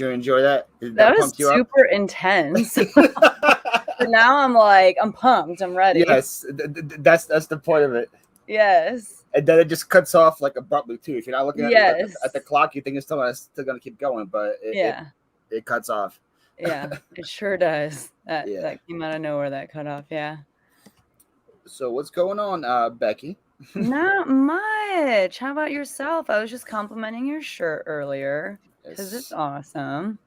you enjoy that? That was super intense. But now I'm pumped. I'm ready. Yes, that's the point of it. Yes. And then it just cuts off like abruptly too. If you're not looking at the clock, you think it's still gonna keep going, but it cuts off. Yeah, it sure does. That came out of nowhere. That cut off. Yeah. So what's going on, Becky? Not much. How about yourself? I was just complimenting your shirt earlier because it's awesome.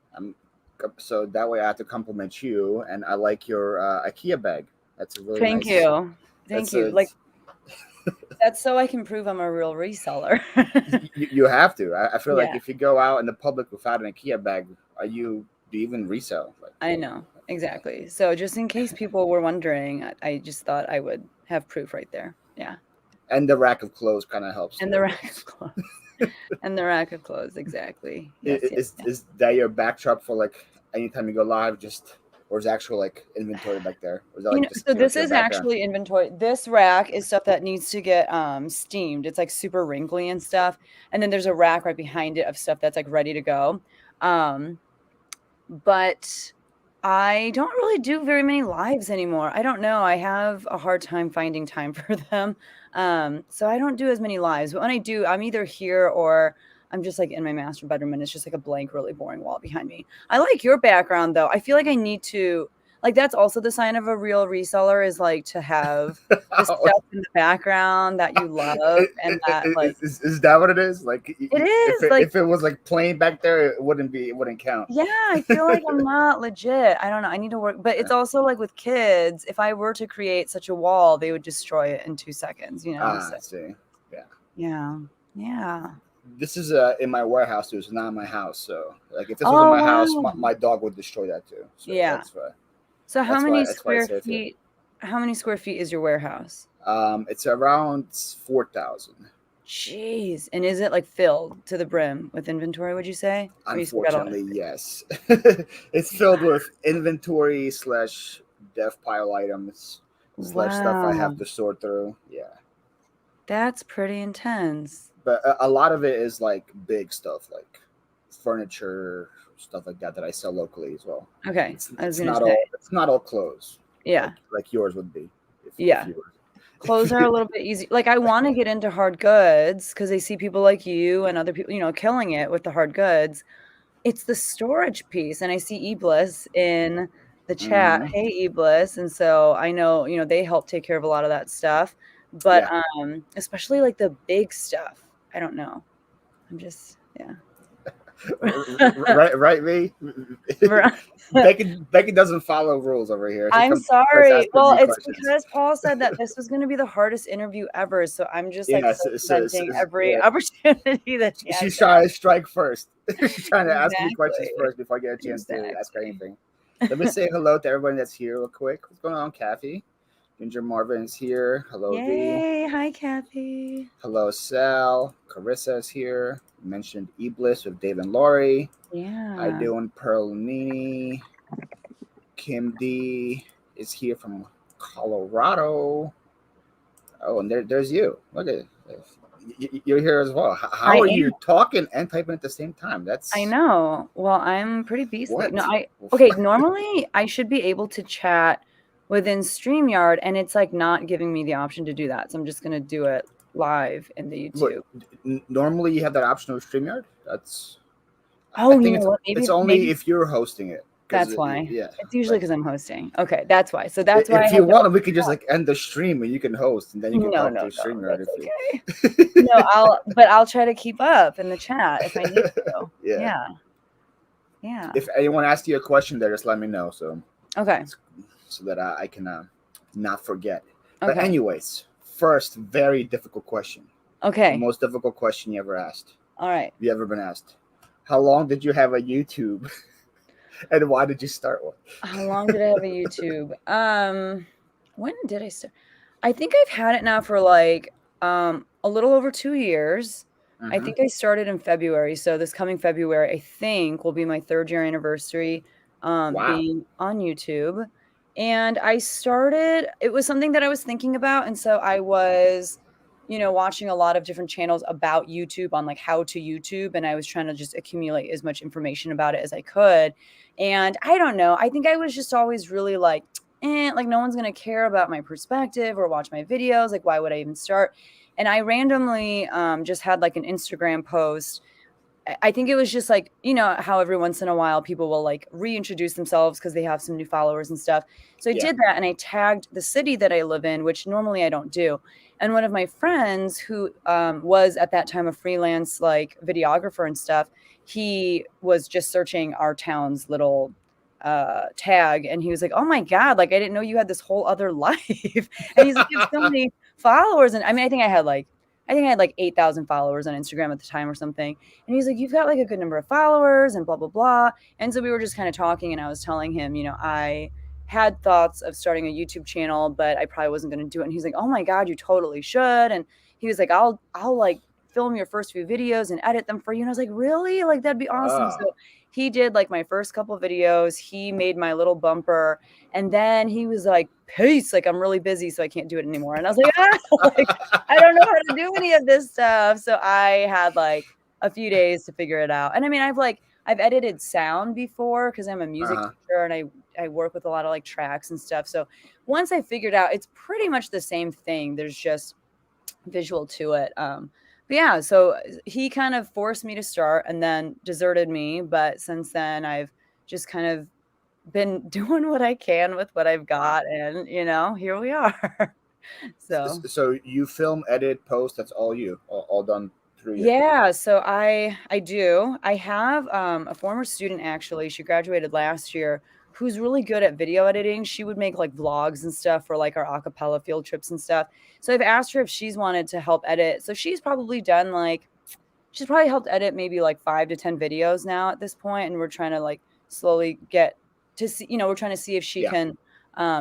So that way I have to compliment you, and I like your IKEA bag. That's a really Thank you. Like that's so I can prove I'm a real reseller. you have to. I feel like if you go out in the public without an IKEA bag, do you even resell? I know, exactly. So just in case people were wondering, I just thought I would have proof right there. Yeah. And the rack of clothes kind of helps. And the rack of clothes. And the rack of clothes, exactly. Yes, is that your backdrop for like anytime you go live, or is actual like inventory back there? Or is that, like, so this is actually inventory. This rack is stuff that needs to get steamed. It's like super wrinkly and stuff. And then there's a rack right behind it of stuff that's like ready to go. But I don't really do very many lives anymore. I don't know. I have a hard time finding time for them. So I don't do as many lives. But when I do, I'm either here or I'm just like in my master bedroom and it's just like a blank, really boring wall behind me. I like your background though. I feel like I need to, like, that's also the sign of a real reseller is like to have the stuff in the background that you love. And that like, is that what it is? Like it is. If it was like plain back there, it wouldn't count. Yeah, I feel like I'm not legit. I don't know. I need to work, but it's also like with kids, if I were to create such a wall, they would destroy it in 2 seconds, you know? I see. Yeah. Yeah. Yeah. This is in my warehouse too. It's not in my house. So like if this was in my house, my dog would destroy that too. So yeah. That's why. So how many square feet? How many square feet is your warehouse? It's around 4,000. Jeez. And is it like filled to the brim with inventory, would you say? Unfortunately, yes. It's filled with inventory / dev pile items / stuff I have to sort through. Yeah. That's pretty intense. But a lot of it is like big stuff, like furniture, stuff like that I sell locally as well. Okay. It's not all clothes. Yeah. Like yours would be. If clothes are a little bit easy. Like I want to get into hard goods because I see people like you and other people, killing it with the hard goods. It's the storage piece. And I see eBliss in the chat. Mm-hmm. Hey, eBliss. And so I know, they help take care of a lot of that stuff. But especially like the big stuff. I don't know. I'm just, right, me. Becky doesn't follow rules over here. I'm sorry. Well, it's because Paul said that this was going to be the hardest interview ever, so I'm just presenting every opportunity that she's trying to strike first. She's trying to ask me questions first before I get a chance to ask her anything. Let me say hello to everybody that's here real quick. What's going on, Kathy? Ginger Marvin is here. Hello, Yay. Hi, Kathy. Hello, Sal. Carissa is here. You mentioned eBliss with Dave and Lori. Yeah. I doing Pearl Nini. Kim D is here from Colorado. Oh, and there's you. Look at it. You're here as well. How are you talking and typing at the same time? I know. Well, I'm pretty beastly. No, normally I should be able to chat within StreamYard, and it's like not giving me the option to do that. So I'm just going to do it live in the YouTube. Normally you have that option with StreamYard? That's... it's only if you're hosting it. That's why. It's usually because I'm hosting. Okay, that's why. So that's why. If you want, we can just like end the stream and you can host, and then you can talk to StreamYard. Okay. I'll try to keep up in the chat if I need to. Yeah. If anyone asks you a question there, just let me know. So okay. So that I can not forget. Okay. But anyways, first very difficult question. Okay. The most difficult question you ever asked. All right. You ever been asked? How long did you have a YouTube? And why did you start one? How long did I have a YouTube? When did I start? I think I've had it now for like a little over 2 years. Mm-hmm. I think I started in February. So this coming February, I think, will be my 3rd year anniversary being on YouTube. And I started, it was something that I was thinking about. And so I was watching a lot of different channels about YouTube on like how to YouTube. And I was trying to just accumulate as much information about it as I could. And I don't know, I think I was just always really like, like no one's going to care about my perspective or watch my videos. Like, why would I even start? And I randomly just had like an Instagram post. I think it was just like, how every once in a while people will like reintroduce themselves because they have some new followers and stuff. So I did that, and I tagged the city that I live in, which normally I don't do. And one of my friends who was at that time a freelance like videographer and stuff, he was just searching our town's little tag, and he was like, oh my God, like I didn't know you had this whole other life. And he's like, you have so many followers. And I mean, I think I had like 8,000 followers on Instagram at the time or something. And he's like, you've got like a good number of followers and blah, blah, blah. And so we were just kind of talking, and I was telling him, I had thoughts of starting a YouTube channel, but I probably wasn't going to do it. And he's like, oh my God, you totally should. And he was like, I'll like film your first few videos and edit them for you. And I was like, really? Like, that'd be awesome. So he did like my first couple videos. He made my little bumper. And then he was like, peace, like I'm really busy, so I can't do it anymore. And I was like, like, I don't know how to do any of this stuff. So I had like a few days to figure it out. And I mean, I've edited sound before because I'm a music teacher, and I work with a lot of like tracks and stuff. So once I figured out, it's pretty much the same thing. There's just visual to it. But yeah, so he kind of forced me to start and then deserted me. But since then, I've just kind of been doing what I can with what I've got, and here we are. So you film, edit, post, that's all you, all done through you? Yeah, so I do. I have a former student, actually, she graduated last year, who's really good at video editing. She would make like vlogs and stuff for like our a cappella field trips and stuff. So I've asked her if she's wanted to help edit. So she's probably helped edit maybe like 5 to 10 videos now at this point, and we're trying to like slowly get to see, we're trying to see if she can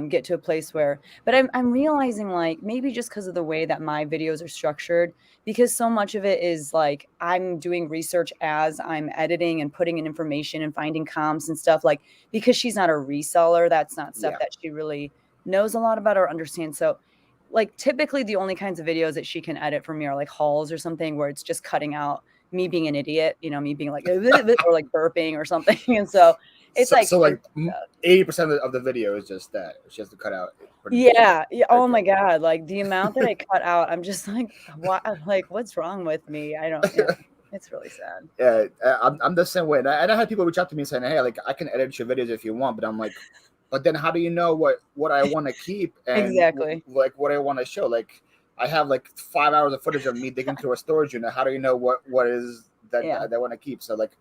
get to a place where, but I'm realizing like maybe just because of the way that my videos are structured, because so much of it is like I'm doing research as I'm editing and putting in information and finding comps and stuff, like because she's not a reseller, that's not stuff that she really knows a lot about or understands. So like typically the only kinds of videos that she can edit for me are like hauls or something where it's just cutting out me being an idiot, me being like or like burping or something. And so it's so like 80% of the video is just that she has to cut out. Yeah. Oh my God. Like the amount that I cut out, I'm just like, what? Like, what's wrong with me? I don't. Yeah, it's really sad. Yeah, I'm the same way. And I had people reach out to me saying, "Hey, like I can edit your videos if you want," but I'm like, but then how do you know what I want to keep and exactly like what I want to show? Like I have like 5 hours of footage of me digging through a storage unit. How do you know what is that I want to keep? So like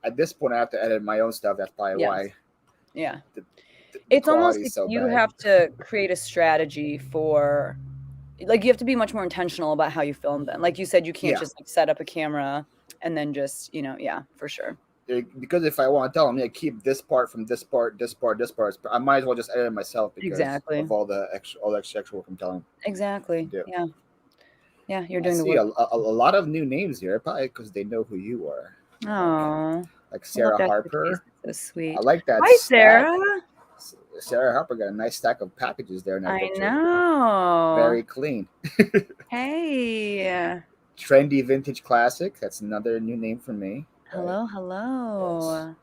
at this point, I have to edit my own stuff. That's probably why. Yeah. It's almost like so you bad. have to create a strategy for, like, you have to be much more intentional about how you film them. Like you said, you can't just like set up a camera and then just, for sure. Because if I want to tell them, keep this part from this part, this part, this part, I might as well just edit it myself because of all the extra work I'm telling. Exactly. Yeah, you're doing the work. A lot of new names here, probably because they know who you are. Oh, like Sarah Harper. So sweet. I like that. Hi, Sarah. Sarah Harper got a nice stack of packages there. In that picture. Know. Very clean. Hey. Trendy Vintage Classic. That's another new name for me. Hello.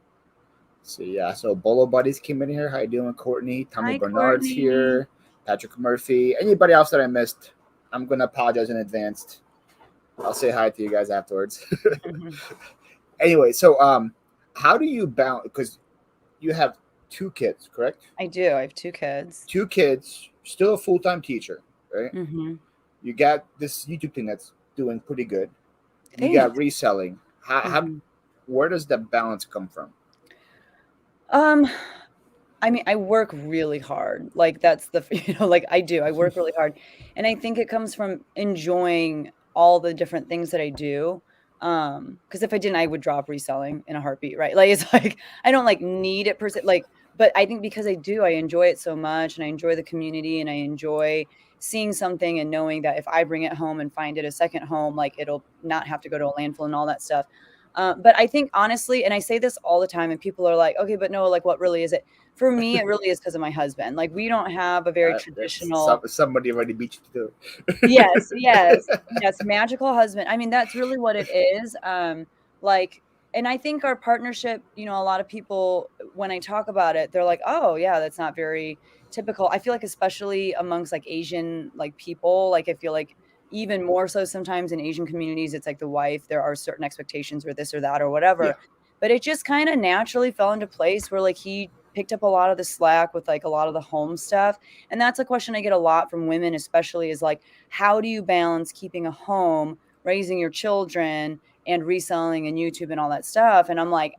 Yes. So Bolo Buddies came in here. How you doing, Courtney? Tommy Bernard's here. Patrick Murphy. Anybody else that I missed, I'm going to apologize in advance. I'll say hi to you guys afterwards. Anyway, so how do you balance, because you have 2 kids, correct? I do. I have 2 kids. 2 kids, still a full-time teacher, right? Mm-hmm. You got this YouTube thing that's doing pretty good. You got reselling. How where does that balance come from? I mean, I work really hard. Like that's the, I work really hard. And I think it comes from enjoying all the different things that I do. Because if I didn't, I would drop reselling in a heartbeat, right? Like it's like I don't like need it per se, like, but I think because I enjoy it so much, and I enjoy the community, and I enjoy seeing something and knowing that if I bring it home and find it a second home, like it'll not have to go to a landfill and all that stuff. But I think honestly, and I say this all the time, and people are like, okay, but no, like, what really is it? For me, it really is because of my husband. Like, we don't have a very traditional. Somebody already beat you Yes, to yes, yes, magical husband. I mean, that's really what it is. Like, and I think our partnership, a lot of people, when I talk about it, they're like, "Oh, yeah, that's not very typical." I feel like especially amongst like Asian like people, like I feel like even more so sometimes in Asian communities, it's like the wife, there are certain expectations or this or that or Yeah. whatever. But it just kind of naturally fell into place where like he picked up a lot of the slack with like a lot of the home stuff. And that's a question I get a lot from women, especially is like, how do you balance keeping a home, raising your children, and reselling and YouTube and all that stuff? And I'm like,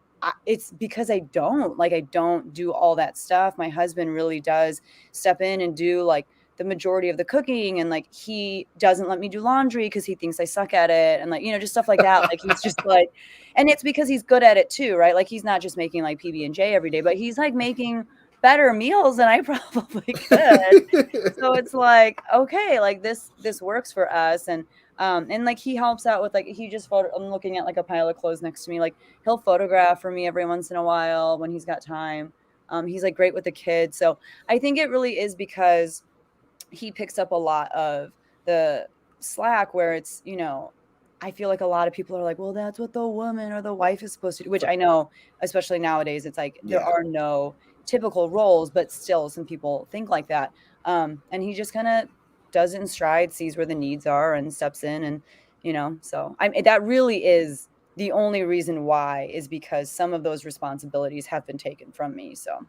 it's because I don't do all that stuff. My husband really does step in and do like the majority of the cooking, and like he doesn't let me do laundry because he thinks I suck at it, and like just stuff like that. Like he's just like, and it's because he's good at it too, right? Like he's not just making like PB&J every day, but he's like making better meals than I probably could. So it's like, okay, like this works for us. And like he helps out with like he just photo I'm looking at like a pile of clothes next to me. Like he'll photograph for me every once in a while when he's got time. He's like great with the kids. So I think it really is because he picks up a lot of the slack where it's, I feel like a lot of people are like, well, that's what the woman or the wife is supposed to do, which I know, especially nowadays, it's like there Yeah. are no typical roles, but still some people think like that. And he just kind of does it in stride, sees where the needs are and steps in. And, so that really is the only reason why is because some of those responsibilities have been taken from me. So,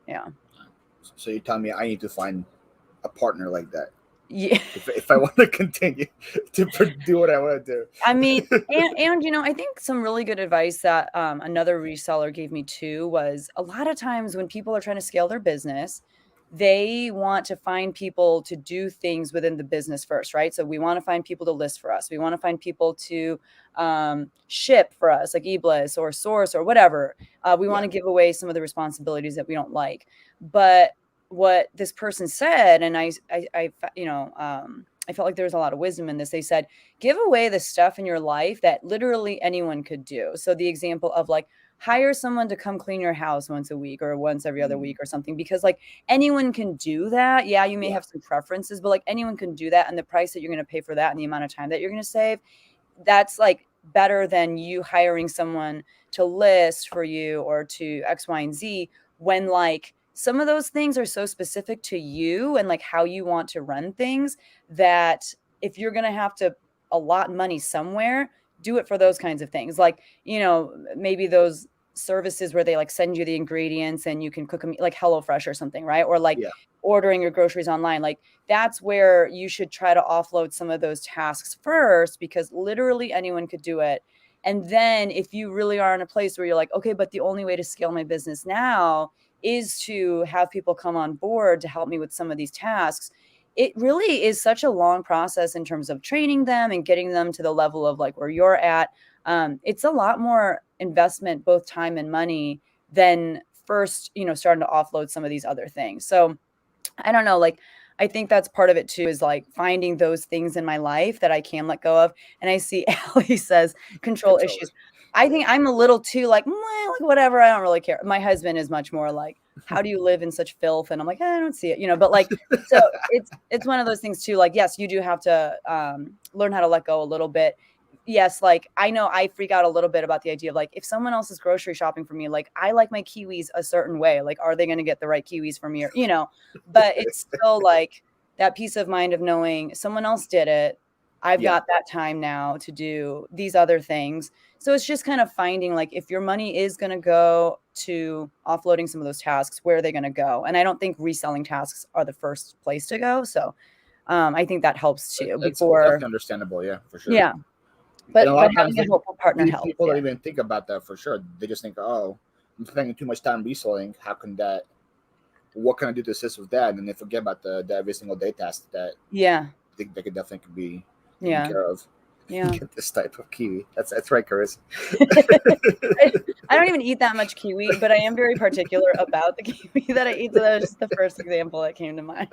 yeah. So you tell me I need to find a partner like that Yeah. if I want to continue to do what I want to I mean, do. and I think some really good advice that another reseller gave me too was a lot of times when people are trying to scale their business, they want to find people to do things within the business first, right? So we want to find people to list for us. We want to find people to ship for us, like eBliss or Source or whatever. We want Yeah. to give away some of the responsibilities that we don't like. But what this person said, and I felt like there was a lot of wisdom in this. They said, give away the stuff in your life that literally anyone could do. So the example of like hire someone to come clean your house once a week or once every other week or something, because like anyone can do that. Yeah, you may Yeah. have some preferences, but like anyone can do that. And the price that you're going to pay for that and the amount of time that you're going to save, that's like better than you hiring someone to list for you or to X, Y, and Z, when like some of those things are so specific to you and like how you want to run things that if you're going to have to allot money somewhere, do it for those kinds of things. Like, maybe those services where they like send you the ingredients and you can cook them, like HelloFresh or something, right? Or like Yeah. ordering your groceries online. Like that's where you should try to offload some of those tasks first, because literally anyone could do it. And then if you really are in a place where you're like, okay, but the only way to scale my business now is to have people come on board to help me with some of these tasks, it really is such a long process in terms of training them and getting them to the level of like where you're at. It's a lot more investment, both time and money, than first, starting to offload some of these other things. So I don't know, like, I think that's part of it too, is like finding those things in my life that I can let go of. And I see Allie says control Controller. issues. I think I'm a little too like, like whatever. I don't really care. My husband is much more like, how do you live in such filth? And I'm like, I don't see it, but like, so it's one of those things too. Like, yes, you do have to learn how to let go a little bit. Yes, like I know I freak out a little bit about the idea of like if someone else is grocery shopping for me, like I like my kiwis a certain way. Like, are they going to get the right kiwis for me? Or, but it's still like that peace of mind of knowing someone else did it. I've Yeah. got that time now to do these other things. So it's just kind of finding like if your money is going to go to offloading some of those tasks, where are they going to go? And I don't think reselling tasks are the first place to go. So I think that helps too. That's Before, definitely understandable. Yeah, for sure. yeah, And a lot but of times having a helpful partner helps. people don't Yeah. even think about that for sure. They just think, oh, I'm spending too much time reselling. How can that? What can I do to assist with that? And they forget about the every single day task that Yeah. they could definitely be taken Yeah. care of. Yeah. Get this type of kiwi. That's right, Chris. I don't even eat that much kiwi, but I am very particular about the kiwi that I eat. So that was just the first example that came to mind.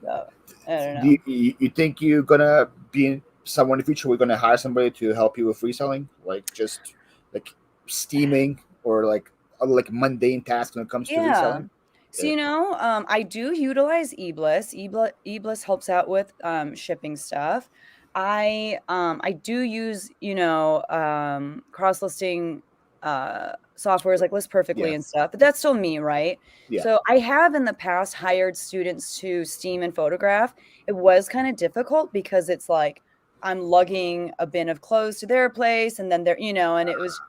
So I don't know. Do you think you're gonna be someone in the future? We're gonna hire somebody to help you with reselling, like just like steaming or like mundane tasks when it comes to Yeah. reselling? So, I do utilize eBliss. eBliss helps out with shipping stuff. I do use, cross-listing softwares like List Perfectly Yeah, and stuff, but that's still me, right? yeah, So I have in the past hired students to steam and photograph. It was kind of difficult because it's like I'm lugging a bin of clothes to their place and then they're, and it was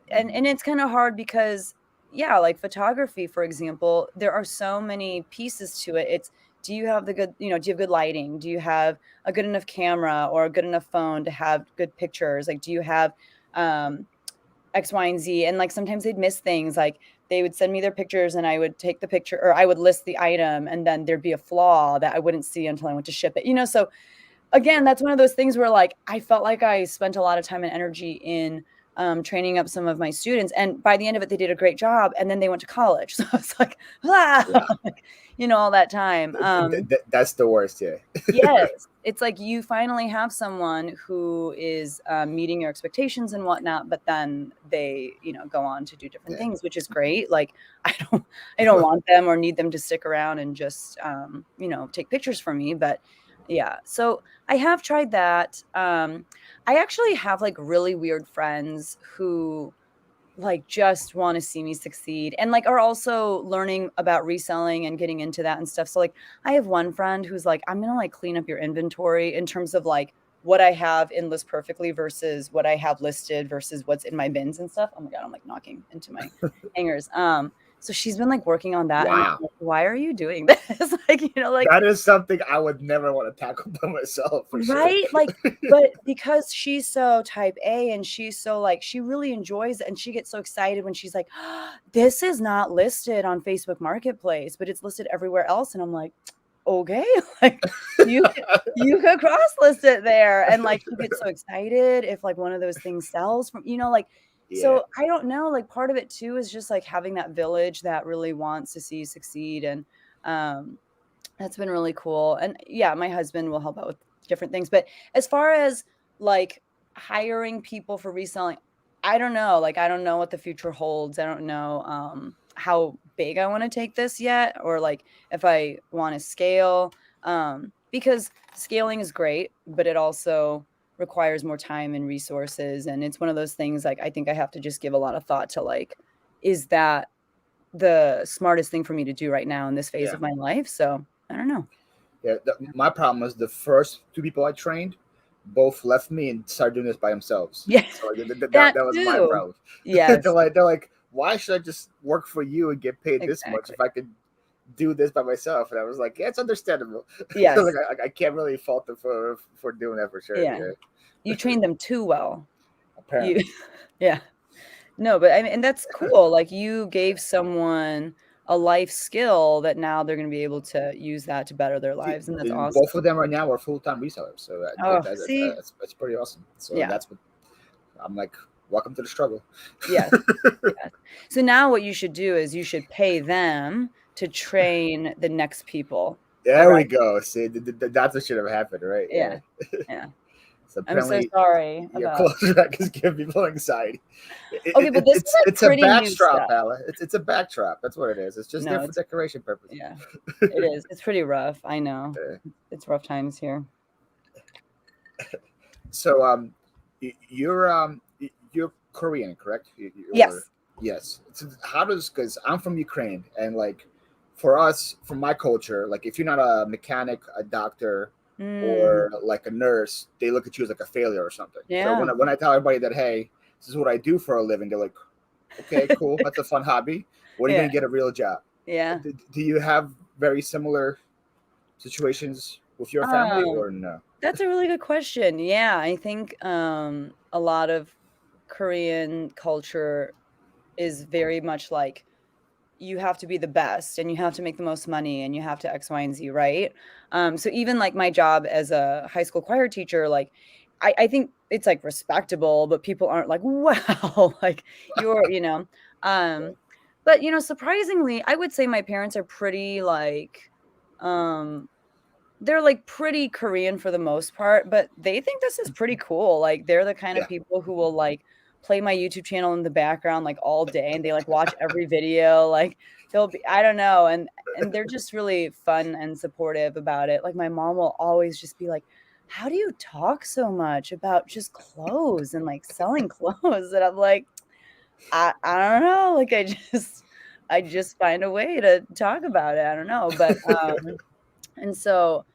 and it's kind of hard because yeah, like photography, for example, there are so many pieces to it. It's do you have the good, do you have good lighting? Do you have a good enough camera or a good enough phone to have good pictures? Like, do you have um, X, Y, and Z? And like sometimes they'd miss things. Like they would send me their pictures and I would take the picture or I would list the item and then there'd be a flaw that I wouldn't see until I went to ship it. So again, that's one of those things where like I felt like I spent a lot of time and energy in training up some of my students, and by the end of it, they did a great job, and then they went to college. So it's like, yeah. like, all that time. That's the worst. Yeah, Yes, it's like you finally have someone who is meeting your expectations and whatnot, but then they, go on to do different yeah. things, which is great. Like I don't want them or need them to stick around and just, take pictures for me. But yeah, so I have tried that. I actually have like really weird friends who like just want to see me succeed and like are also learning about reselling and getting into that and stuff. So like I have one friend who's like, I'm gonna like clean up your inventory in terms of like what I have in List Perfectly versus what I have listed versus what's in my bins and stuff. Oh my God, I'm like knocking into my hangers. So she's been like working on that and I'm Wow, like, why are you doing this? Like, like that is something I would never want to tackle by myself for sure. right? Like, but because she's so type A and she's so like, she really enjoys it and she gets so excited when she's like, this is not listed on Facebook Marketplace, but it's listed everywhere else. And I'm like, okay, like you could cross list it there. And like, you get so excited if like one of those things sells from, like, Yeah, so I don't know, like part of it too is just like having that village that really wants to see you succeed. And, that's been really cool. And yeah, my husband will help out with different things. But as far as like hiring people for reselling, I don't know. Like I don't know what the future holds. I don't know how big I want to take this yet or like if I want to scale. Because scaling is great, but it also requires more time and resources. And it's one of those things like I think I have to just give a lot of thought to like, is that the smartest thing for me to do right now in this phase yeah, of my life? So I don't know. yeah. My problem was the first two people I trained both left me and started doing this by themselves. Yeah, So that that was my too. problem. Yes, They're like, why should I just work for you and get paid this much exactly. if I could do this by myself? And I was like, yeah, it's understandable. Like Yes. I can't really fault them for doing that for sure. Yeah. Yeah, You trained them too well. You apparently. yeah. No, but I mean, and that's cool. Like you gave someone a life skill that now they're going to be able to use that to better their lives, and that's awesome. Both of them right now are full-time resellers, so Oh, see? that's pretty awesome. So Yeah. that's what I'm like. Welcome to the struggle. Yes. Yes. So now what you should do is you should pay them to train the next people. There we Alright. go. See, that's what should have happened, right? Yeah. Yeah. Yeah. So I'm so apparently, sorry your about close records give people anxiety. Okay, but this is like It's a pretty new backdrop, stuff. Ella. It's a backdrop. That's what it is. It's just there No, for it's decoration purposes. yeah. It is. It's pretty rough. I know. Uh, It's rough times here. so you're Korean, correct? Or Yes. yes. So how does because I'm from Ukraine and like for us from my culture, like if you're not a mechanic, a doctor, Mm, or like a nurse, they look at you as like a failure or something. So yeah. when I tell everybody that hey, this is what I do for a living, they're like, okay, cool, that's a fun hobby. When are you Yeah. gonna get a real job? Yeah. Do you have very similar situations with your family Um, or no? that's a really good question. Yeah, I think a lot of Korean culture is very much like you have to be the best and you have to make the most money and you have to X, Y, and Z, right? So even like my job as a high school choir teacher, like I think it's like respectable, but people aren't like, wow, like you're, Yeah. but surprisingly, I would say my parents are pretty like, um, they're like pretty Korean for the most part, but they think this is pretty cool. Like they're the kind of Yeah. people who will like play my YouTube channel in the background like all day, and they like watch every video. Like they'll be, I don't know, and they're just really fun and supportive about it. Like my mom will always just be like, how do you talk so much about just clothes and like selling clothes? And I'm like, I don't know. Like I just find a way to talk about it. I don't know. But and so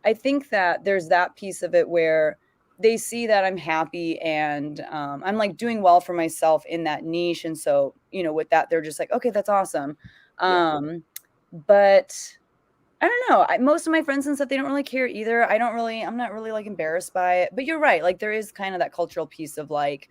I think that there's that piece of it where they see that I'm happy and I'm like doing well for myself in that niche. And so, with that, they're just like, okay, that's awesome. Yeah. But I don't know. Most of my friends and stuff, they don't really care either. I'm not really like embarrassed by it. But you're right. Like there is kind of that cultural piece of like,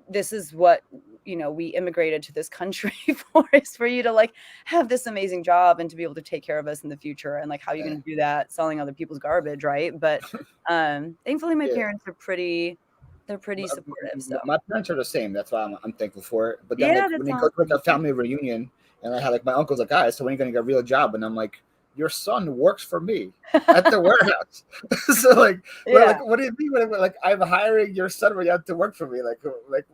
this is what we immigrated to this country for, is for you to like have this amazing job and to be able to take care of us in the future. And like, how are you going to do that selling other people's garbage, right? But thankfully my parents are pretty supportive. So My parents are the same. That's why I'm thankful for it. But then yeah, like that's when they go to like awesome. a family reunion, and I had like my uncle's like, guys, so when are you gonna get a real job? And I'm like, your son works for me at the warehouse. So like, well, Yeah, like, what do you mean? Like, I'm hiring your son right now to work for me. Like, like,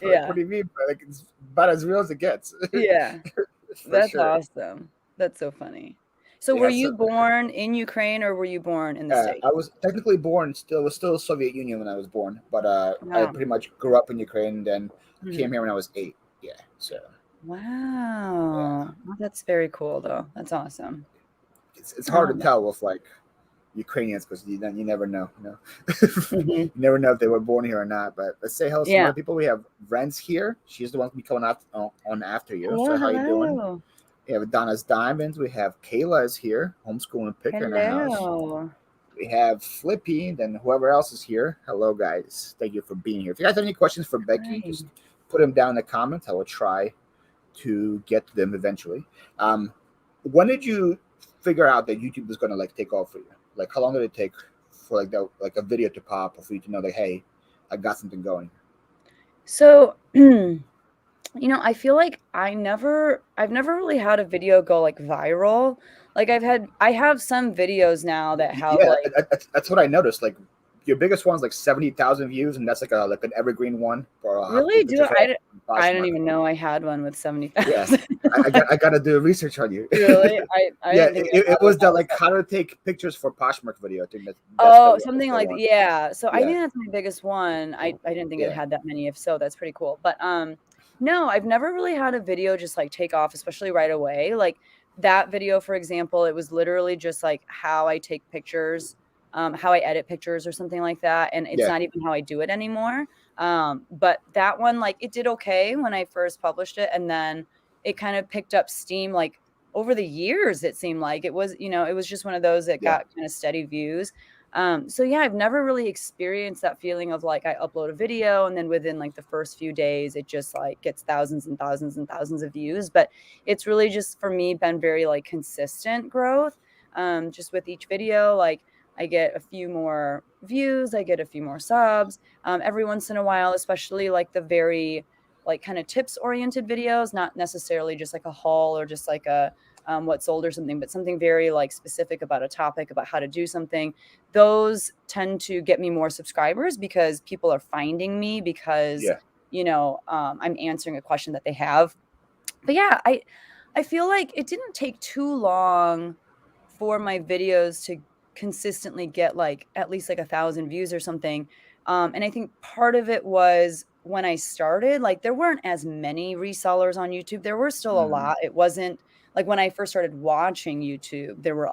yeah, what do you mean? Like, it's about as real as it gets. yeah. For That's sure. awesome. That's so funny. So were Yeah. you So born in Ukraine or were you born in the States? I was technically born still Soviet Union when I was born, but I Wow. pretty much grew up in Ukraine and then came Mhm. here when I was 8. Yeah. So yeah, Wow. Well, that's very cool though. That's awesome. it's hard to Um, tell with like Ukrainians because you never know, mhm. you never know if they were born here or not. But let's say hello to some Yeah. other people. We have Ren's here. She's the one to be coming on after you. Hello, So how you doing? hello. We have Donna's Diamonds. We have Kayla is here, homeschooling picker in our house. Hello. We have Flippy, then whoever else is here. Hello, guys. Thank you for being here. If you guys have any questions for Becky, Hi. just put them down in the comments. I will try to get to them eventually. When did you figure out that YouTube was going to like take off for you? Like, how long did it take for like a video to pop or for you to know that hey, I got something going? So, I feel like I've never really had a video go like viral. Like I have some videos now that have Yeah, like, that's what I noticed. Like, your biggest one's like 70,000 views, and that's like an evergreen one for how cool really do pictures are on I didn't Poshmark. even know I had one with Yeah, 70,000. I got to do research on you. Really? I Yeah, didn't think I it had one was that the was like how to take pictures for Poshmark video. I think that's Oh, that's something the like one. yeah. So I Yeah, think that's my biggest one. I didn't think it yeah, had that many. If so, that's pretty cool. But no, I've never really had a video just like take off, especially right away. Like that video, for example, it was literally just like how I take pictures, how I edit pictures or something like that. And it's yeah, not even how I do it anymore. But that one, like it did okay when I first published it, and then it kind of picked up steam like over the years. It seemed like it was, it was just one of those that yeah, got kind of steady views. So yeah, I've never really experienced that feeling of like I upload a video and then within like the first few days it just like gets thousands and thousands and thousands of views. But it's really just for me been very like consistent growth. Just with each video, like I get a few more views, I get a few more subs. Every once in a while, especially like the very like kind of tips oriented videos, not necessarily just like a haul or just like a what sold or something, but something very like specific about a topic, about how to do something. Those tend to get me more subscribers because people are finding me because, yeah, I'm answering a question that they have. But yeah, I feel like it didn't take too long for my videos to consistently get like at least like 1,000 views or something. And I think part of it was when I started, like there weren't as many resellers on YouTube. There were still a mm, lot. It wasn't like when I first started watching YouTube, there were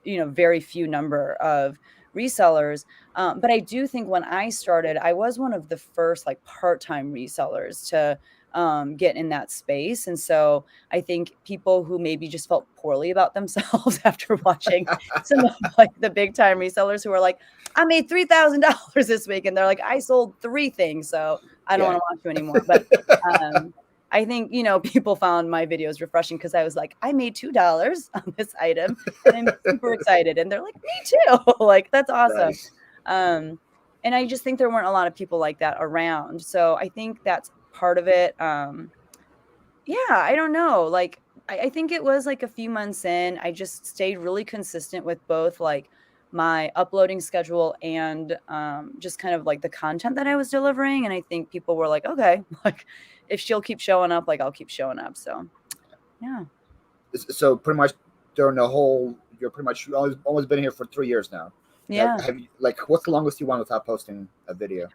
very few number of resellers. But I do think when I started, I was one of the first like part-time resellers to get in that space. And so I think people who maybe just felt poorly about themselves after watching some of like the big time resellers who are like, I made $3,000 this week. And they're like, I sold 3 things. So I don't yeah. want to watch you anymore. But I think, people found my videos refreshing because I was like, I made $2 on this item and I'm super excited. And they're like, me too. Like, that's awesome. Nice. Um, and I just think there weren't a lot of people like that around. So I think that's part of it. Yeah, I don't know. Like, I think it was like a few months in, I just stayed really consistent with both like my uploading schedule and just kind of like the content that I was delivering. And I think people were like, okay, like if she'll keep showing up, like I'll keep showing up. So yeah. So pretty much during the whole, you're pretty much almost been here for 3 years now. Yeah. Have you, like, what's the longest you went without posting a video?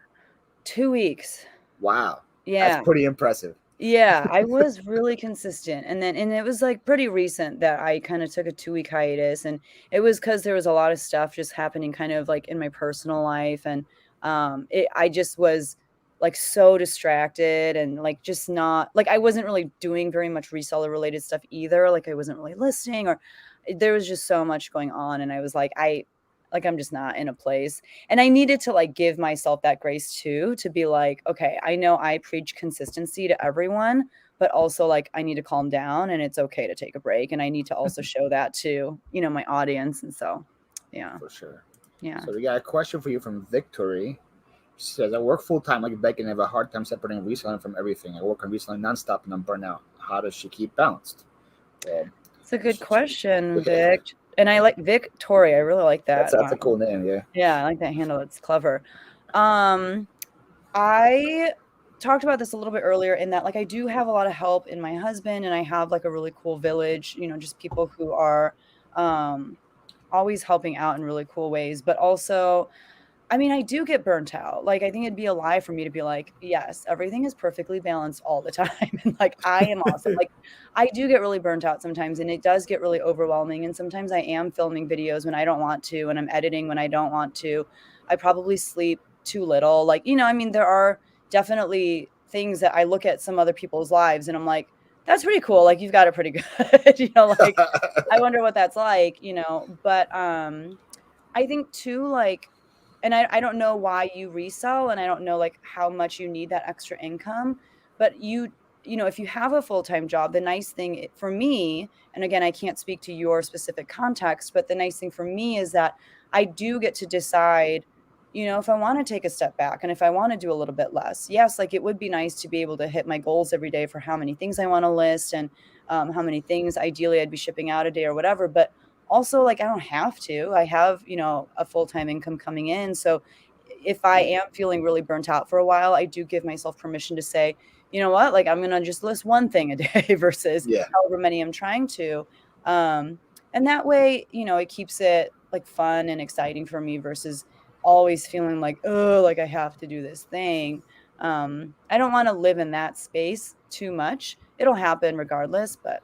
2 weeks. Wow. Yeah. That's pretty impressive. Yeah, I was really consistent. And it was like pretty recent that I kind of took a 2-week hiatus. And it was because there was a lot of stuff just happening kind of like in my personal life. And I just was like so distracted and like just not like I wasn't really doing very much reseller related stuff either. Like I wasn't really listing or there was just so much going on. And I was like, I'm just not in a place. And I needed to like give myself that grace too, to be like, okay, I know I preach consistency to everyone, but also like I need to calm down and it's okay to take a break. And I need to also show that to, my audience. And so, yeah. For sure. Yeah. So we got a question for you from Victory. She says, I work full-time like Becky and have a hard time separating reselling from everything. I work on reselling nonstop and I'm burnt out. How does she keep balanced? It's a good question, Vic. And I like Victoria. I really like that. That's a cool name, yeah. Yeah, I like that handle. It's clever. I talked about this a little bit earlier in that like I do have a lot of help in my husband and I have like a really cool village, just people who are always helping out in really cool ways. But also, I mean, I do get burnt out. Like, I think it'd be a lie for me to be like, yes, everything is perfectly balanced all the time. And like, I am awesome. Like, I do get really burnt out sometimes and it does get really overwhelming. And sometimes I am filming videos when I don't want to, and I'm editing when I don't want to. I probably sleep too little. Like, I mean, there are definitely things that I look at some other people's lives and I'm like, that's pretty cool. Like, you've got it pretty good. Like, I wonder what that's like, but I think too, like, and I don't know why you resell and I don't know like how much you need that extra income, but if you have a full-time job, the nice thing for me, and again, I can't speak to your specific context, but the nice thing for me is that I do get to decide, if I want to take a step back and if I want to do a little bit less. Yes, like it would be nice to be able to hit my goals every day for how many things I want to list and how many things ideally I'd be shipping out a day or whatever, but also like I don't have to. I have, a full-time income coming in. So if I am feeling really burnt out for a while, I do give myself permission to say, you know what, like I'm going to just list one thing a day versus however many I'm trying to. And that way, it keeps it like fun and exciting for me versus always feeling like, oh, like I have to do this thing. I don't want to live in that space too much. It'll happen regardless, but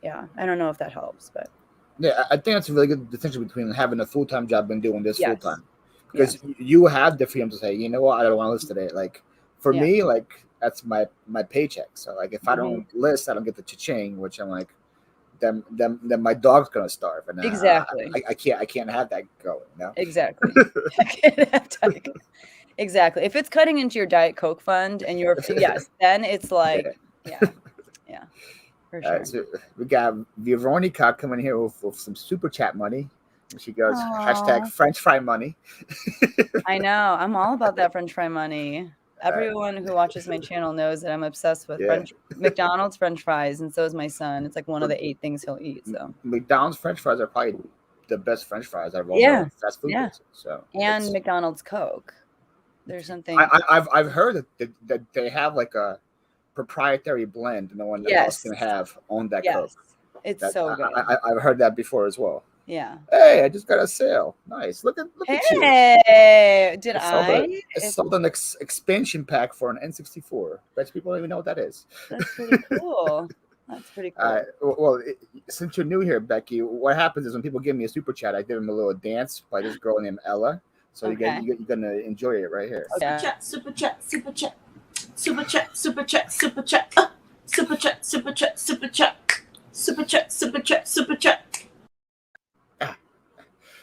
yeah, I don't know if that helps, but. Yeah, I think that's a really good distinction between having a full-time job and doing this full-time. Because Yes. you have the freedom to say, you know what, I don't want to list today. Like, for me, like, that's my paycheck. So, like, if I don't list, I don't get the cha-ching, which I'm like, then my dog's going to starve. And Exactly. I can't have that going, Exactly. Exactly. If it's cutting into your Diet Coke fund and you're, then it's like, yeah. For sure. So we got Veronica coming here with some super chat money. She goes, hashtag French fry money. I know. I'm all about that French fry money. Everyone who watches my channel knows that I'm obsessed with McDonald's French fries, and so is my son. It's like one of the 8 things he'll eat. So McDonald's French fries are probably the best French fries I've ever had. Fast food places. So and McDonald's Coke. There's something I've heard that they have like a proprietary blend, and no one else can have on that Coke. It's so good. I've heard that before as well. Yeah. Hey, I just got a sale. Nice. Look at you. Hey, did I? I sold an expansion pack for an N64. Bet people don't even know what that is. That's pretty cool. That's pretty cool. Well, since you're new here, Becky, what happens is when people give me a super chat, I give them a little dance by this girl named Ella. So you're gonna enjoy it right here. Okay. Super chat, super chat, super chat, super chat, super chat, super chat, super chat, super chat, super chat, super chat, super chat.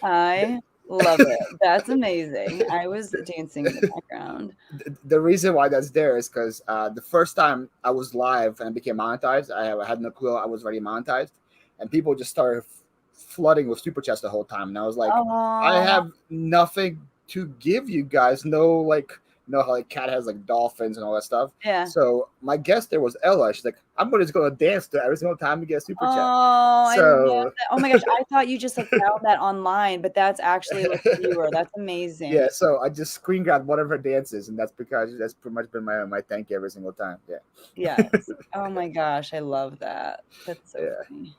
I love it. That's amazing. I was dancing in the background. The reason why that's there is because the first time I was live and became monetized, I had no clue I was already monetized, and people just started flooding with super chats the whole time, and I was like, I have nothing to give you guys, no like know how like Cat has like dolphins and all that stuff. Yeah. So my guest there was Ella. She's like, I'm gonna just go dance to every single time we get a super chat. Oh, I love So that. Oh my gosh, I thought you just like found that online, but that's actually like a viewer. That's amazing. yeah, so I just screen grabbed one of her dances, and that's because that's pretty much been my thank you every single time. Yeah. Yes. Oh my gosh, I love that. That's so funny.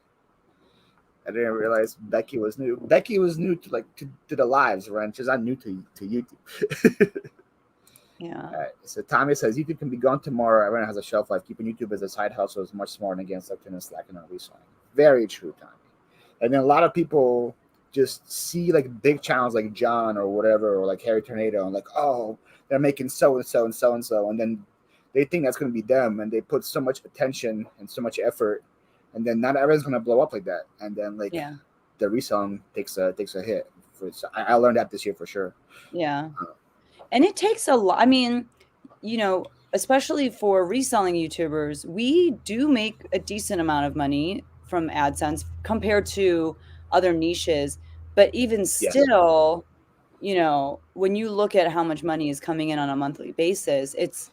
I didn't realize Becky was new. Becky was new to like to the lives, right? She's not new to YouTube. Yeah. All right, so Tommy says YouTube can be gone tomorrow. Everyone has a shelf life. Keeping YouTube as a side hustle is much smarter than getting sucked in and slacking on reselling. Very true, Tommy. And then a lot of people just see like big channels like John or whatever, or like Harry Tornado, and like, oh, they're making so and so and so and so, and then they think that's going to be them, and they put so much attention and so much effort, and then not everyone's going to blow up like that, and then like the reselling takes a hit. So I learned that this year for sure. Yeah. And it takes a lot. I mean, you know, especially for reselling YouTubers, we do make a decent amount of money from AdSense compared to other niches. But even still, you know, when you look at how much money is coming in on a monthly basis, it's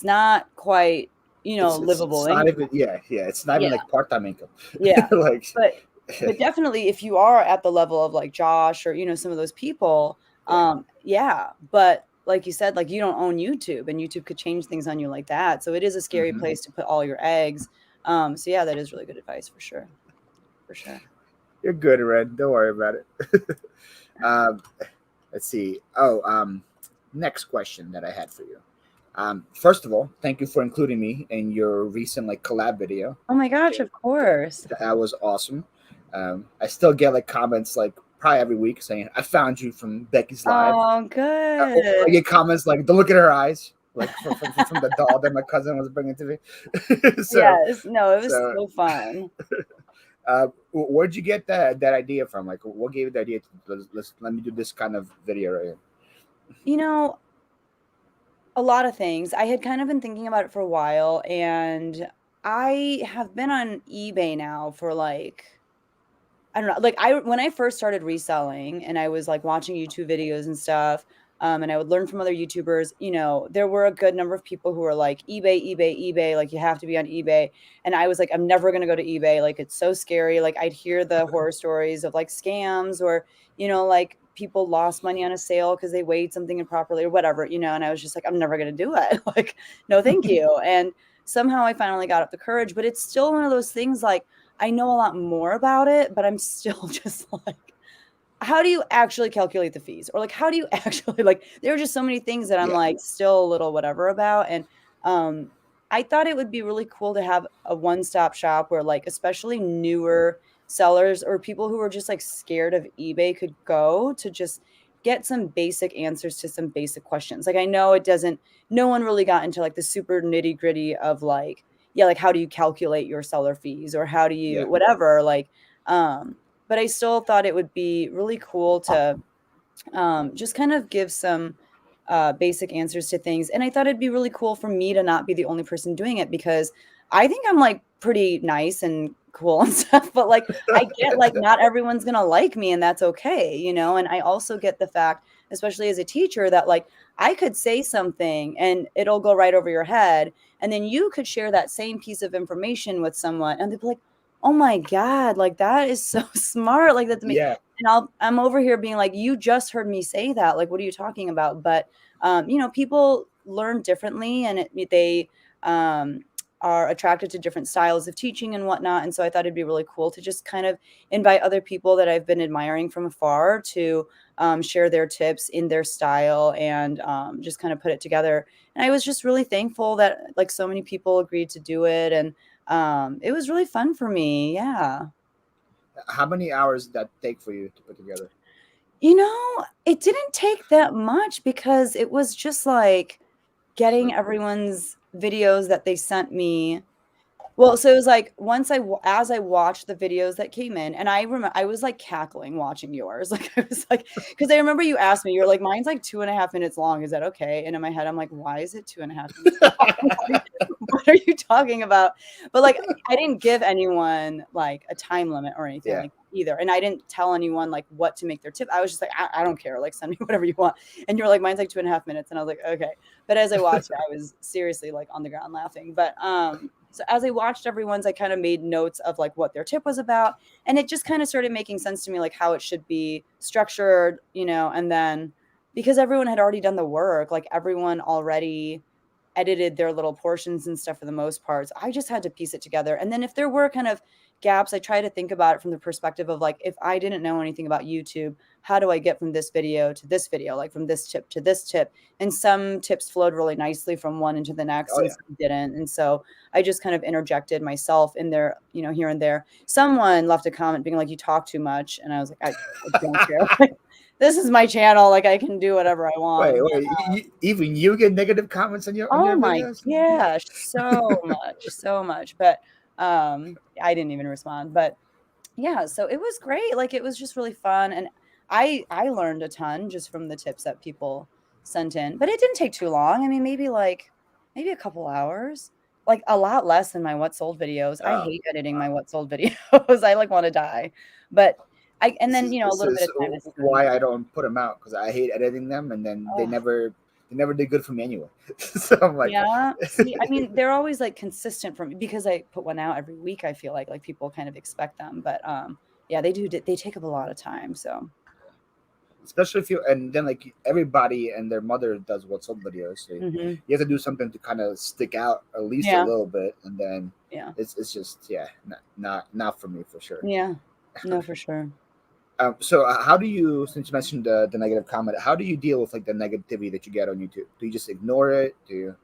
not quite, you know, livable. It's not even, it's not even like part-time income. Yeah. Like, but definitely if you are at the level of like Josh or, you know, some of those people, but like you said, like you don't own YouTube, and YouTube could change things on you like that. So it is a scary place to put all your eggs. So yeah, that is really good advice for sure. For sure. You're good, Red. Don't worry about it. Let's see. Next question that I had for you. First of all, thank you for including me in your recent like collab video. Oh my gosh, of course. That was awesome. I still get like comments like probably every week saying, I found you from Becky's live. Oh, good. I get comments like, don't look at her eyes, like from the doll that my cousin was bringing to me. Yes, no, it was so fun. Where'd you get that idea from? Like, what gave you the idea to let me do this kind of video right here? You know, a lot of things. I had kind of been thinking about it for a while, and I have been on eBay now for like, I don't know, like when I first started reselling and I was like watching YouTube videos and stuff, and I would learn from other YouTubers, you know, there were a good number of people who were like eBay, like you have to be on eBay. And I was like, I'm never going to go to eBay. Like, it's so scary. Like I'd hear the horror stories of like scams or, you know, like people lost money on a sale because they weighed something improperly or whatever, you know, and I was just like, I'm never going to do it. Like, no, thank you. And somehow I finally got up the courage, but it's still one of those things like, I know a lot more about it, but I'm still just like, how do you actually calculate the fees? Or like, how do you actually like, there are just so many things that I'm like still a little whatever about. And I thought it would be really cool to have a one-stop shop where like, especially newer sellers or people who are just like scared of eBay could go to just get some basic answers to some basic questions. Like, I know no one really got into like the super nitty gritty of like, like how do you calculate your seller fees or how do you whatever, like, but I still thought it would be really cool to just kind of give some basic answers to things. And I thought it'd be really cool for me to not be the only person doing it, because I think I'm like pretty nice and cool and stuff, but like I get like not everyone's gonna like me, and that's okay, you know. And I also get the fact, especially as a teacher, that like I could say something and it'll go right over your head, and then you could share that same piece of information with someone and they'd be like, oh my God, like that is so smart. Like that's amazing. And I'm over here being like, you just heard me say that. Like, what are you talking about? But, you know, people learn differently, and they are attracted to different styles of teaching and whatnot. And so I thought it'd be really cool to just kind of invite other people that I've been admiring from afar to share their tips in their style and just kind of put it together. And I was just really thankful that like so many people agreed to do it. And it was really fun for me. Yeah. How many hours did that take for you to put together? You know, it didn't take that much because it was just like getting everyone's videos that they sent me. Well, so it was like as I watched the videos that came in, and I remember I was like cackling watching yours. Like I was like, because I remember you asked me, you're like, mine's like 2.5 minutes long. Is that okay? And in my head, I'm like, why is it 2.5 minutes long? what are you talking about? But like, I didn't give anyone like a time limit or anything like either. And I didn't tell anyone like what to make their tip. I was just like, I don't care. Like, send me whatever you want. And you're like, mine's like 2.5 minutes. And I was like, okay. But as I watched it, I was seriously like on the ground laughing. But so as I watched everyone's, I kind of made notes of like what their tip was about. And it just kind of started making sense to me, like how it should be structured, you know, and then because everyone had already done the work, like everyone already edited their little portions and stuff for the most part. So I just had to piece it together. And then if there were kind of gaps, I try to think about it from the perspective of like, if I didn't know anything about YouTube, how do I get from this video to this video, like from this tip to this tip? And some tips flowed really nicely from one into the next, and some didn't. And so I just kind of interjected myself in there, you know, here and there. Someone left a comment being like, you talk too much. And I was like, I don't care. Like, this is my channel. Like I can do whatever I want. Wait, even you get negative comments on your videos? Yeah, so much. But I didn't even respond. But yeah, so it was great. Like it was just really fun, and I learned a ton just from the tips that people sent in. But it didn't take too long. I mean, maybe a couple hours. Like a lot less than my what sold videos. I hate editing my what sold videos. I like want to die. But and then, you know, a little bit of time. Why I don't put them out, because I hate editing them, and then they never did good for me anyway. So I'm like, yeah. See, I mean, they're always like consistent for me because I put one out every week. I feel like people kind of expect them, but yeah, they take up a lot of time. So especially if you, and then like everybody and their mother does what's up videos, so you have to do something to kind of stick out at least a little bit, and then it's just not for me for sure. Yeah, no, for sure. So how do you, since you mentioned the negative comment, how do you deal with like the negativity that you get on YouTube? Do you just ignore it? Do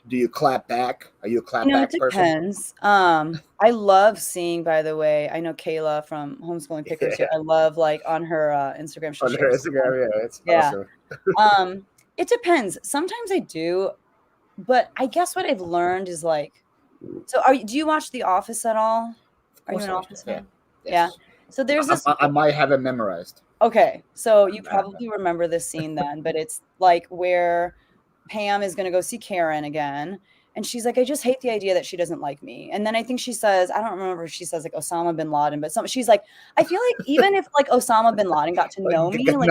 you clap back? Are you a clap back person? It depends. I love seeing, by the way, I know Kayla from Homeschooling Pickers here. I love like on her Instagram. On her Instagram, it's awesome. It depends. Sometimes I do, but I guess what I've learned is like, so do you watch The Office at all? Are you an Office fan? Yeah. So there's this. I might have it memorized. Okay, so you probably remember this scene then, but it's like where Pam is going to go see Karen again. And she's like, I just hate the idea that she doesn't like me. And then I think she says, I don't remember if she says like Osama bin Laden, but she's like, I feel like even if like Osama bin Laden got to know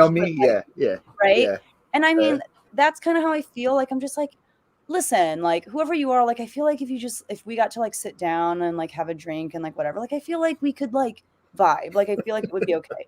me, yeah. Right. Yeah. And I mean, that's kind of how I feel. Like, I'm just like, listen, like whoever you are, like, I feel like if we got to like sit down and like have a drink and like whatever, like, I feel like we could like vibe. Like, I feel like it would be okay.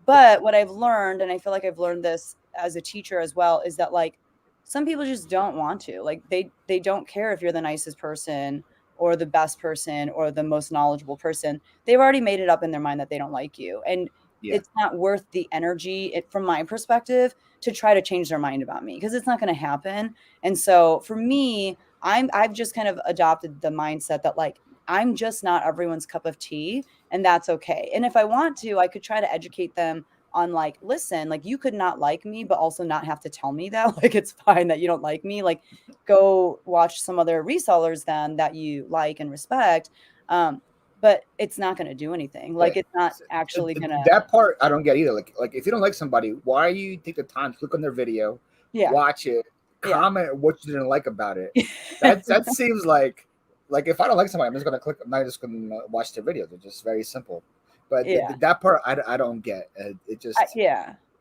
But what I've learned, and I feel like I've learned this as a teacher as well, is that like some people just don't want to. Like they don't care if you're the nicest person or the best person or the most knowledgeable person. They've already made it up in their mind that they don't like you. And it's not worth the energy, from my perspective, to try to change their mind about me, because it's not going to happen. And so for me, I've just kind of adopted the mindset that like, I'm just not everyone's cup of tea, and that's okay. And if I want to, I could try to educate them on like, listen, like you could not like me, but also not have to tell me that. Like, it's fine that you don't like me. Like, go watch some other resellers then that you like and respect. But it's not going to do anything. Like, it's not actually going to. That part I don't get either. Like if you don't like somebody, why you take the time to click on their video, watch it, comment what you didn't like about it? That seems like if I don't like somebody, I'm just gonna watch their videos. It's just very simple. But that part I don't get. It just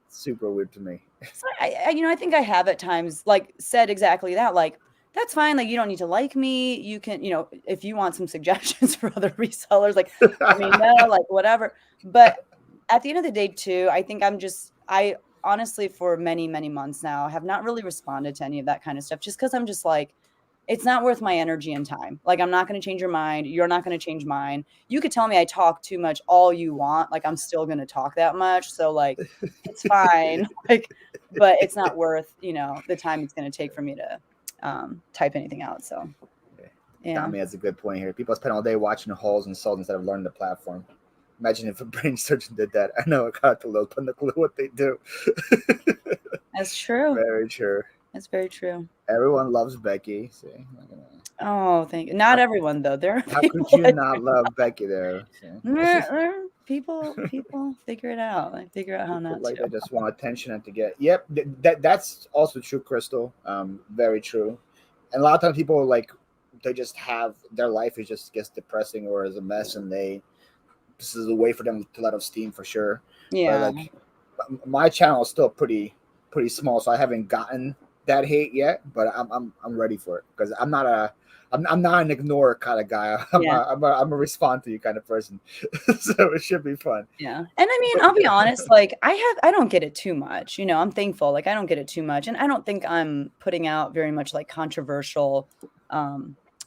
super weird to me. So I think I have at times like said exactly that. Like, that's fine. Like, you don't need to like me. You can, if you want some suggestions for other resellers, like, I mean, no, like whatever. But at the end of the day too, I think I honestly, for many, many months now, have not really responded to any of that kind of stuff, just because I'm just like, it's not worth my energy and time. Like, I'm not going to change your mind. You're not going to change mine. You could tell me I talk too much all you want. Like, I'm still going to talk that much. So like, it's fine. Like, but it's not worth, the time it's going to take for me to type anything out. So Tommy has a good point here. People spend all day watching hauls and sold instead of learning the platform. Imagine if a brain surgeon did that. I know, I got the low, but no clue what they do. That's true. Very true. That's very true. Everyone loves Becky. See, oh, thank you. Not everyone though. There are how could you not love Becky there? People figure it out. Like, figure out how not like to. They just want attention and to get. Yep, that's also true, Crystal. Very true. And a lot of times people like they just have their life is just gets depressing or is a mess, and this is a way for them to let off steam for sure. But Yeah. like my channel is still pretty small, so I haven't gotten that hate yet. But I'm ready for it because I'm not an ignore kind of guy. I'm a respond to you kind of person. So it should be fun. Yeah. And I mean, I'll be honest, like I don't get it too much. You know, I'm thankful. Like I don't get it too much. And I don't think I'm putting out very much like controversial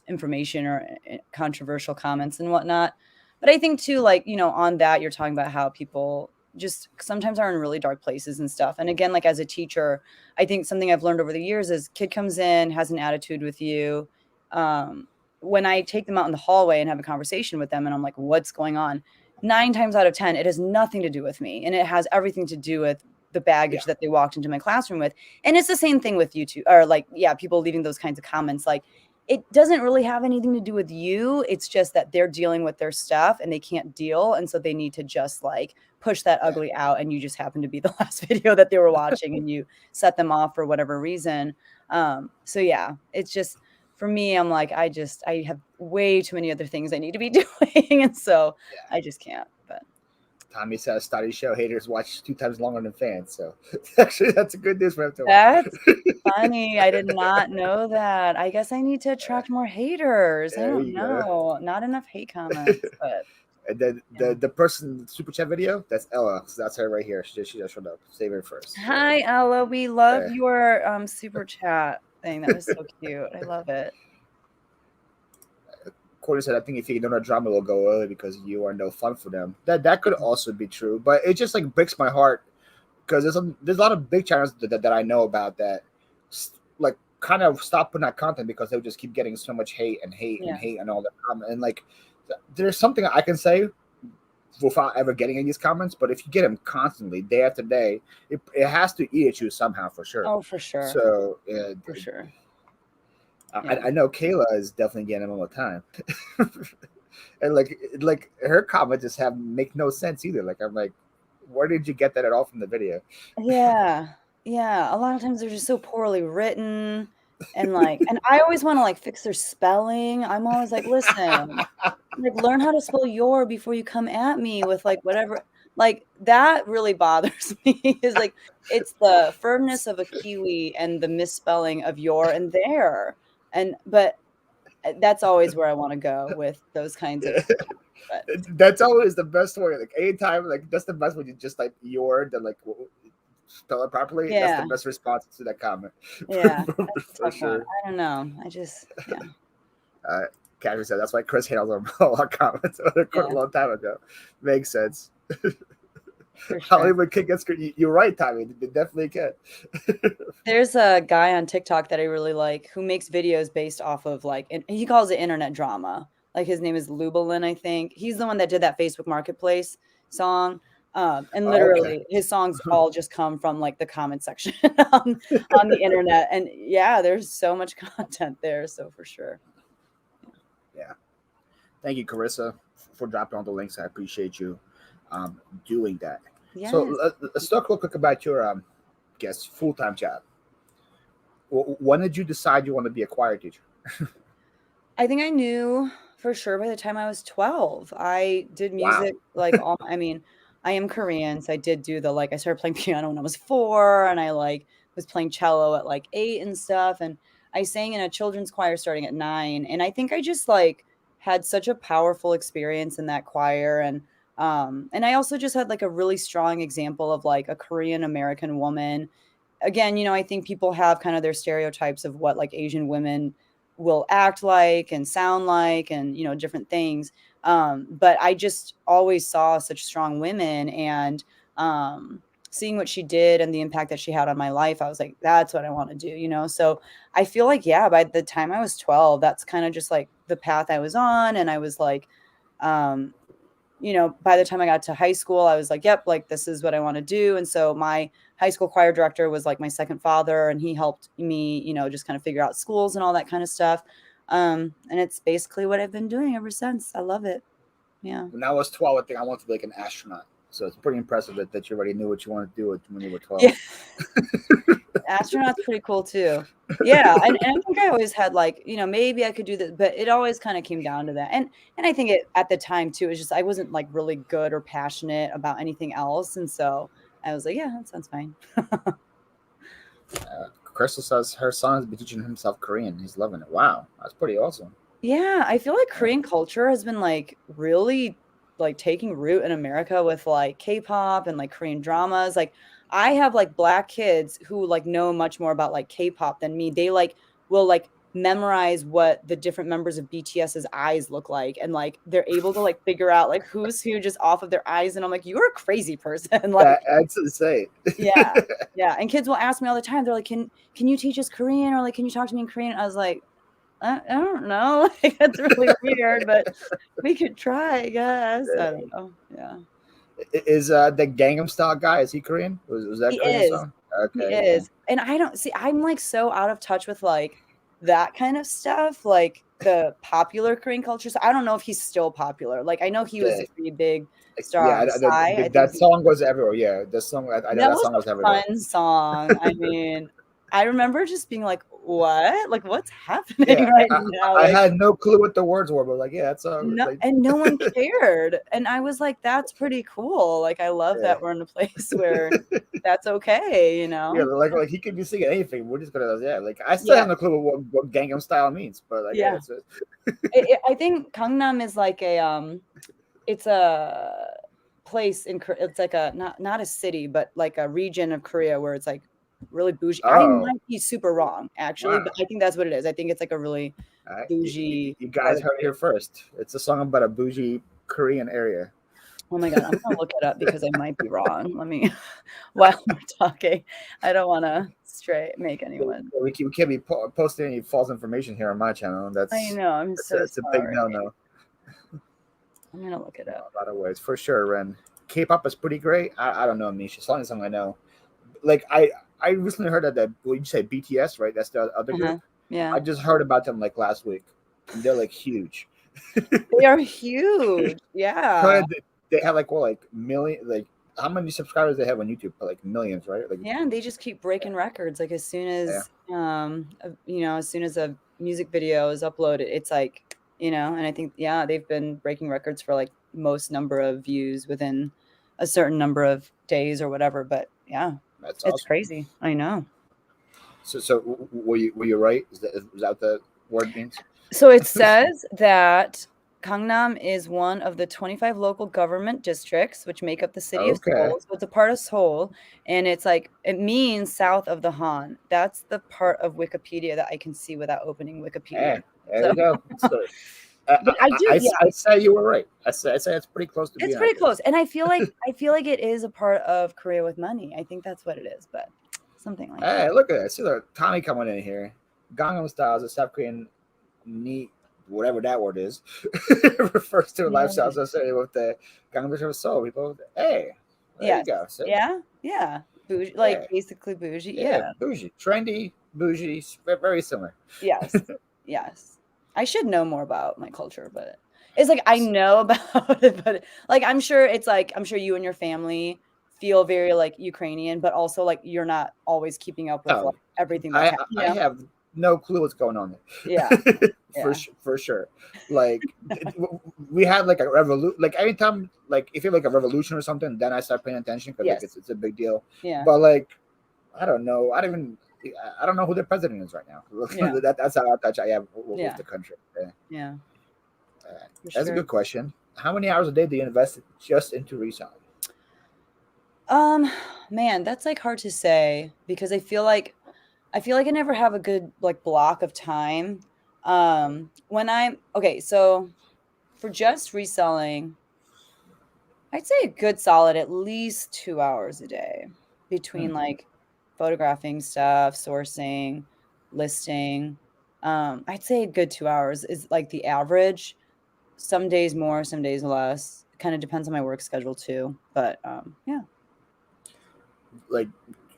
information or controversial comments and whatnot. But I think too, like, you know, on that, you're talking about how people just sometimes are in really dark places and stuff. And again, like as a teacher, I think something I've learned over the years is kid comes in, has an attitude with you. When I take them out in the hallway and have a conversation with them and I'm like, what's going on? 9 times out of 10, it has nothing to do with me. And it has everything to do with the baggage that they walked into my classroom with. And it's the same thing with YouTube or like, people leaving those kinds of comments. Like it doesn't really have anything to do with you. It's just that they're dealing with their stuff and they can't deal. And so they need to just like push that ugly out. And you just happen to be the last video that they were watching and you set them off for whatever reason. So yeah, it's just, for me, I'm like, I have way too many other things I need to be doing. And so I just can't. But Tommy says studies show haters watch 2 times longer than fans. So actually, that's a good news for him to watch. That's funny. I did not know that. I guess I need to attract more haters. I don't know. Not enough hate comments. But and then the person super chat video, that's Ella. So that's her right here. She just showed up. Save her first. Hi, Ella. We love your super chat thing. That was so cute. I love it. Corey said, I think if you ignore drama, it'll go early because you are no fun for them. That could also be true, but it just like breaks my heart because there's a lot of big channels that I know about that like kind of stop putting out content because they'll just keep getting so much hate and all that comment. And like there's something I can say without ever getting in these comments, but if you get them constantly day after day, it has to eat at you somehow for sure. Oh, for sure. So for sure. I know Kayla is definitely getting them all the time. And like her comments just make no sense either. Like I'm like, where did you get that at all from the video? Yeah. A lot of times they're just so poorly written. And like, and I always want to like fix their spelling. I'm always like, listen, like learn how to spell your before you come at me with like whatever. Like that really bothers me is like, it's the firmness of a Kiwi and the misspelling of your and their. But that's always where I want to go with those kinds of stuff. But that's always the best way. Like anytime, like that's the best when you just like your then like spell it properly. That's the best response to that comment. Yeah, for sure. I don't know. I just Catherine said that's why Chris handled our comments a long time ago. Makes sense. Sure. Hollywood kid gets you're right, Tommy. They definitely can. There's a guy on TikTok that I really like who makes videos based off of like, and he calls it internet drama. Like his name is Lubelin, I think. He's the one that did that Facebook Marketplace song. And literally his songs all just come from like the comment section on the internet. And yeah, there's so much content there. So for sure. Yeah. Thank you, Carissa, for dropping all the links. I appreciate you doing that. Yes. So let's talk real quick about your full-time job. When did you decide you want to be a choir teacher? I think I knew for sure by the time I was 12. I did music like I am Korean, so I did do I started playing piano when I was 4, and I was playing cello at 8 and stuff, and I sang in a children's choir starting at 9, and I think I just had such a powerful experience in that choir, and I also just had a really strong example of a Korean American woman. Again, I think people have kind of their stereotypes of what Asian women will act like and sound like and, different things. But I just always saw such strong women, and seeing what she did and the impact that she had on my life, I was like, that's what I want to do, So I feel by the time I was 12, that's kind of just the path I was on. And I was by the time I got to high school, I was yep, this is what I want to do. And so my high school choir director was my second father, and he helped me, just kind of figure out schools and all that kind of stuff. And it's basically what I've been doing ever since. I love it. Yeah. When I was 12, I think I wanted to be an astronaut. So it's pretty impressive that you already knew what you wanted to do when you were 12. Yeah. Astronaut's pretty cool too. Yeah, and I think I always had like, maybe I could do this, but it always kind of came down to that. And I think at the time too, it was just I wasn't like really good or passionate about anything else, and so I was like, yeah, that sounds fine. Crystal says her son has been teaching himself Korean. He's loving it. Wow, that's pretty awesome. Yeah, I feel like Korean culture has been like really like taking root in America with like K-pop and like Korean dramas. Like I have like Black kids who like know much more about like K-pop than me. They like will like memorize what the different members of BTS's eyes look like, and like they're able to like figure out like who's who just off of their eyes. And I'm like, you're a crazy person. Like That's insane. yeah. And kids will ask me all the time. They're like, can you teach us Korean, or like can you talk to me in Korean? I was like, I don't know. Like, that's really weird, but we could try, I guess. I don't know. Yeah. Is the Gangnam Style guy, is he Korean? Was that He Korean is. song? He Okay. is. And I don't see, I'm like so out of touch with like that kind of stuff, like the popular Korean culture. So I don't know if he's still popular. Like I know he was a pretty big star on Psy. That song was everywhere. Yeah, the song. I know that song was everywhere. Fun song. I mean, I remember just being like, "What? Like, what's happening right now?" I had no clue what the words were, but like, yeah, that's and no one cared. And I was like, "That's pretty cool." Like, I love that we're in a place where that's okay, Yeah, like he could be singing anything. We're just gonna, like I still have no clue what Gangnam Style means, but like, I think Gangnam is like it's a place in, it's like a not a city, but like a region of Korea where it's like really bougie. I might be super wrong actually, but I think that's what it is. I think it's like a really bougie. You guys heard it here first. It's a song about a bougie Korean area. Oh my god, I'm gonna look it up because I might be wrong. Let me, while we're talking, I don't want to make anyone. We can't be posting any false information here on my channel. That's, I know. I'm so it's sorry. a big no. I'm gonna look it up. A lot of ways, for sure. Ren, K-pop is pretty great. I don't know, Misha. It's the only song I know. Like I recently heard that what you say BTS, right? That's the other group. Yeah. I just heard about them like last week, and they're like huge. They are huge. Yeah. They have like million, like how many subscribers they have on YouTube? Like millions, right? Like and they just keep breaking records. Like as soon as as soon as a music video is uploaded, it's like, and I think they've been breaking records for like most number of views within a certain number of days or whatever. But that's awesome. It's crazy. I know. So were you right? Is that what the word means? So it says that Gangnam is one of the 25 local government districts which make up the city of Seoul. So it's a part of Seoul, and it's like it means south of the Han. That's the part of Wikipedia that I can see without opening Wikipedia. There you go. I say you were right. I say it's pretty close to. It's pretty close, and I feel like it is a part of Korea with money. I think that's what it is, but something like that. Hey, look at that! See the Tommy coming in here. Gangnam Style is a South Korean neat, whatever that word is, refers to a lifestyle associated with the Gangnam of Seoul. People, hey, there you go. So, yeah, bougie, like basically bougie. Yeah, bougie, trendy, bougie, very similar. Yes. I should know more about my culture, but it's like I know about it, but like I'm sure you and your family feel very like Ukrainian, but also like you're not always keeping up with like everything that's happening. I have no clue what's going on there. For sure. Like we had like a revolution. Like anytime, like if you have like a revolution or something, then I start paying attention because like it's a big deal. Yeah. But like I don't know. I don't know who the president is right now. That's how out of touch I am with the country. That's a good question. How many hours a day do you invest just into reselling? Man, that's like hard to say because I feel like I never have a good like block of time. When I'm so for just reselling, I'd say a good solid at least 2 hours a day between like photographing stuff, sourcing, listing. I'd say a good 2 hours is like the average. Some days more, some days less. It kind of depends on my work schedule too. But like,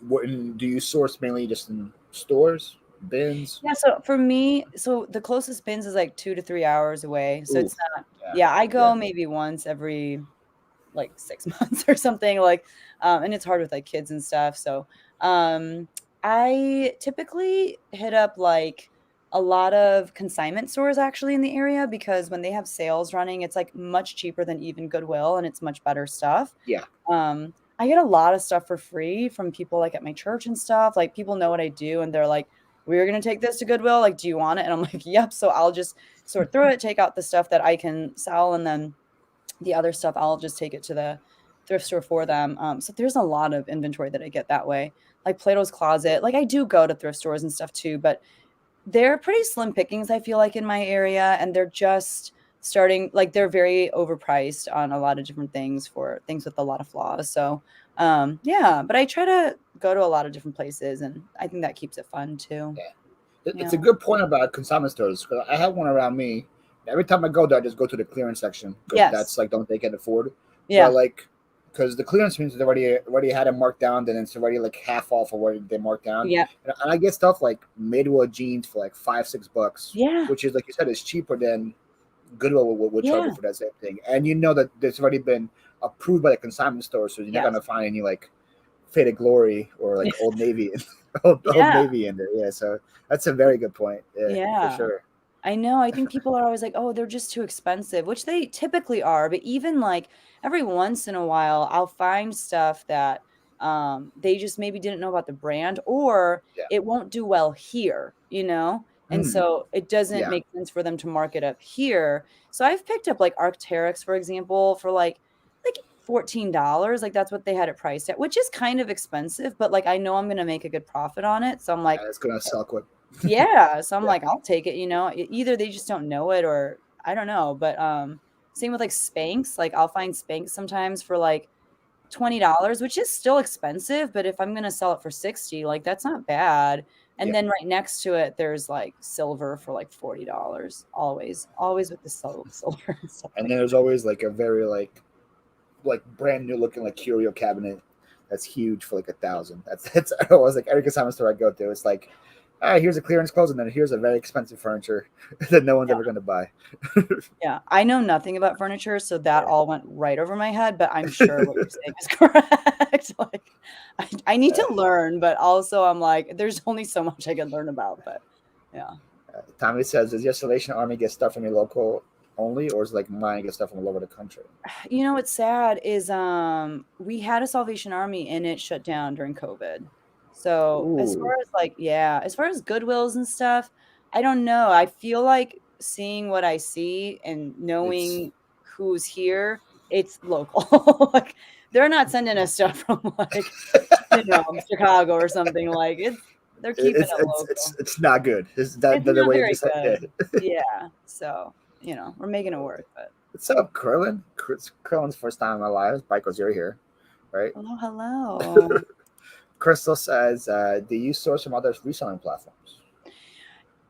what do you source mainly just in stores, bins? Yeah. So for me, the closest bins is like 2 to 3 hours away. So it's not. I go maybe once every like 6 months or something, like, and it's hard with like kids and stuff. So I typically hit up like a lot of consignment stores actually in the area, because when they have sales running, it's like much cheaper than even Goodwill, and it's much better stuff. Yeah. I get a lot of stuff for free from people like at my church and stuff. Like, people know what I do, and they're like, "We're gonna take this to Goodwill. Like, do you want it?" And I'm like, "Yep." So I'll just sort through it, take out the stuff that I can sell, and then the other stuff I'll just take it to the thrift store for them. So there's a lot of inventory that I get that way. Like Plato's Closet. Like, I do go to thrift stores and stuff too, but they're pretty slim pickings, I feel like, in my area, and they're just starting, like, they're very overpriced on a lot of different things for things with a lot of flaws. So, yeah, but I try to go to a lot of different places, and I think that keeps it fun too. Yeah. Yeah. It's a good point about consignment stores, because I have one around me. Every time I go there, I just go to the clearance section, because Yes. that's like don't they can afford. Yeah. But like, because the clearance means they already had it marked down, then it's already like half off of what they marked down. Yeah. And I get stuff like Madewell jeans for like $5-6, Yeah. which is, like you said, is cheaper than Goodwill would charge Yeah. you for that same thing. And you know that it's already been approved by the consignment store, so you're not Yes. gonna find any like Faded Glory or like Old Navy, Old Yeah. Navy in there. Yeah, so that's a very good point. Yeah, Yeah. for sure. I know. I think people are always like, "Oh, they're just too expensive," which they typically are. But even like every once in a while, I'll find stuff that they just maybe didn't know about the brand, or Yeah. it won't do well here, you know? And so it doesn't Yeah. make sense for them to mark it up here. So I've picked up like Arc'teryx, for example, for like $14. Like, that's what they had it priced at, which is kind of expensive, but like I know I'm gonna make a good profit on it. So I'm like, It's gonna sell quick. yeah, so I'm Yeah. like, I'll take it, you know. Either they just don't know it, or I don't know. But same with like Spanx. Like, I'll find Spanx sometimes for like $20, which is still expensive, but if I'm gonna sell it for 60, like, that's not bad. And Yeah. then right next to it, there's like silver for like $40. Always with the silver and stuff. And Like then there's always like a very like brand new looking like curio cabinet that's huge for like $1,000. That's I was like every consignment store I go to, it's like, here's a clearance clothes, and then here's a very expensive furniture that no one's ever gonna buy. Yeah, I know nothing about furniture, so that all went right over my head, but I'm sure what you're saying is correct. Like, I need to learn, but also I'm like, there's only so much I can learn about. But yeah. Tommy says, does your Salvation Army get stuff from your local only, or is it like mine get stuff from all over the country? You know what's sad is we had a Salvation Army and it shut down during COVID. So as Ooh. far as like, yeah, as far as Goodwills and stuff, I don't know. I feel like seeing what I see and knowing who's here, it's local. Like, they're not sending us stuff from like, you know, Chicago or something. Like, they're keeping it local. It's not good. It's It's the not way very you just good. Yeah. So, you know, we're making it work. But what's up, Krillin? Krillin's first time in my life. Michael's, you're here, right? hello. Crystal says, do you source from other reselling platforms?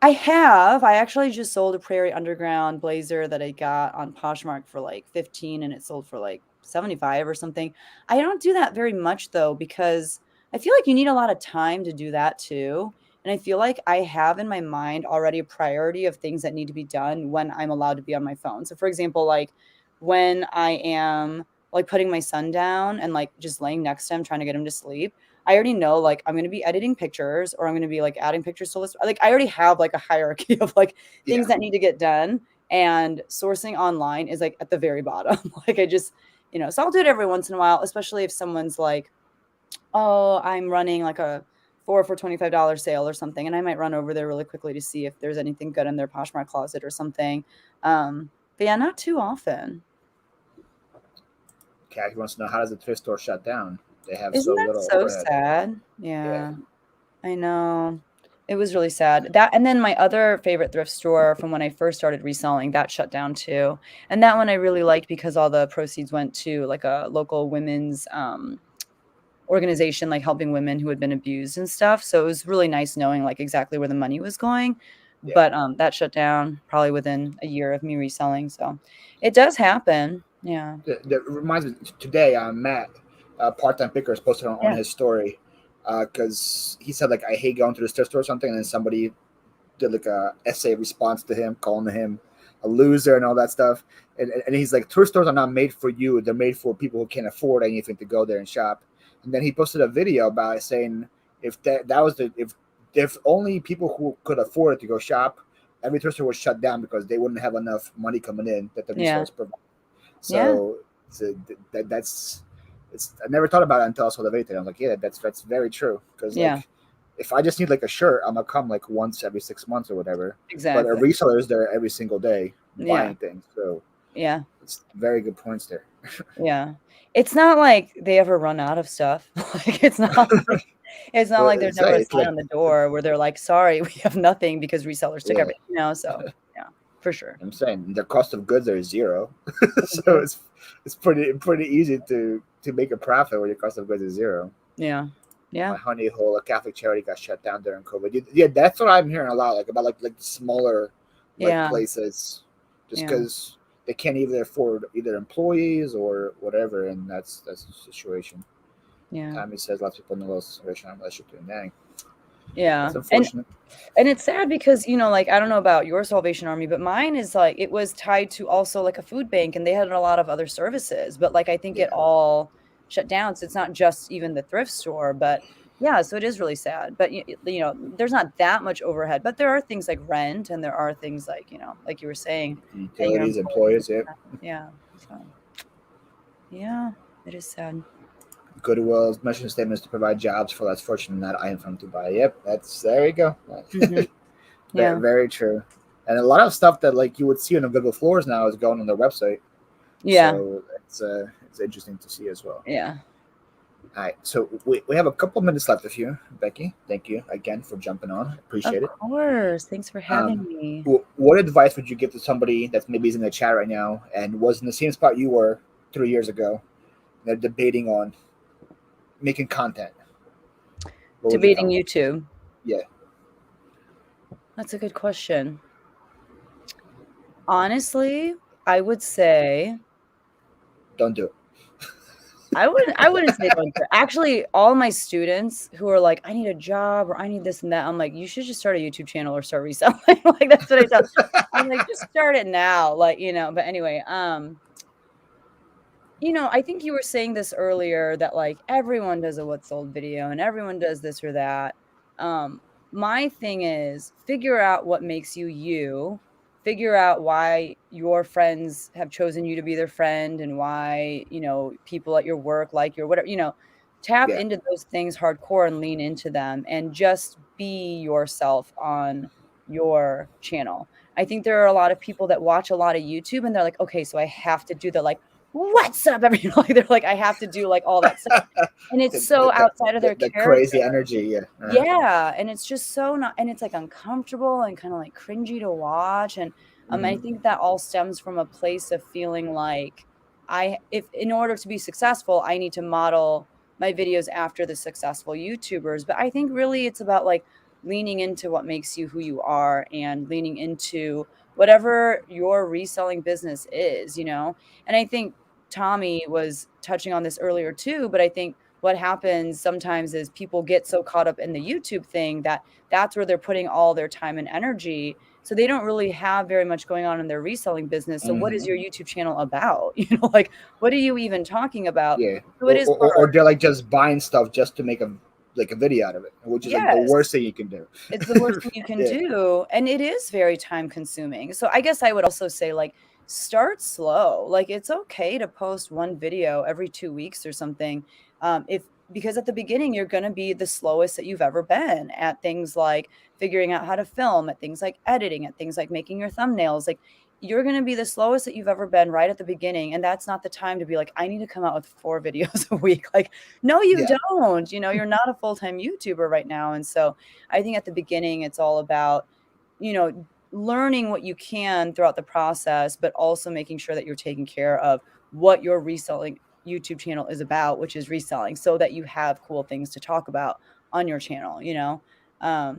I have. I actually just sold a Prairie Underground blazer that I got on Poshmark for like 15, and it sold for like 75 or something. I don't do that very much though, because I feel like you need a lot of time to do that too. And I feel like I have in my mind already a priority of things that need to be done when I'm allowed to be on my phone. So for example, like when I am like putting my son down and like just laying next to him trying to get him to sleep, I already know like I'm going to be editing pictures, or I'm going to be like adding pictures to list. Like, I already have like a hierarchy of like things that need to get done, and sourcing online is like at the very bottom. Like, I just, you know, so I'll do it every once in a while, especially if someone's like, oh, I'm running like a 4 for $25 sale or something, and I might run over there really quickly to see if there's anything good in their Poshmark closet or something. But yeah, not too often. Kathy wants to know, how does the thrift store shut down? They have Isn't so that little so overhead. sad? Yeah, I know. It was really sad. That, and then my other favorite thrift store from when I first started reselling, that shut down too. And that one I really liked because all the proceeds went to like a local women's organization, like helping women who had been abused and stuff. So it was really nice knowing like exactly where the money was going. Yeah. But that shut down probably within a year of me reselling. So it does happen. Yeah. That reminds me, today Matt, part-time picker, is posted on his story, because he said like, I hate going to the thrift store or something, and then somebody did like a essay response to him, calling him a loser and all that stuff. And he's like, thrift stores are not made for you. They're made for people who can't afford anything to go there and shop. And then he posted a video about it saying if if only people who could afford it to go shop, every thrift store was shut down because they wouldn't have enough money coming in that the resellers provide. So that's I never thought about it until I saw the video. I'm like, yeah, that's very true. Because like, if I just need like a shirt, I'm gonna come like once every 6 months or whatever. Exactly. But a reseller is there every single day buying things. So it's very good points there. Yeah. It's not like they ever run out of stuff. Like it's not like there's never a sign on the door where they're like, sorry, we have nothing because resellers took everything, so for sure. I'm saying the cost of goods are zero. So it's pretty easy to make a profit when your cost of goods is zero. Yeah. My honey hole, a Catholic charity, got shut down during COVID. Yeah, that's what I'm hearing a lot, like about like the smaller places, just because they can't either afford either employees or whatever, and that's the situation. Yeah. Tommy says lots of people in the situation. I'm relationship to that. Yeah. That's unfortunate. And it's sad because, like, I don't know about your Salvation Army, but mine is like, it was tied to also like a food bank, and they had a lot of other services, but like, I think it all shut down. So it's not just even the thrift store, but so it is really sad. But, there's not that much overhead, but there are things like rent, and there are things like, like you were saying, utilities, employees. Yeah. So, yeah, it is sad. Goodwill's mission statement is to provide jobs for less fortunate, not item to buy. Yep, there you go. Very true. And a lot of stuff that like you would see on the Goodwill floors now is going on their website. Yeah. So it's interesting to see as well. Yeah. All right. So we have a couple minutes left with you, Becky. Thank you again for jumping on. Appreciate it. Of course. Thanks for having me. What advice would you give to somebody that's maybe in the chat right now and was in the same spot you were 3 years ago? They're debating on making content. Debating YouTube. Yeah. That's a good question. Honestly, I would say don't do it. I wouldn't say don't do it. Actually, all my students who are like, I need a job or I need this and that, I'm like, you should just start a YouTube channel or start reselling. Like that's what I tell. I'm like, just start it now. Like, but anyway, I think you were saying this earlier that like everyone does a what's sold video and everyone does this or that. My thing is figure out what makes you you, figure out why your friends have chosen you to be their friend and why, people at your work like your whatever, tap into those things hardcore and lean into them and just be yourself on your channel. I think there are a lot of people that watch a lot of YouTube and they're like, okay, so I have to do the like, what's up, everybody? Like they're like, I have to do like all that stuff, and it's so outside of their character. Crazy energy, yeah, and it's just so not, and it's like uncomfortable and kind of like cringy to watch, and I think that all stems from a place of feeling like if in order to be successful, I need to model my videos after the successful YouTubers, but I think really it's about like leaning into what makes you who you are and leaning into whatever your reselling business is, and I think Tommy was touching on this earlier too, but I think what happens sometimes is people get so caught up in the YouTube thing that's where they're putting all their time and energy. So they don't really have very much going on in their reselling business. So what is your YouTube channel about? Like, what are you even talking about? Yeah. So it is or they're like just buying stuff just to make a video out of it, which is like the worst thing you can do. It's the worst thing you can do. And it is very time consuming. So I guess I would also say like, start slow. Like it's okay to post one video every 2 weeks or something. Because at the beginning, you're going to be the slowest that you've ever been at things like figuring out how to film, at things like editing, at things like making your thumbnails. Like you're going to be the slowest that you've ever been right at the beginning. And that's not the time to be like, I need to come out with 4 videos a week. Like, no, you don't, you're not a full-time YouTuber right now. And so I think at the beginning, it's all about, learning what you can throughout the process, but also making sure that you're taking care of what your reselling YouTube channel is about, which is reselling, so that you have cool things to talk about on your channel, I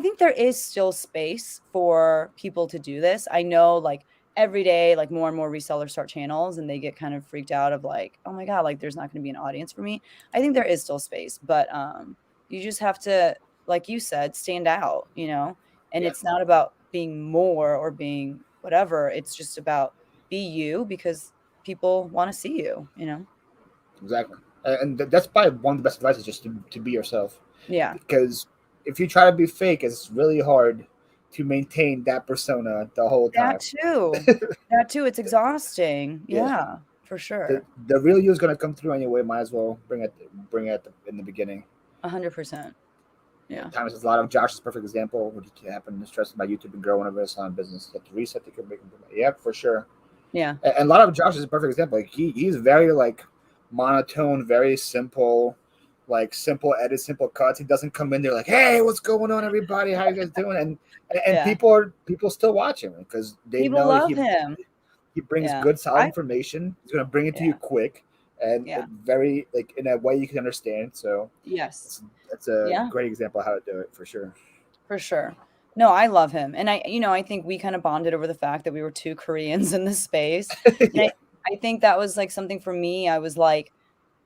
think there is still space for people to do this. I know like every day, like more and more resellers start channels and they get kind of freaked out of like, oh my God, like there's not going to be an audience for me. I think there is still space, but you just have to, like you said, stand out, and it's not about being more or being whatever. It's just about be you because people want to see you, you know? Exactly. And that's probably one of the best advice is just to be yourself. Yeah. Because if you try to be fake, it's really hard to maintain that persona the whole time. That too. It's exhausting. Yeah, for sure. The real you is going to come through anyway. Might as well bring it in the beginning. 100%. Yeah. Times a lot of Josh's perfect example, which happened to stress about YouTube and grow one of his on business. You have to reset the yeah, for sure. Yeah. And a lot of Josh is a perfect example. Like he's very like monotone, very simple, like simple edits, simple cuts. He doesn't come in there like, "Hey, what's going on, everybody? How you guys doing?" And people still watch him because they people know love him. He brings good, solid information. He's going to bring it to you quick and very like in a way you can understand. So yes, that's a great example of how to do it for sure. For sure. No, I love him. And I think we kind of bonded over the fact that we were two Koreans in this space. And I think that was like something for me. I was like,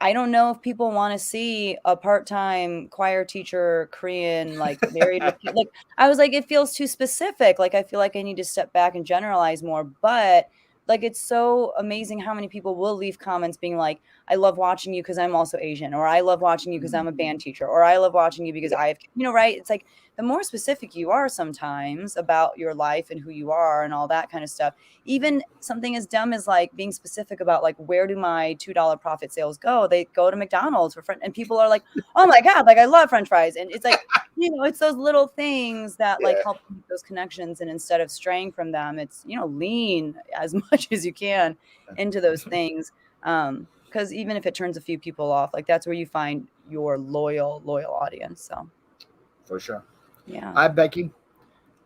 I don't know if people want to see a part-time choir teacher, Korean, like married with kids. Like I was like, it feels too specific. Like I feel like I need to step back and generalize more. But like it's so amazing how many people will leave comments being like, I love watching you because I'm also Asian, or I love watching you because I'm a band teacher, or I love watching you because I have, right? It's like the more specific you are sometimes about your life and who you are and all that kind of stuff. Even something as dumb as like being specific about like, where do my $2 profit sales go? They go to McDonald's for and people are like, oh my God, like I love French fries. And it's like, it's those little things that like help make those connections. And instead of straying from them, it's, lean as much as you can into those things. Because even if it turns a few people off, like that's where you find your loyal audience. So for sure. Yeah. Hi, Becky.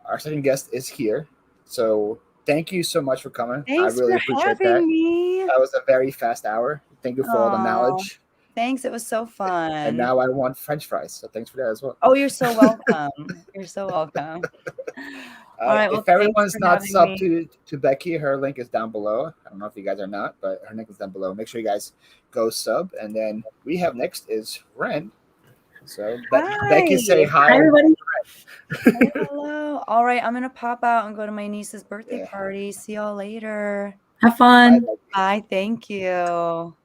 Our second guest is here. So thank you so much for coming. Thanks I really for appreciate having that. Me. That was a very fast hour. Thank you for all the knowledge. Thanks. It was so fun. And now I want French fries. So thanks for that as well. Oh, you're so welcome. You're so welcome. All right. If everyone's not subbed to Becky, her link is down below. I don't know if you guys are not, but her link is down below. Make sure you guys go sub. And then we have next is Ren. So Becky, say hi. Hi, everybody. Hello. All right. I'm going to pop out and go to my niece's birthday party. See y'all later. Have fun. Bye. Thank you.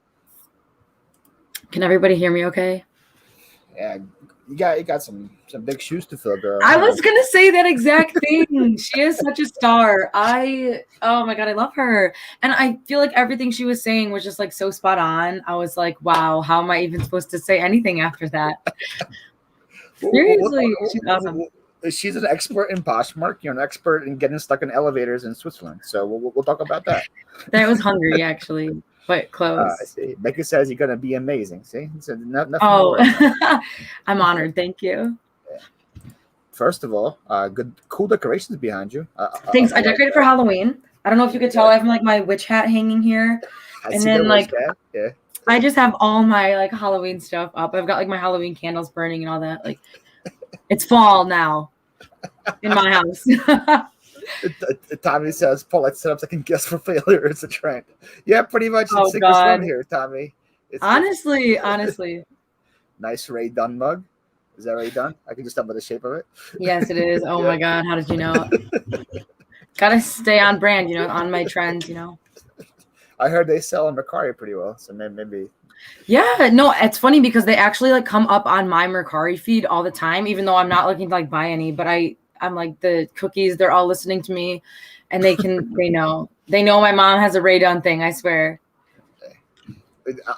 Can everybody hear me okay? Yeah. You got some big shoes to fill, girl. I was gonna say that exact thing. She is such a star. Oh my God, I love her. And I feel like everything she was saying was just like so spot on. I was like, wow, how am I even supposed to say anything after that? Seriously, she's awesome. She's an expert in Poshmark. You're an expert in getting stuck in elevators in Switzerland. So we'll talk about that. That was hungry, actually. But close. I see. Becky says you're gonna be amazing. See, so nothing. I'm honored. Thank you. First of all, cool decorations behind you. Thanks. I decorated for Halloween. I don't know if you could tell. I have like my witch hat hanging here, and then like I just have all my like Halloween stuff up. I've got like my Halloween candles burning and all that. Like it's fall now in my house. Tommy says Paulette setups I can guess for failure. It's a trend. Yeah, pretty much. Oh, it's God. Here, Tommy. Honestly. Nice Ray Dunn mug. Is that Ray Dunn? I can just tell by the shape of it. Yes, it is. Oh my God, how did you know? Gotta stay on brand, on my trends, I heard they sell on Mercari pretty well, so maybe. Yeah, no, it's funny because they actually like come up on my Mercari feed all the time, even though I'm not looking to like buy any, but I'm like the cookies, they're all listening to me and they know my mom has a Ray Dunn thing. I swear.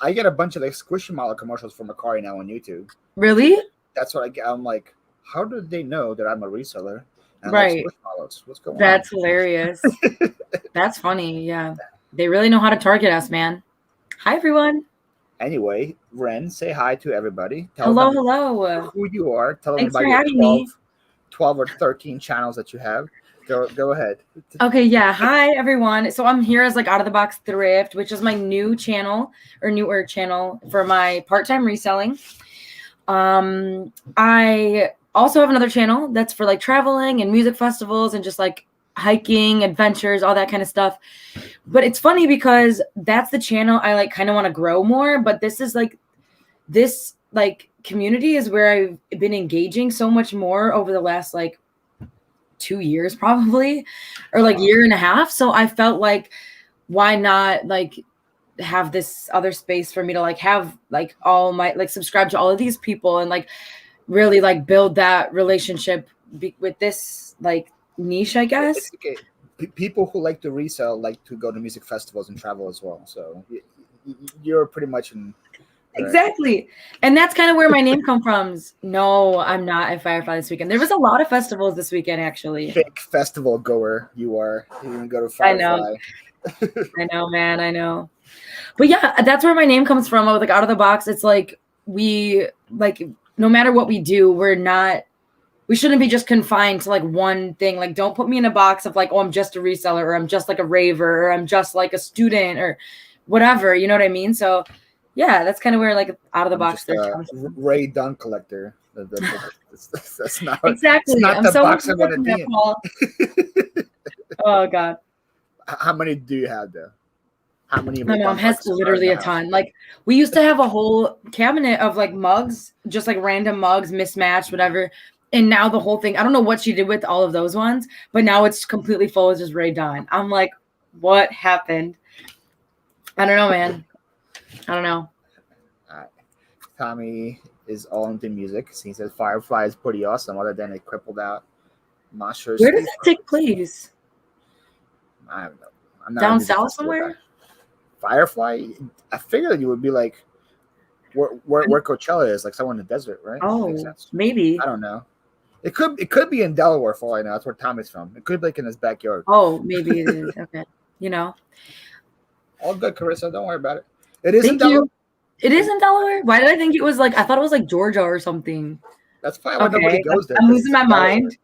I get a bunch of like Squishmallow commercials from Mercari now on YouTube. Really? That's what I get. I'm like, how do they know that I'm a reseller? And right. Like Squishmallows. What's going on? That's hilarious. That's funny. Yeah. They really know how to target us, man. Hi, everyone. Anyway, Ren, say hi to everybody. Hello. Who you are. Tell Thanks them about your 12 or 13 channels that you have. Go ahead. Okay, yeah. Hi, everyone. So I'm here as like Out of the Box Thrift, which is my new channel or newer channel for my part-time reselling. I also have another channel that's for like traveling and music festivals and just like hiking, adventures, all that kind of stuff. But it's funny because that's the channel I like kind of want to grow more. But this community is where I've been engaging so much more over the last like 2 years probably, or like year and a half. So I felt like, why not like have this other space for me to like have like all my like subscribe to all of these people and like really like build that relationship with this like niche, I guess. It's okay. People who like to resell like to go to music festivals and travel as well. So you're pretty much in. Exactly. And that's kind of where my name comes from. No, I'm not at Firefly this weekend. There was a lot of festivals this weekend, actually. Fake festival goer you are. You didn't go to Firefly. I know, man. I know. But yeah, that's where my name comes from. Like out of the box, it's like we like no matter what we do, we shouldn't be just confined to like one thing. Like don't put me in a box of like, oh, I'm just a reseller or I'm just like a raver or I'm just like a student or whatever. You know what I mean? So yeah, that's kind of where like out of the box there comes from. Ray Dunn collector. That's not exactly. It's not I'm the so box I want to be in. Oh God. How many do you have though? How many? My mom has literally a ton. Like we used to have a whole cabinet of like mugs, just like random mugs, mismatched, whatever. And now the whole thing, I don't know what she did with all of those ones, but now it's completely full with just Ray Dunn. I'm like, what happened? I don't know, man. I don't know. Tommy is all into music. He says Firefly is pretty awesome, other than a crippled out monster. Where does it take place? I don't know. I'm not down south somewhere. Firefly. I figured you would be like where Coachella is, like somewhere in the desert, right? Oh, maybe. I don't know. It could be in Delaware for all I know. That's where Tommy's from. It could be like in his backyard. Oh, maybe it is. Okay. You know. All good, Carissa. Don't worry about it. It is in Delaware. It is in Delaware? Why did I think it was like, I thought it was like Georgia or something. That's probably why nobody goes there. I'm losing my mind.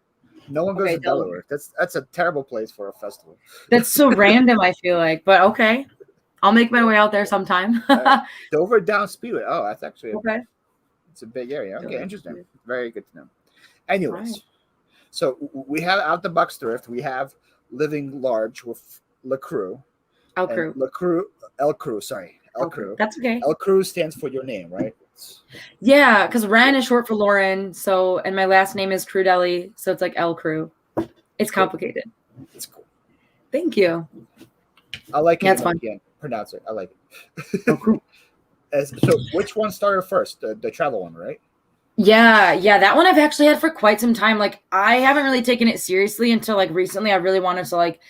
No one goes to Delaware. That's a terrible place for a festival. That's so random, I feel like. But okay. I'll make my way out there sometime. Dover Down Speedway. Oh, that's actually it's a big area. Okay, interesting. Very good to know. Anyways, so we have Out the Box Thrift. We have Living Large with Lcruu. Lcruu. Sorry. Lcruu. That's okay. Lcruu stands for your name, right? Yeah, because Ren is short for Lauren. So, and my last name is Crudelli. So it's like Lcruu. It's complicated. It's cool. Thank you. I like it. That's fun. Pronounce it. I like it. So which one started first? The travel one, right? Yeah. That one I've actually had for quite some time. Like I haven't really taken it seriously until like recently. I really wanted to like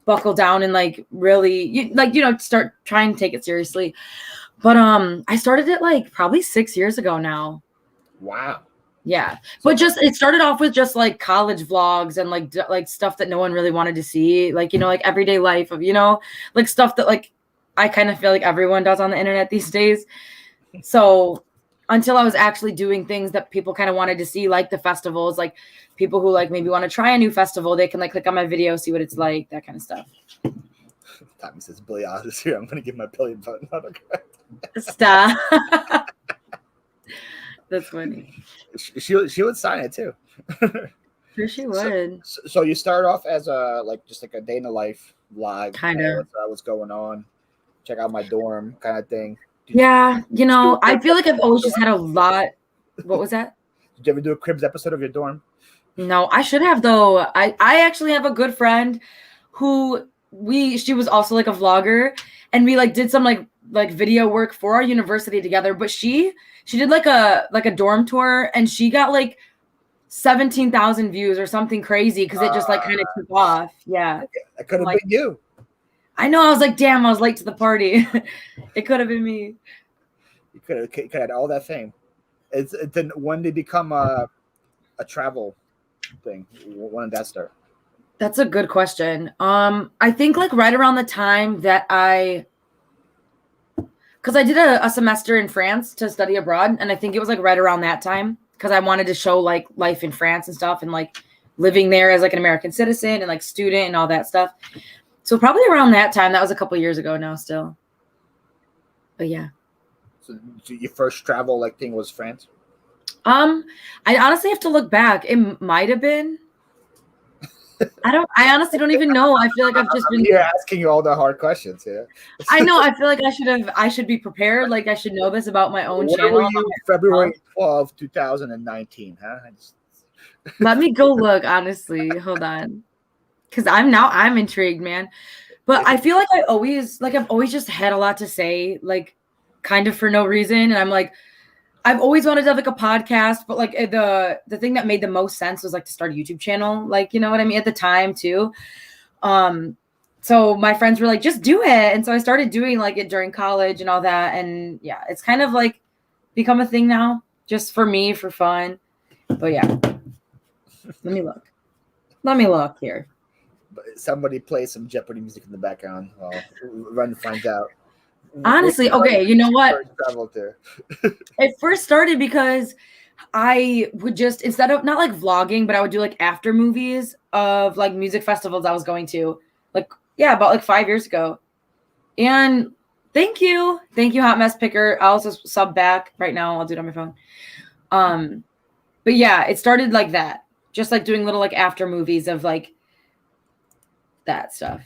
buckle down and like really start trying to take it seriously. But I started it like probably 6 years ago now. Wow. Yeah. But it started off with just like college vlogs and like stuff that no one really wanted to see. Like, like everyday life of, like stuff that like I kind of feel like everyone does on the internet these days. So until I was actually doing things that people kind of wanted to see, like the festivals, like people who like maybe want to try a new festival, they can like click on my video, see what it's like, that kind of stuff. Tommy says, Billy Oz here. I'm going to give my Billy button autograph. Stop. That's funny. She would sign it too. Sure she would. So you start off as just a day in the life vlog. Kind of. What's going on. Check out my dorm kind of thing. Yeah. I feel like I've always just had a lot. What was that? Did you ever do a Cribs episode of your dorm? No, I should have though. I actually have a good friend who she was also like a vlogger, and we like did some like video work for our university together. But she did like a dorm tour, and she got like 17,000 views or something crazy because it just like kind of took off. Yeah, it could have been you. I know. I was like, damn, I was late to the party. It could have been me. You could have had all that fame. It's then when did it become a travel thing? When did that start? That's a good question. I think like right around the time that because I did a semester in France to study abroad, and I think it was like right around that time because I wanted to show like life in France and stuff, and like living there as like an American citizen and like student and all that stuff. So probably around that time. That was a couple years ago now still. But yeah. So your first travel like thing was France? I honestly have to look back. It might have been. I honestly don't even know. I feel like I've just been here asking you all the hard questions. Yeah. I know. I feel like I should be prepared. Like I should know this about my own channel. Were you February 12, 2019, huh? Let me go look, honestly. Hold on. Because I'm intrigued, man. But I feel like I've always just had a lot to say, like kind of for no reason. And I'm like, I've always wanted to have like a podcast, but like the thing that made the most sense was like to start a YouTube channel. Like, you know what I mean? At the time too. So my friends were like, just do it. And so I started doing like it during college and all that. And yeah, it's kind of like become a thing now, just for me, for fun. But yeah, let me look here. Somebody play some Jeopardy music in the background while Run finds out. Honestly, okay, you know what? Travel to. It first started because I would just, instead of not like vlogging, but I would do like after movies of like music festivals I was going to. Like, yeah, about like 5 years ago. And thank you, Hot Mess Picker. I'll also sub back right now. I'll do it on my phone. But yeah, it started like that. Just like doing little like after movies of like that stuff.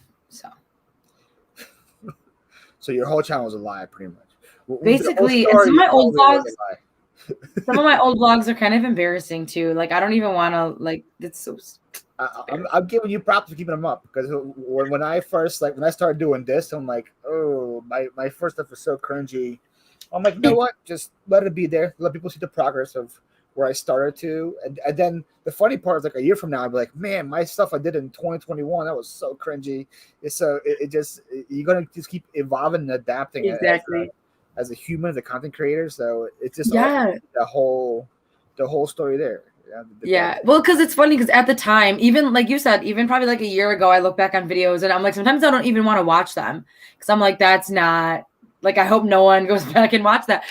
So your whole channel was a lie, pretty much. Basically, and some of my old vlogs are kind of embarrassing too. Like I don't even want to like. It's so. I'm giving you props for keeping them up because when I started doing this, I'm like, oh, my first stuff was so cringy. I'm like, you know what? Just let it be there. Let people see the progress of where I started to, and then the funny part is like a year from now, I'll be like, man, my stuff I did in 2021, that was so cringy. It's so you're gonna just keep evolving and adapting exactly as a human, as a content creator. So it's just the whole story there. Yeah. Well, because it's funny because at the time, even like you said, even probably like a year ago, I look back on videos and I'm like, sometimes I don't even want to watch them because I'm like, that's not. Like, I hope no one goes back and watch that.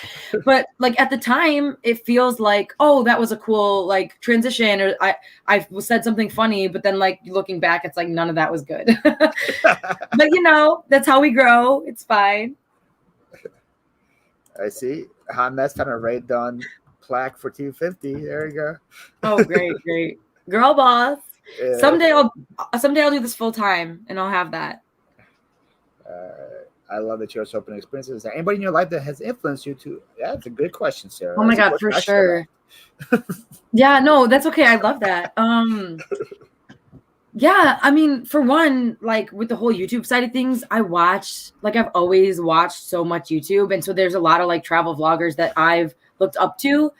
But like at the time, it feels like, oh, that was a cool like transition, or I said something funny, but then like looking back, it's like none of that was good. But you know, that's how we grow. It's fine. I see. Hot Mess kind of right done plaque for 250. There you go. Oh, great. Girl boss. Yeah. Someday I'll do this full time and I'll have that. I love that you have open experiences. Is there anybody in your life that has influenced you to? Yeah, it's a good question, Sarah. Oh my God, for sure. Yeah, no, that's okay. I love that. Yeah, I mean, for one, like with the whole YouTube side of things, I've always watched so much YouTube. And so there's a lot of like travel vloggers that I've looked up to.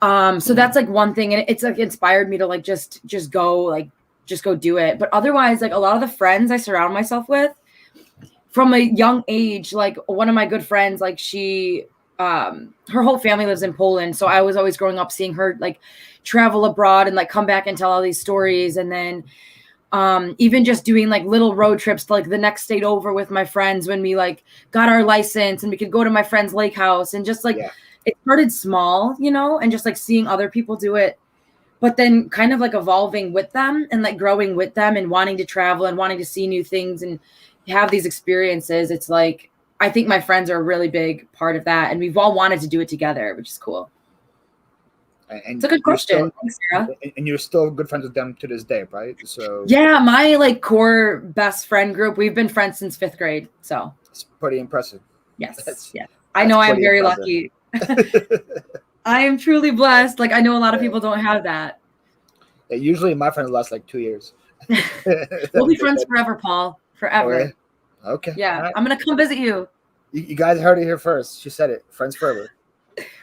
So that's like one thing. And it's like inspired me to like just go do it. But otherwise, like a lot of the friends I surround myself with, from a young age, like one of my good friends, like she, her whole family lives in Poland. So I was always growing up seeing her like travel abroad and like come back and tell all these stories. And then even just doing like little road trips to like the next state over with my friends when we like got our license and we could go to my friend's lake house and just like, It started small, you know, and just like seeing other people do it, but then kind of like evolving with them and like growing with them and wanting to travel and wanting to see new things and have these experiences. It's like, I think my friends are a really big part of that. And we've all wanted to do it together, which is cool. And it's a good question. Thanks, Sarah. And you're still good friends with them to this day, right? So yeah, my like core best friend group, we've been friends since 5th grade. So it's pretty impressive. Yes. I know I'm very lucky. I am truly blessed. Like I know a lot of people don't have that. Yeah, usually my friends last like 2 years. We'll be friends forever, Paul. Forever. Okay. Yeah. Right. I'm going to come visit you. You guys heard it here first. She said it. Friends forever.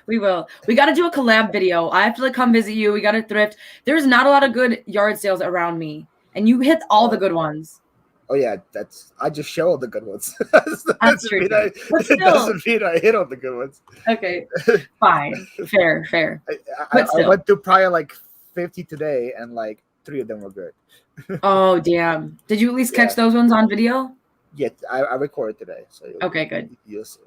We will. We got to do a collab video. I have to like come visit you. We got to thrift. There's not a lot of good yard sales around me. And you hit all the good ones. Oh yeah, I just show all the good ones. That's true. It doesn't mean I hit all the good ones. Okay. Fine. Fair. I went through probably like 50 today and like 3 of them were good. Oh damn! Did you at least catch those ones on video? Yeah, I recorded today. So okay, good. You'll see.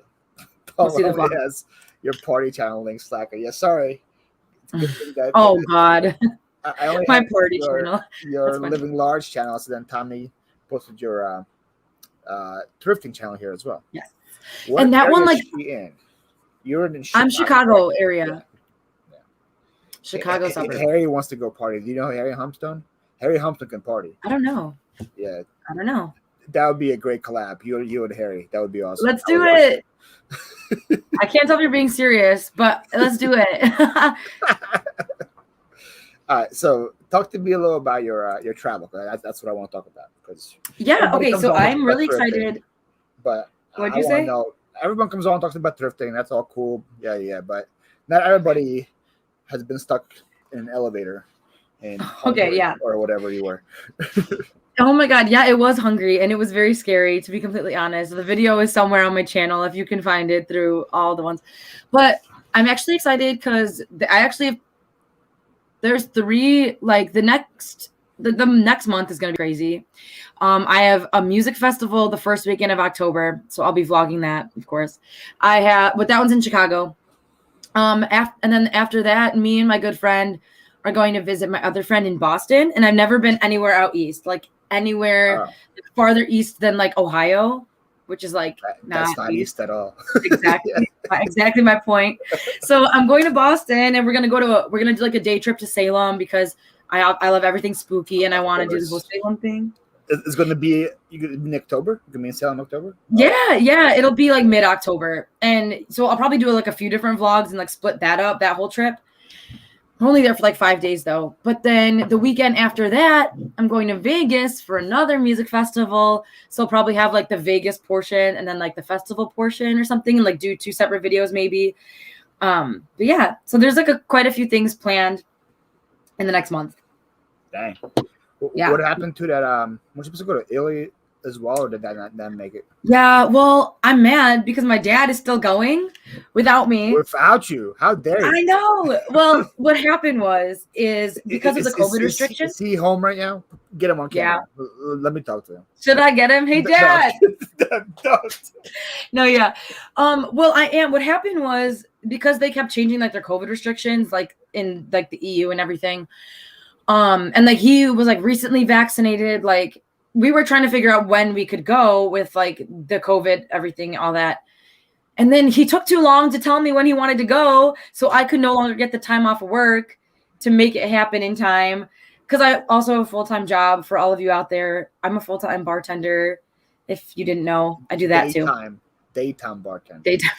We'll see the vlog. Yes, your party channel link Slacker. Yeah, sorry. Oh God. I only my party channel. Your Living Large channel. So then Tommy posted your thrifting channel here as well. Yes. What and that one like you're in Chicago. I'm Chicago area. Yeah. Chicago suburbs. Harry wants to go party. Do you know Harry Humpstone? Harry Humpstone can party. I don't know. Yeah. I don't know. That would be a great collab. You and Harry. That would be awesome. Let's do it. I can't tell if you're being serious, but let's do it. All right, so talk to me a little about your travel. That's what I want to talk about because Yeah. Okay. So I'm really excited. But What'd I you want to say? know. Everyone comes on and talks about thrifting. That's all cool. Yeah. But not everybody has been stuck in an elevator in Hungary Okay. Yeah. or whatever you were. Oh my God. Yeah, it was hungry and it was very scary, to be completely honest. The video is somewhere on my channel if you can find it through all the ones. But I'm actually excited because there's three, like the next month is going to be crazy. I have a music festival the first weekend of October. So I'll be vlogging that, of course. But that one's in Chicago. And then after that, me and my good friend are going to visit my other friend in Boston. And I've never been anywhere out east, like anywhere farther east than like Ohio, which is like that's not east at all. Exactly. Exactly my point. So I'm going to Boston and we're gonna do like a day trip to Salem because I love everything spooky and I want to do the whole Salem thing. It's going to be in October. You're going to be in Salem in October. Yeah, it'll be like mid-October, and so I'll probably do like a few different vlogs and like split that up, that whole trip. I'm only there for like 5 days though. But then the weekend after that, I'm going to Vegas for another music festival. So I'll probably have like the Vegas portion and then like the festival portion or something, and like do 2 separate videos maybe. But yeah, so there's like quite a few things planned in the next month. Dang. Yeah. What happened to that? Was supposed to go to Italy as well, or did that not make it? Yeah, well, I'm mad because my dad is still going without me. Without you? How dare you? I know. Well, what happened is because of the COVID restrictions. Is he home right now? Get him on camera. Yeah. Let me talk to him. Should I get him? Hey, Dad. Don't. No, yeah. Well, I am. What happened was because they kept changing like their COVID restrictions, like in like the EU and everything. And like he was like recently vaccinated. Like we were trying to figure out when we could go with like the COVID, everything, all that. And then he took too long to tell me when he wanted to go. So I could no longer get the time off of work to make it happen in time. Because I also have a full-time job for all of you out there. I'm a full-time bartender. If you didn't know, I do that too. Daytime bartender. Daytime.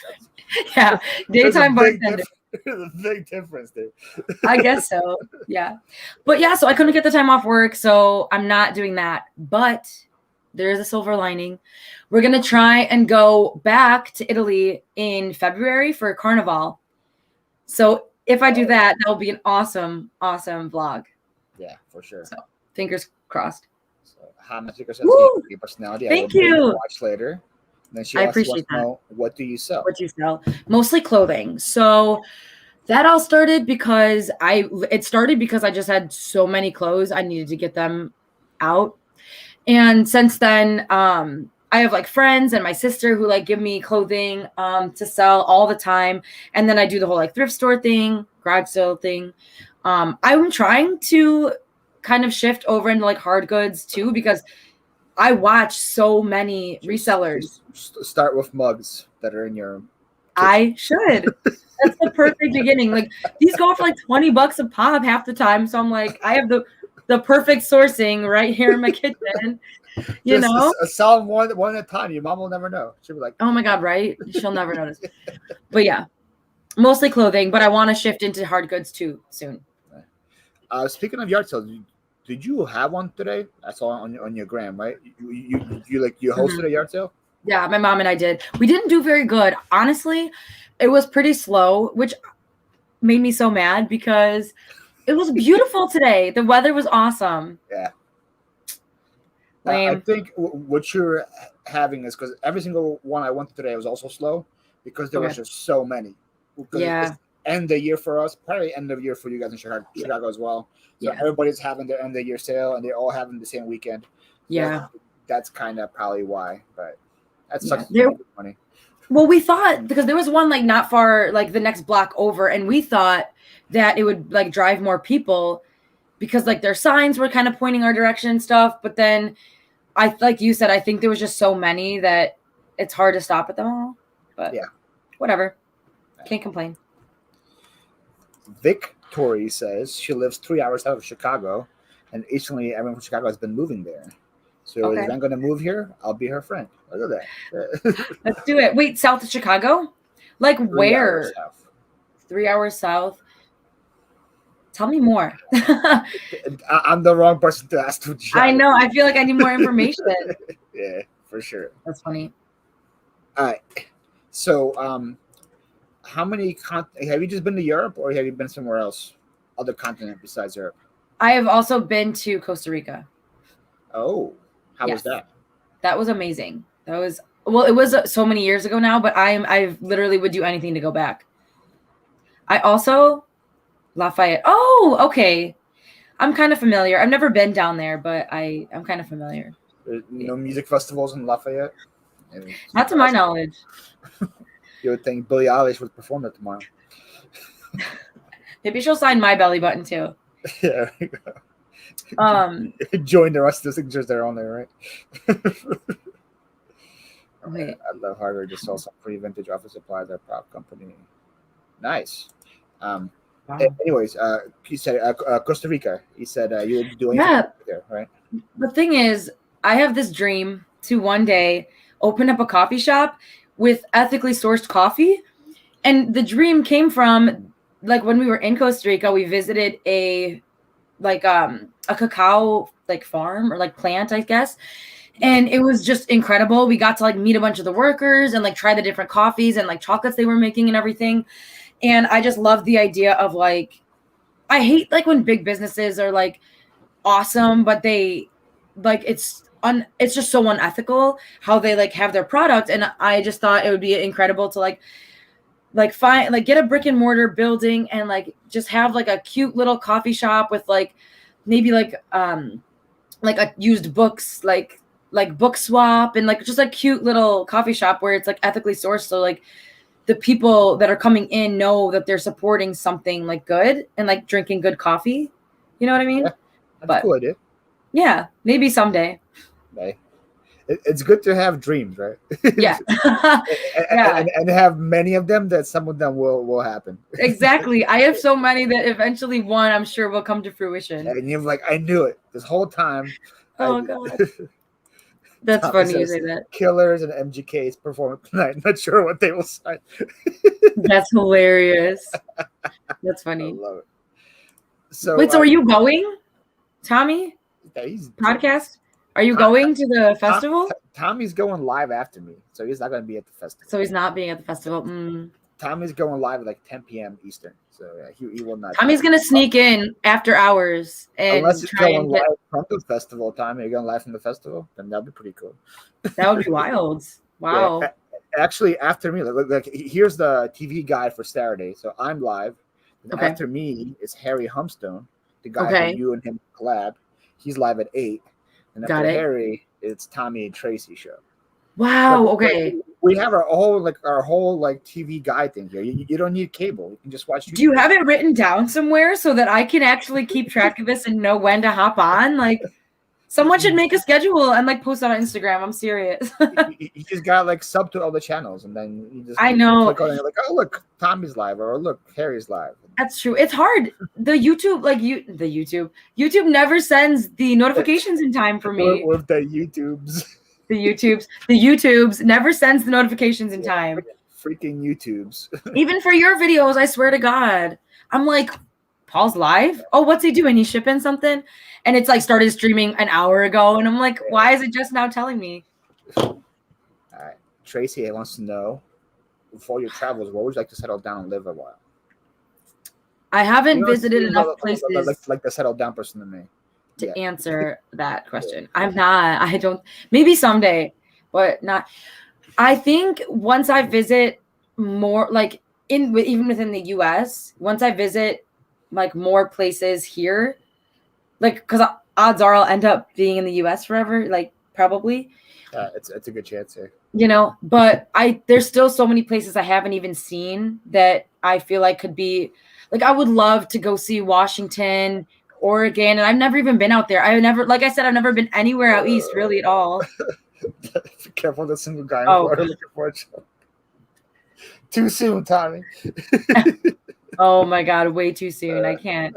Yeah. Daytime bartender. There's a big difference, dude. I guess so. Yeah. But yeah, so I couldn't get the time off work. So I'm not doing that. But there is a silver lining. We're going to try and go back to Italy in February for Carnival. So if I do that, that'll be an awesome, awesome vlog. Yeah, for sure. So fingers crossed. So, personality. Thank you. Watch later. Then she I appreciate that. Know, what do you sell? What do you sell? Mostly clothing. So that all started because I just had so many clothes. I needed to get them out. And since then, I have like friends and my sister who like give me clothing to sell all the time. And then I do the whole like thrift store thing, garage sale thing. I'm trying to kind of shift over into like hard goods too, because I watch so many resellers. Start with mugs that are in your kitchen. I should. That's the perfect beginning. Like these go for like $20 a pop half the time. So I'm like, I have the perfect sourcing right here in my kitchen. You know, sell one at a time. Your mom will never know. She'll be like, "Oh my God, right?" She'll never notice. But yeah, mostly clothing. But I want to shift into hard goods too soon. Speaking of yard sales, did you have one today? I saw on your gram, right? You hosted a yard sale? Yeah, my mom and I did. We didn't do very good. Honestly, it was pretty slow, which made me so mad because it was beautiful today. The weather was awesome. Yeah. I think what you're having is because every single one I went to today was also slow because there was just so many. Yeah. End of the year for us, probably end of the year for you guys in Chicago as well. So everybody's having their end of the year sale and they're all having the same weekend. Yeah. So that's kind of probably why, but that sucks. Money. Well, we thought because there was one like not far, like the next block over, and we thought that it would like drive more people because like their signs were kind of pointing our direction and stuff. But then like you said, I think there was just so many that it's hard to stop at them all. But yeah, whatever. Can't complain. Victoria says she lives 3 hours out of Chicago, and recently everyone from Chicago has been moving there. So if I'm going to move here, I'll be her friend. Look at that. Let's do it. Wait, south of Chicago? Like where? 3 hours south. 3 hours south. Tell me more. I'm the wrong person to ask to. I know. I feel like I need more information. Yeah, for sure. That's funny. All right. So, how many have you just been to Europe, or have you been somewhere else, other continent besides Europe? I have also been to Costa Rica. Oh, how was that? That was amazing. That was, well, it was so many years ago now, but I literally would do anything to go back. I also, Lafayette. Oh, okay. I'm kind of familiar. I've never been down there, but I'm kind of familiar. There's no music festivals in Lafayette? Not to my knowledge. You would think Billie Eilish would perform there tomorrow. Maybe she'll sign My Belly Button too. Yeah. Join the rest of the signatures that are on there, right? Okay. I love Harvard. Just saw some free vintage office supplies at Prop Company. Nice. Wow. Anyways, he said Costa Rica. He said you would do anything there, right? The thing is, I have this dream to one day open up a coffee shop with ethically sourced coffee. And the dream came from, like, when we were in Costa Rica, we visited a cacao like farm or like plant, I guess. And it was just incredible. We got to like meet a bunch of the workers and like try the different coffees and like chocolates they were making and everything. And I just love the idea of like, I hate like when big businesses are like awesome, but they like it's just so unethical how they like have their product. And I just thought it would be incredible to like find like get a brick and mortar building and like just have like a cute little coffee shop with like maybe like a used books like book swap and like just like cute little coffee shop where it's like ethically sourced, so like the people that are coming in know that they're supporting something like good and like drinking good coffee. You know what I mean? Yeah, that's a cool idea. Yeah, maybe someday. Hey, it's good to have dreams, right? Yeah. and have many of them, that some of them will happen. Exactly. I have so many that eventually one I'm sure will come to fruition. And you're like, I knew it this whole time. Oh God. That's funny you say that. Killers and MGKs perform tonight. Not sure what they will say. That's hilarious. That's funny. I love it. So wait, so are you going, Tommy? Podcast? Are you going to the festival? Tommy's going live after me, so he's not going to be at the festival. So he's not being at the festival. Tommy's going live at like 10 p.m. Eastern, so he will not. Tommy's going to sneak in after hours and unless you're try going and live from the festival. Tommy, you're going live from the festival, then that'd be pretty cool. That would be wild. Wow. Yeah, actually, after me, like here's the TV guide for Saturday. So I'm live. Okay. After me is Harry Humstone, the guy who you and him collab. He's live at 8. And after Harry, it's Tommy and Tracy show. Wow. But okay. We have our whole TV guide thing here. You don't need cable. You can just watch YouTube. Do you have it written down somewhere so that I can actually keep track of this and know when to hop on? Like, someone should make a schedule and like post it on Instagram. I'm serious. you just got like sub to all the channels, and then you just click on it, you're like, oh look, Tommy's live, or look, Harry's live. That's true. It's hard. The YouTube never sends the notifications in time for me. With the YouTubes. The YouTubes never sends the notifications in time. Freaking YouTubes. Even for your videos, I swear to God. I'm like, Paul's live? Oh, what's he doing? He's shipping something? And it's like started streaming an hour ago. And I'm like, why is it just now telling me? All right. Tracy wants to know, before your travels, where would you like to settle down and live a while? I haven't visited enough places like the settled down person to me to answer that question. I'm not. I don't. Maybe someday, but not. I think once I visit more, like even within the U.S., once I visit like more places here, like because odds are I'll end up being in the U.S. forever. Like probably. It's a good chance here. You know, but there's still so many places I haven't even seen that I feel like could be. Like, I would love to go see Washington, Oregon, and I've never even been out there. Like I said, I've never been anywhere out east, really, at all. Be careful, the single guy in Florida looking for a job. Too soon, Tommy. Oh, my God, way too soon. I can't.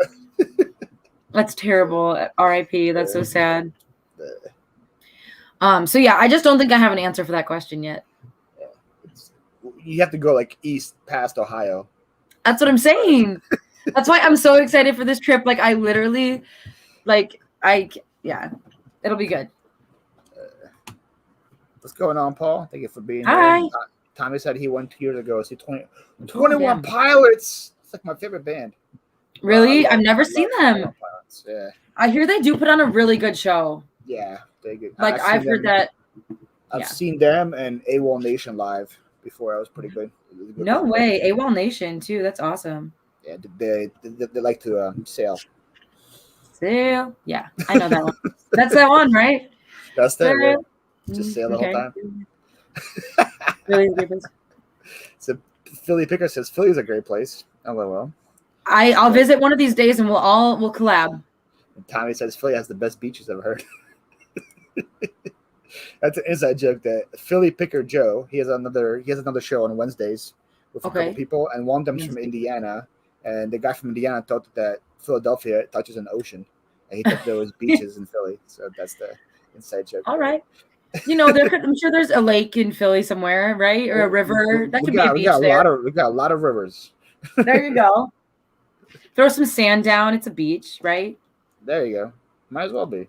That's terrible. R.I.P. That's so sad. So, yeah, I just don't think I have an answer for that question yet. You have to go, like, east past Ohio. That's what I'm saying. That's why I'm so excited for this trip. Like I literally, it'll be good. What's going on, Paul? Thank you for being Hi. here. Tommy said he went 2 years ago. See 21 Pilots. It's like my favorite band. Really? I've never seen them. Yeah. I hear they do put on a really good show. Yeah, they're good. Like I've heard that. I've seen them and AWOL Nation live before. That was pretty good. No way. AWOL Nation too. That's awesome. Yeah, they like to sail. Sail. Yeah, I know that one. That's that one, right? That's that. Right? Just sail the whole time. Really great place. So Philly Picker says Philly's a great place. LOL. I'll visit one of these days and we'll collab. And Tommy says Philly has the best beaches I've heard. That's an inside joke that Philly Picker Joe, he has another show on Wednesdays with a couple people, and one of them's from Indiana, and the guy from Indiana thought that Philadelphia touches an ocean, and he thought there was beaches in Philly. So that's the inside joke. All right. You know, I'm sure there's a lake in Philly somewhere, right? Or a river. That could be a beach there. We got a lot of rivers. There you go. Throw some sand down. It's a beach, right? There you go. Might as well be.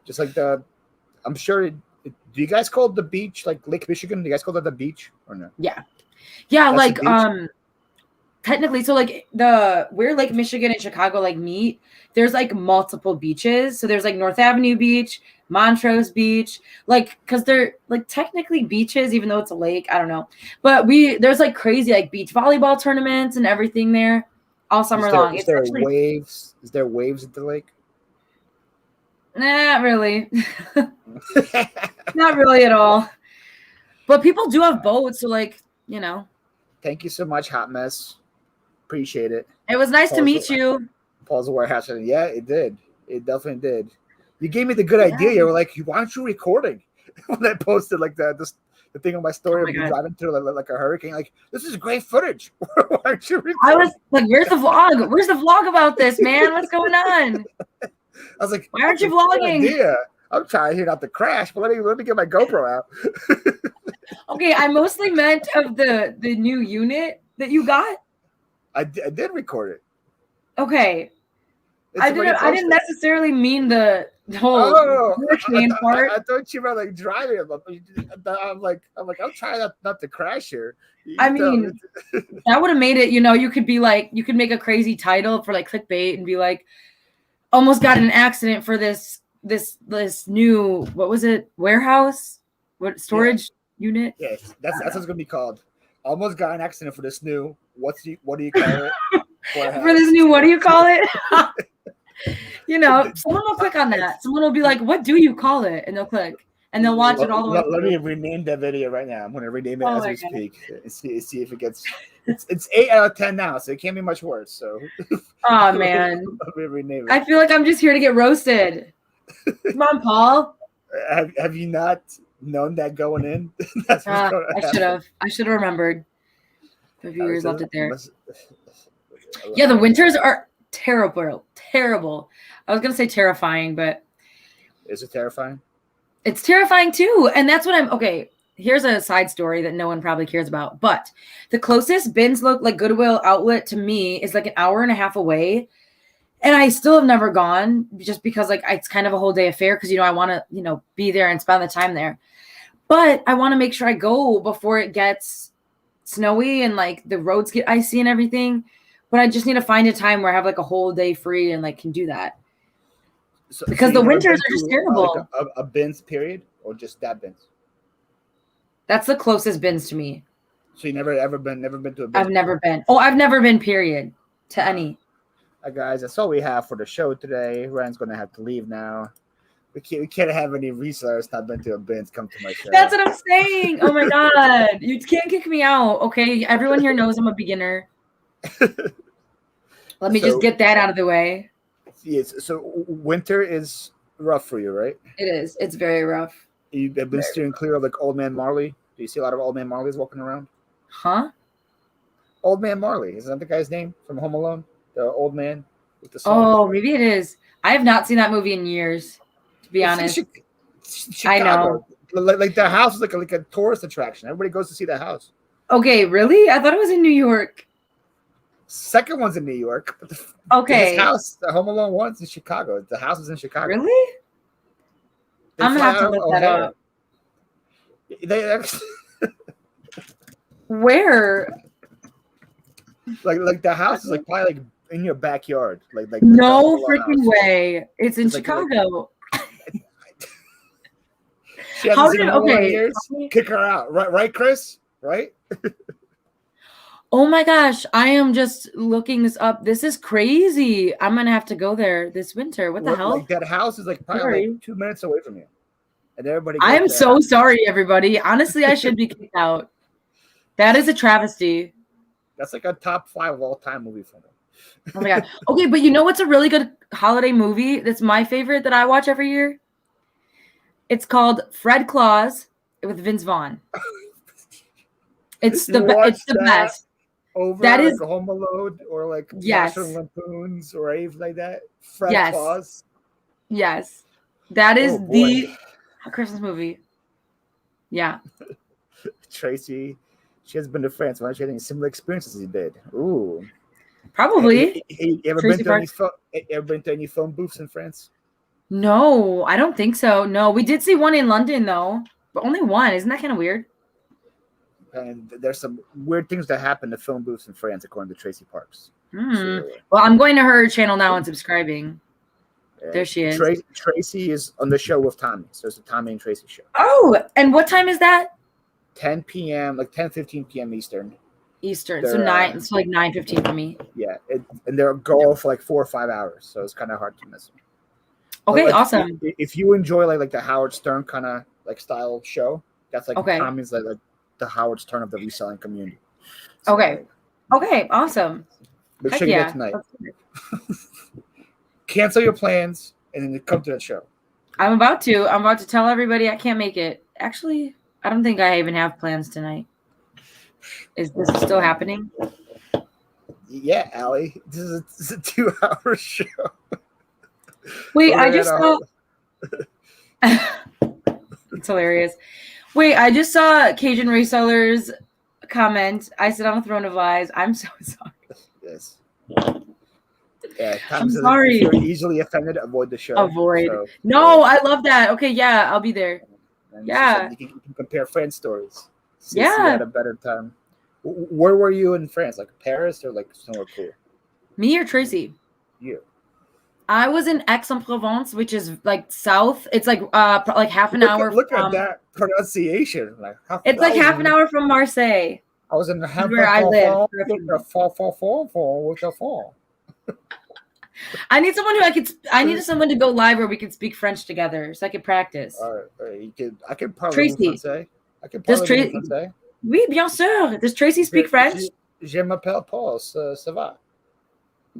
Just like I'm sure. Do you guys call the beach like Lake Michigan? Do you guys call that the beach or no? Yeah. That's like technically, so like where Lake Michigan and Chicago like meet, there's like multiple beaches. So there's like North Avenue Beach, Montrose Beach, like because they're like technically beaches, even though it's a lake. I don't know, but there's like crazy like beach volleyball tournaments and everything there all summer long. Is there waves? Is there waves at the lake? Not really. Not really at all. But people do have boats, so like, you know. Thank you so much, Hot Mess. Appreciate it. It was nice to meet you. Paul's warehouse. Yeah, it did. It definitely did. You gave me the good idea. You were like, why aren't you recording? When I posted like the thing on my story of me driving through like a hurricane, like, this is great footage. Why aren't you recording? I was like, where's the vlog? Where's the vlog about this, man? What's going on? I was like, why aren't you vlogging? Yeah, I'm trying here not to crash, but let me get my GoPro out. Okay, I mostly meant of the new unit that you got. I did record it. Okay, I didn't necessarily mean the whole hurricane part. I thought you were like driving. I'm like, I'm trying not to crash here. I mean, that would have made it. You know, you could make a crazy title for like clickbait and be like, almost got in an accident for this new, what was it, warehouse, storage unit? Yes, that's what it's gonna be called. Almost got in an accident for this new, what do you call it? For this new, what do you call it? You know, someone will click on that. Someone will be like, what do you call it? And they'll click and they'll watch it all the way. Let me rename that video right now. I'm gonna rename it as we speak and see if it gets. It's 8 out of 10 now, so it can't be much worse. So. Oh man. Let me rename it. I feel like I'm just here to get roasted. Come on, Paul. Have you not known that going in? I should have remembered. A few years left it there. Yeah, the winters are terrible. I was gonna say terrifying, but is it terrifying? It's terrifying too, and that's what okay. Here's a side story that no one probably cares about, but the closest Bins Look like Goodwill outlet to me is like an hour and a half away, and I still have never gone just because like it's kind of a whole day affair because I want to be there and spend the time there, but I want to make sure I go before it gets snowy and like the roads get icy and everything. But I just need to find a time where I have like a whole day free and like can do that. Because the winters are just terrible. Like a Bins period or just that Bins? That's the closest Bins to me. So you never been to a Bins? I've never been. Oh, I've never been period to any. Guys, that's all we have for the show today. Ryan's going to have to leave now. We can't have any resellers not been to a Bins come to my show. That's what I'm saying. Oh my God. You can't kick me out. Okay. Everyone here knows I'm a beginner. Let me just get that out of the way. Yes. So winter is rough for you, right? It is. It's very rough. You've been steering clear of like Old Man Marley. Do you see a lot of Old Man Marleys walking around? Huh? Old Man Marley. Isn't that the guy's name from Home Alone? The old man with the song. Oh, maybe it is. I have not seen that movie in years, to be honest. Chicago. I know. Like the house is like a tourist attraction. Everybody goes to see that house. Okay, really? I thought it was in New York. Second one's in New York. But Okay. His house, the Home Alone one's in Chicago. The house is in Chicago. Really? They I'm gonna fly have to out of look that O'Hare. up. They actually, Where? like the house is like probably like in your backyard. Like the No Home Alone freaking house. way. It's in It's like- Chicago. She hasn't How seen did- Home Alone in okay. years. Kick her out, right, Chris? Right? Oh my gosh, I am just looking this up. This is crazy. I'm gonna have to go there this winter. What the hell? Like that house is like probably Sorry. like 2 minutes away from you, and everybody. I am goes so there. sorry, everybody. Honestly, I should be kicked out. That is a travesty. That's like a top 5 of all time movie for me. Oh my god. Okay, but you know what's a really good holiday movie that's my favorite that I watch every year? It's called Fred Claus with Vince Vaughn. It's You the watch it's the that? best. Over That like is- a Home Alone or like Yes. National Lampoons or anything like that. Fred Yes. Claus. Yes. That is Oh, boy. the Christmas movie. Yeah. Tracy, she has been to France. Why don't she have any similar experiences as you did? Ooh. Probably. You ever Tracy been to any phone booths in France? No, I don't think so. No, we did see one in London though, but only one. Isn't that kind of weird? And there's some weird things that happen to phone booths in France, according to Tracy Parks. Hmm. So, Well, I'm going to her channel now and subscribing. There she is. Tracy is on the show with Tommy. So it's the Tommy and Tracy show. Oh, and what time is that? 10 p.m., like 10:15 p.m. Eastern. Eastern. They're, So 9. It's like 9:15 for me. Yeah. And they're going for like 4 or 5 hours. So it's kind of hard to miss them. Okay, But, like, awesome. If you enjoy like the Howard Stern kind of like style show, that's like Okay. Tommy's like the Howard Stern of the reselling community. So, Okay. Okay, awesome. Make Heck sure you yeah. go tonight. That's good. Cancel your plans and then come to that show. I'm about to tell everybody I can't make it. Actually, I don't think I even have plans tonight. Is this still happening? Yeah, Allie. This is a 2-hour show. Wait, We're I at just a- saw. It's hilarious. Wait, I just saw Cajun Resellers comment. I sit on a throne of lies. I'm so sorry. Yes. Yeah, Tommy I'm says sorry. If you're easily offended, avoid the show. Avoid. So, No, I love that. Okay, yeah, I'll be there. and yeah. you can compare friend stories. See Yeah. you had a better time. Where were you in France? Like Paris or like somewhere cool? Me or Tracy? You. I was in Aix-en-Provence, which is like south. It's like half an hour. Look from, at that pronunciation. Like It's like half an hour from Marseille. I was in the where I live. fall. I need someone who I needed someone to go live where we could speak French together, so I could practice. I could probably Tracy. I could Does probably Tracy- français. Oui, bien sûr. Does Tracy speak French? Je m'appelle Paul. Ça va?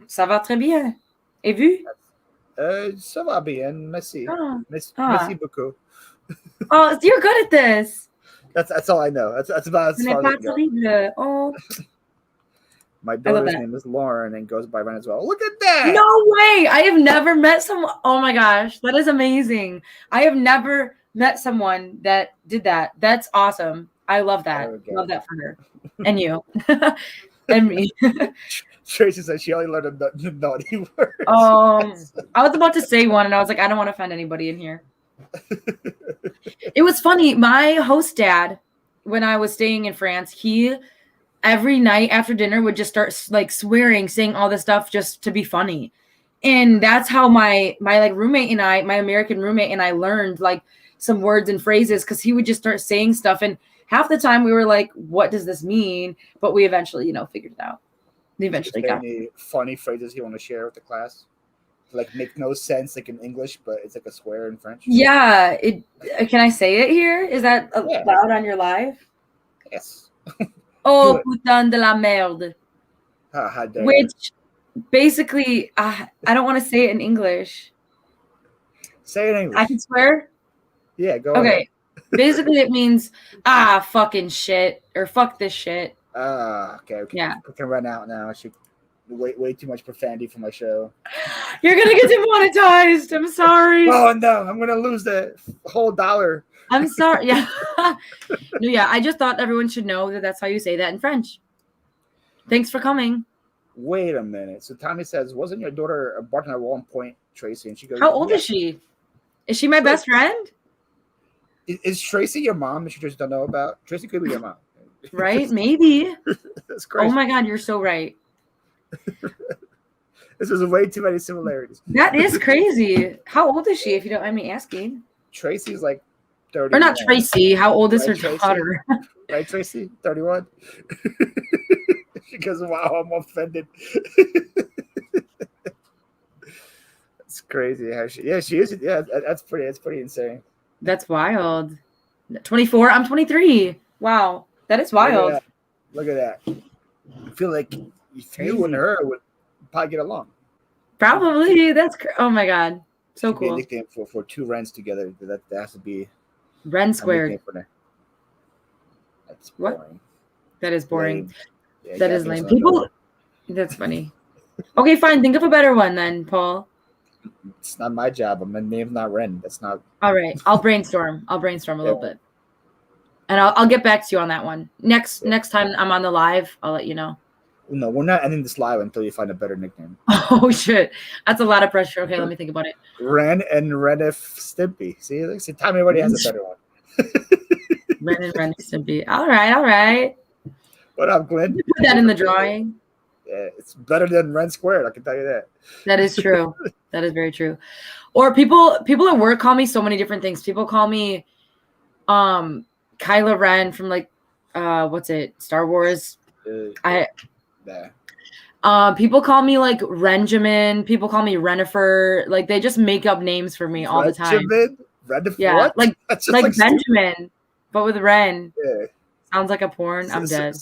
Ça va très bien. Et vous? Ça va bien. Merci. Oh, Merci beaucoup. oh, you're good at this. That's all I know. That's about Ce as n'est far pas as I go. terrible. Oh, My love daughter's that. name is Lauren and goes by Ren as well. Look at that. no way. I have never met someone. Oh my gosh, that is amazing. I have never met someone that did that. That's awesome. I love that. There we go. Love that for her. And you. And me. Tracy said she only learned the naughty words. I was about to say one and I was like, I don't want to offend anybody in here. It was funny. My host dad, when I was staying in France, he every night after dinner would just start like swearing, saying all this stuff just to be funny. And that's how my like roommate and I, my American roommate and I learned like some words and phrases because he would just start saying stuff. And half the time we were like, what does this mean? But we eventually, figured it out. We eventually Is there got any funny phrases you want to share with the class? Like make no sense like in English, but it's like a swear in French. Yeah, can I say it here? Is that Yeah. allowed on your live? Yes. Oh, Do it. putain de la merde. How dare you. Which basically, I don't want to say it in English. Say it in English. I can swear? Yeah, go Okay. Basically, it means, fucking shit, or fuck this shit. Okay. Yeah. We can run out now. She way too much profanity for my show. You're going to get demonetized. I'm sorry. Oh no, I'm gonna lose the whole $1. I'm sorry. Yeah. No, yeah, I just thought everyone should know that that's how you say that in French. Thanks for coming. Wait a minute. So Tommy says, wasn't your daughter a bartender at one point, Tracy? And she goes, How old is she? Is she my best friend? Is Tracy your mom that you just don't know about? Tracy could be your mom. Right? Maybe. That's crazy. Oh my God, you're so right. This is way too many similarities. That is crazy. How old is she, if you don't mind me asking? Tracy's like 30. Or not Tracy. How old is her Tracy? daughter? Right, Tracy? 31? She goes, wow, I'm offended. It's crazy how she is. Yeah, that's pretty insane. That's wild. 24. I'm 23. Wow. That is wild. Look at that. I feel like you and her would probably get along. Probably. Oh my God. So cool. Be a nickname for two Rens together. That has to be Ren squared. That's boring. What? That is boring. Yeah, that is lame. People. That's funny. Okay, fine. Think of a better one then, Paul. It's not my job. My name's not Ren. That's not. All right. I'll brainstorm a little bit. And I'll get back to you on that one. Next time I'm on the live, I'll let you know. No, we're not ending this live until you find a better nickname. Oh shit. That's a lot of pressure. Okay, let me think about it. Ren and Renif Stimpy. See, Tommy already has a better one. Ren and Renif Stimpy. All right. What up, Glenn? Put that in the drawing. Yeah, it's better than Ren Squared, I can tell you that. That is true. That is very true. Or people at work call me so many different things. People call me Kylo Ren from like what's it? Star Wars. People call me like Renjamin. People call me Renifer. Like they just make up names for me all the time. Renifer? Yeah, what? like Benjamin, stupid. But with Ren. Yeah. Sounds like a porn. I'm dead.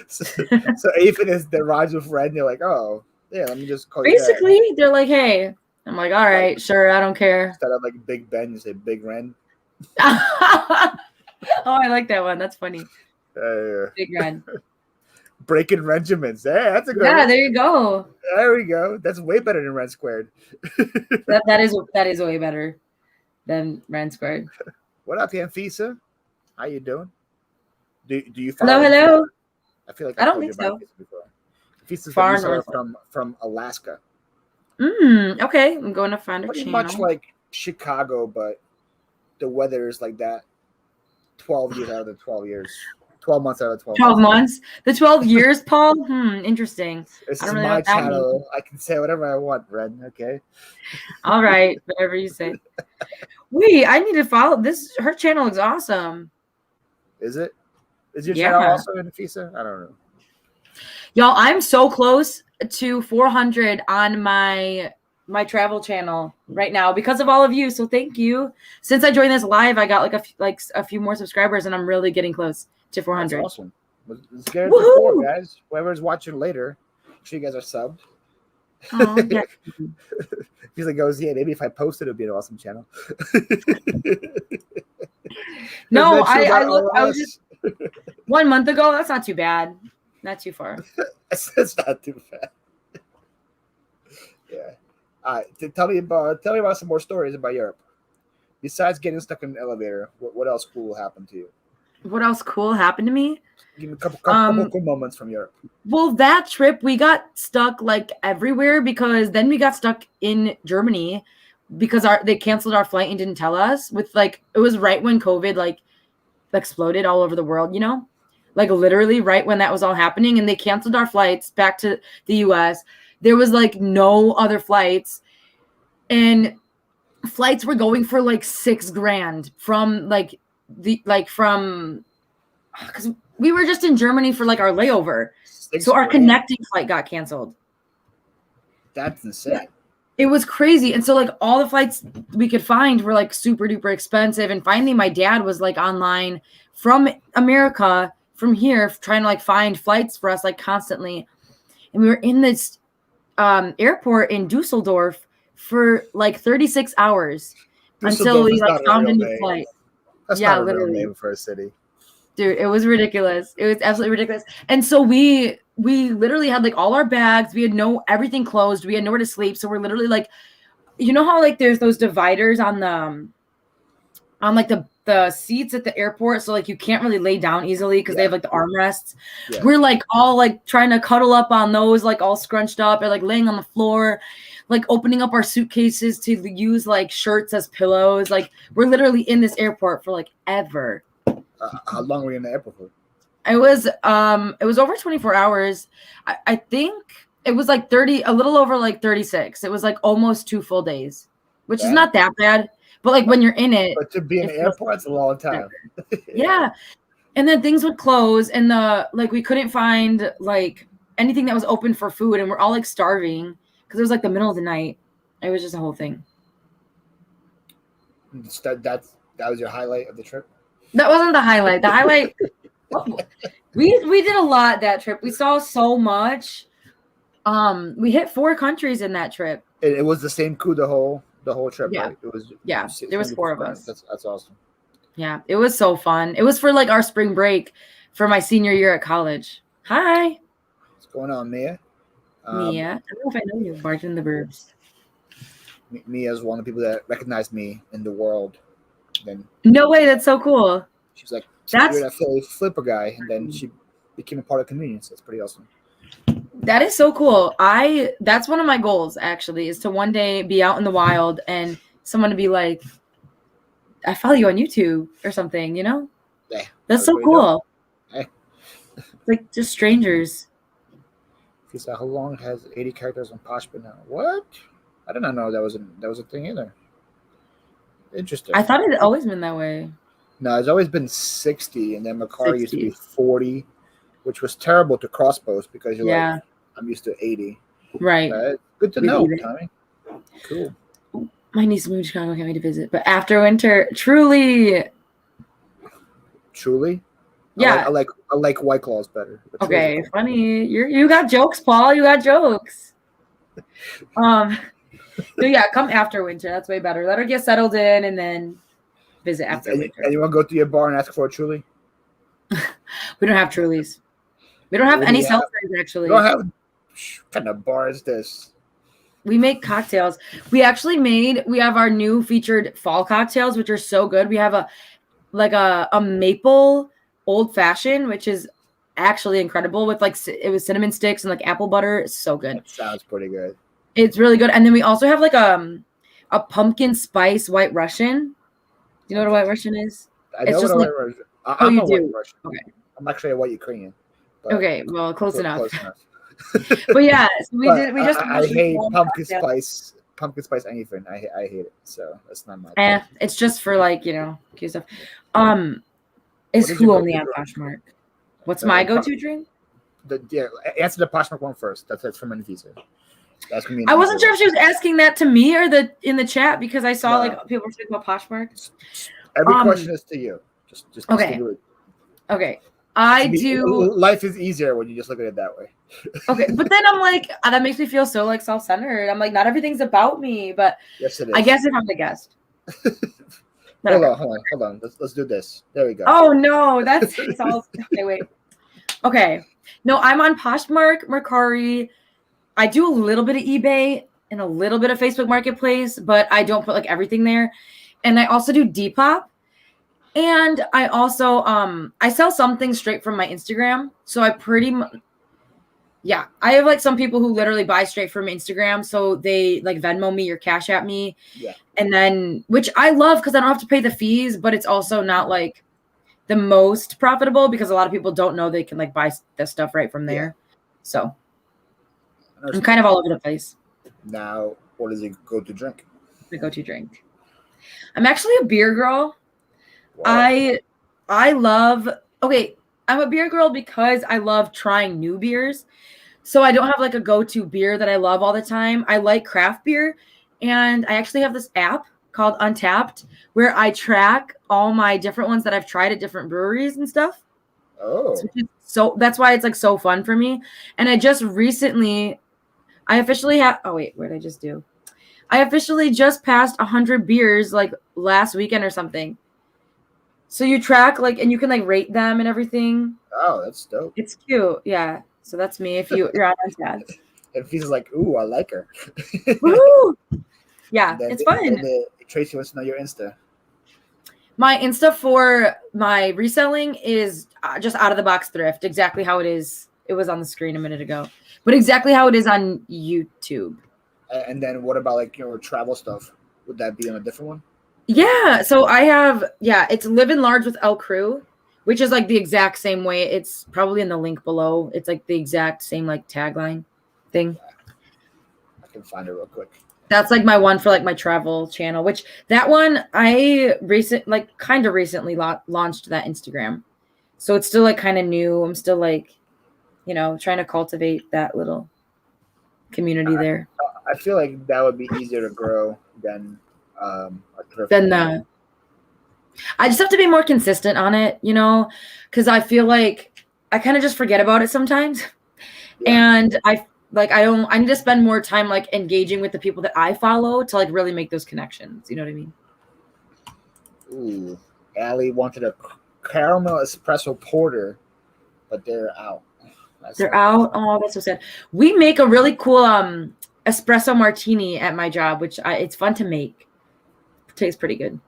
So even as the rhymes with Ren, they're like, oh, yeah, let me just call Basically, you that. They're like, hey. I'm like, all right, sure, I don't care. Instead of like Big Ben, you say Big Ren. Oh, I like that one. That's funny. Big Ren. Breaking Regiments. Yeah, that's a good one. There you go. There we go. That's way better than Ren Squared. that is way better than Ren Squared. What up, Anfisa? How you doing? Do you follow hello? I feel like I don't think so. Anfisa's far north from Alaska. Okay. I'm going to find her Pretty channel. much like Chicago, but the weather is like that 12 years out of the 12 years. 12 months out of 12 12 months? The 12 years, Paul? Interesting. This is my channel. I can say whatever I want, Ren. Okay. All right. Whatever you say. Wait, I need to follow this. Her channel looks awesome. Is it? Is your channel also in Anfisa? I don't know. Y'all, I'm so close to 400 on my travel channel right now because of all of you. So thank you. Since I joined this live, I got a few more subscribers, and I'm really getting close to 400. That's awesome. Let's get it before, guys. Whoever's watching later, make sure you guys are subbed. Oh, yeah. He's like, goes, yeah, maybe if I post it, it'd be an awesome channel. No, I was just 1 month ago. That's not too bad. Not too far. It's not too bad. Yeah. All right. Tell me about some more stories about Europe. Besides getting stuck in an elevator, what else cool happened to you? What else cool happened to me? Give me a couple cool moments from Europe. Well, that trip, we got stuck like everywhere because then we got stuck in Germany because they canceled our flight and didn't tell us. It was right when COVID like exploded all over the world, like literally right when that was all happening, and they canceled our flights back to the US. There was like no other flights, and flights were going for like $6,000 from because we were just in Germany for like our layover. So our connecting flight got canceled. That's insane. It was crazy. And so like all the flights we could find were like super duper expensive. And finally my dad was like online from America, from here, trying to like find flights for us like constantly. And we were in this airport in Dusseldorf for like 36 hours until we like found a new flight. That's not a real name for a city. Dude, it was ridiculous. It was absolutely ridiculous. And so we literally had like all our bags. We had everything closed. We had nowhere to sleep. So we're literally like, you know how like there's those dividers on on like the seats at the airport, so like you can't really lay down easily because they have like the armrests. Yeah. We're like all like trying to cuddle up on those, like all scrunched up, or like laying on the floor, like opening up our suitcases to use like shirts as pillows. Like we're literally in this airport for like ever. How long were you in the airport for? It was over 24 hours. I think it was like 30, a little over like 36. It was like almost 2 full days, which is not that bad. But like when you're in it, but to be in the airport, it's a long time. Yeah. And then things would close, and we couldn't find like anything that was open for food, and we're all like starving because it was like the middle of the night. It was just a whole thing. That was your highlight of the trip? That wasn't the highlight. The highlight we did a lot that trip. We saw so much. We hit 4 countries in that trip. It was the same crew the whole trip, right? It was there was 4 of us. That's awesome. Yeah, it was so fun. It was for like our spring break for my senior year at college. Hi. What's going on, Mia? Mia. I don't know if I know you. Barton the Burbs. Mia is one of the people that recognized me in the world. Then no way, that's so cool. She's like, you're that Philly flipper guy, and then she became a part of community. So that's pretty awesome. That is so cool. That's one of my goals actually, is to one day be out in the wild and someone to be like, I follow you on YouTube or something, you know? Yeah. That's so cool. Hey. Like just strangers. He said, how long has 80 characters on Poshmark now? What? I did not know that was a thing either. Interesting. I thought it had always been that way. No, it's always been 60, and then Macari used to be 40, which was terrible to cross post because you're like, I'm used to 80. Right. Good to know, Tommy. Cool. My niece moved to Chicago. Can't wait to visit. But after winter, truly. Yeah. I like White Claws better. Okay, funny. You got jokes, Paul. You got jokes. So yeah, come after winter. That's way better. Let her get settled in and then visit after winter. And you want to go to your bar and ask for a Truly? We don't have Trulies. We don't have any seltzers, actually. We don't have. What kind of bar is this? We make cocktails. We have our new featured fall cocktails, which are so good. We have a maple old fashioned, which is actually incredible with it was cinnamon sticks and like apple butter. It's so good. That sounds pretty good. It's really good. And then we also have like a pumpkin spice White Russian. Do you know what a White Russian is? I know what a White Russian. I'm a White Russian. Okay. I'm actually a white Ukrainian. Okay, well, close enough. But yeah, so I hate pumpkin spice. Pumpkin spice anything. I hate it. So that's not my. It's just for cute stuff. Is who only on Poshmark? What's my go-to drink? Answer the Poshmark one first. That's from Anvisa. I wasn't sure if she was asking that to me or in the chat because I saw people were talking about Poshmark. Every question is to you. Just okay. Okay. I do. Life is easier when you just look at it that way. Okay, but then I'm like, that makes me feel so self-centered. I'm like, not everything's about me, but yes, it is. I guess if I'm the guest. Hold on. Let's do this. There we go. Oh no, it's all. Okay, wait. Okay, no, I'm on Poshmark, Mercari. I do a little bit of eBay and a little bit of Facebook Marketplace, but I don't put everything there. And I also do Depop. And I also I sell some things straight from my Instagram. So I pretty much I have some people who literally buy straight from Instagram. So they Venmo me or Cash App me. Yeah. And then which I love because I don't have to pay the fees, but it's also not the most profitable because a lot of people don't know they can buy the stuff right from there. Yeah. So I'm kind of all over the place. Now, what does it go to drink? The go-to drink. I'm actually a beer girl. Wow. I'm a beer girl because I love trying new beers. So I don't have a go-to beer that I love all the time. I like craft beer. And I actually have this app called Untapped where I track all my different ones that I've tried at different breweries and stuff. Oh. So that's why it's so fun for me. And I just recently, I officially have, what did I just do? I officially just passed 100 beers last weekend or something. So you track and you can rate them and everything. Oh, that's dope. It's cute. Yeah. So that's me if you're on Untapped. It feels ooh, I like her. Woo! Yeah, it's fun. Tracy wants to know your Insta. My Insta for my reselling is just out of the box thrift, exactly how it is. It was on the screen a minute ago, but exactly how it is on YouTube. And then what about like your travel stuff? Would that be on a different one? Yeah, so I have it's Livin Large with Lcruu, which is like the exact same way. It's probably in the link below. It's like the exact same like tagline thing. I can find it real quick. That's like my one for like my travel channel, which that one I recently launched that Instagram. So it's still like kind of new. I'm still like, trying to cultivate that little community there. I feel like that would be easier to grow than a thrift. I just have to be more consistent on it, because I feel like I kind of just forget about it sometimes. Yeah. And I need to spend more time like engaging with the people that I follow to like really make those connections. You know what I mean? Ooh, Allie wanted a caramel espresso porter, but they're out. They're out. Oh, that's so sad. We make a really cool espresso martini at my job, which it's fun to make. It tastes pretty good.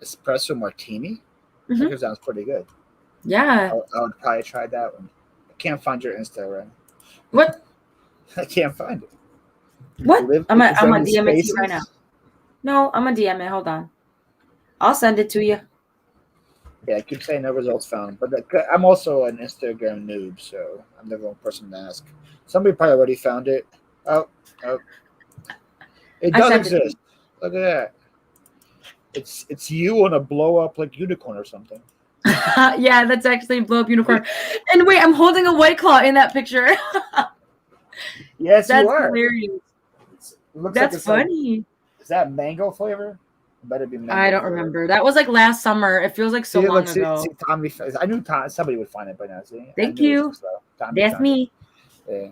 Espresso martini? Mm-hmm. That sounds pretty good. Yeah. I would probably try that one. I can't find your Insta, right? What? I can't find it. What? I'm gonna DM it to you right now. No, I'm gonna DM it. Hold on. I'll send it to you. Yeah, I keep saying no results found, but I'm also an Instagram noob, so I'm the wrong person to ask. Somebody probably already found it. Oh. It does exist. Look at that. It's you on a blow up like unicorn or something. Yeah, that's actually a blow up unicorn. And wait, I'm holding a White Claw in that picture. Yes, that's you are. Hilarious. That's funny. Like, is that mango flavor? It better be mango. I don't remember. That was like last summer. It feels like so long ago. Tommy, I knew somebody would find it by now. See? Thank you. That's me. Yeah.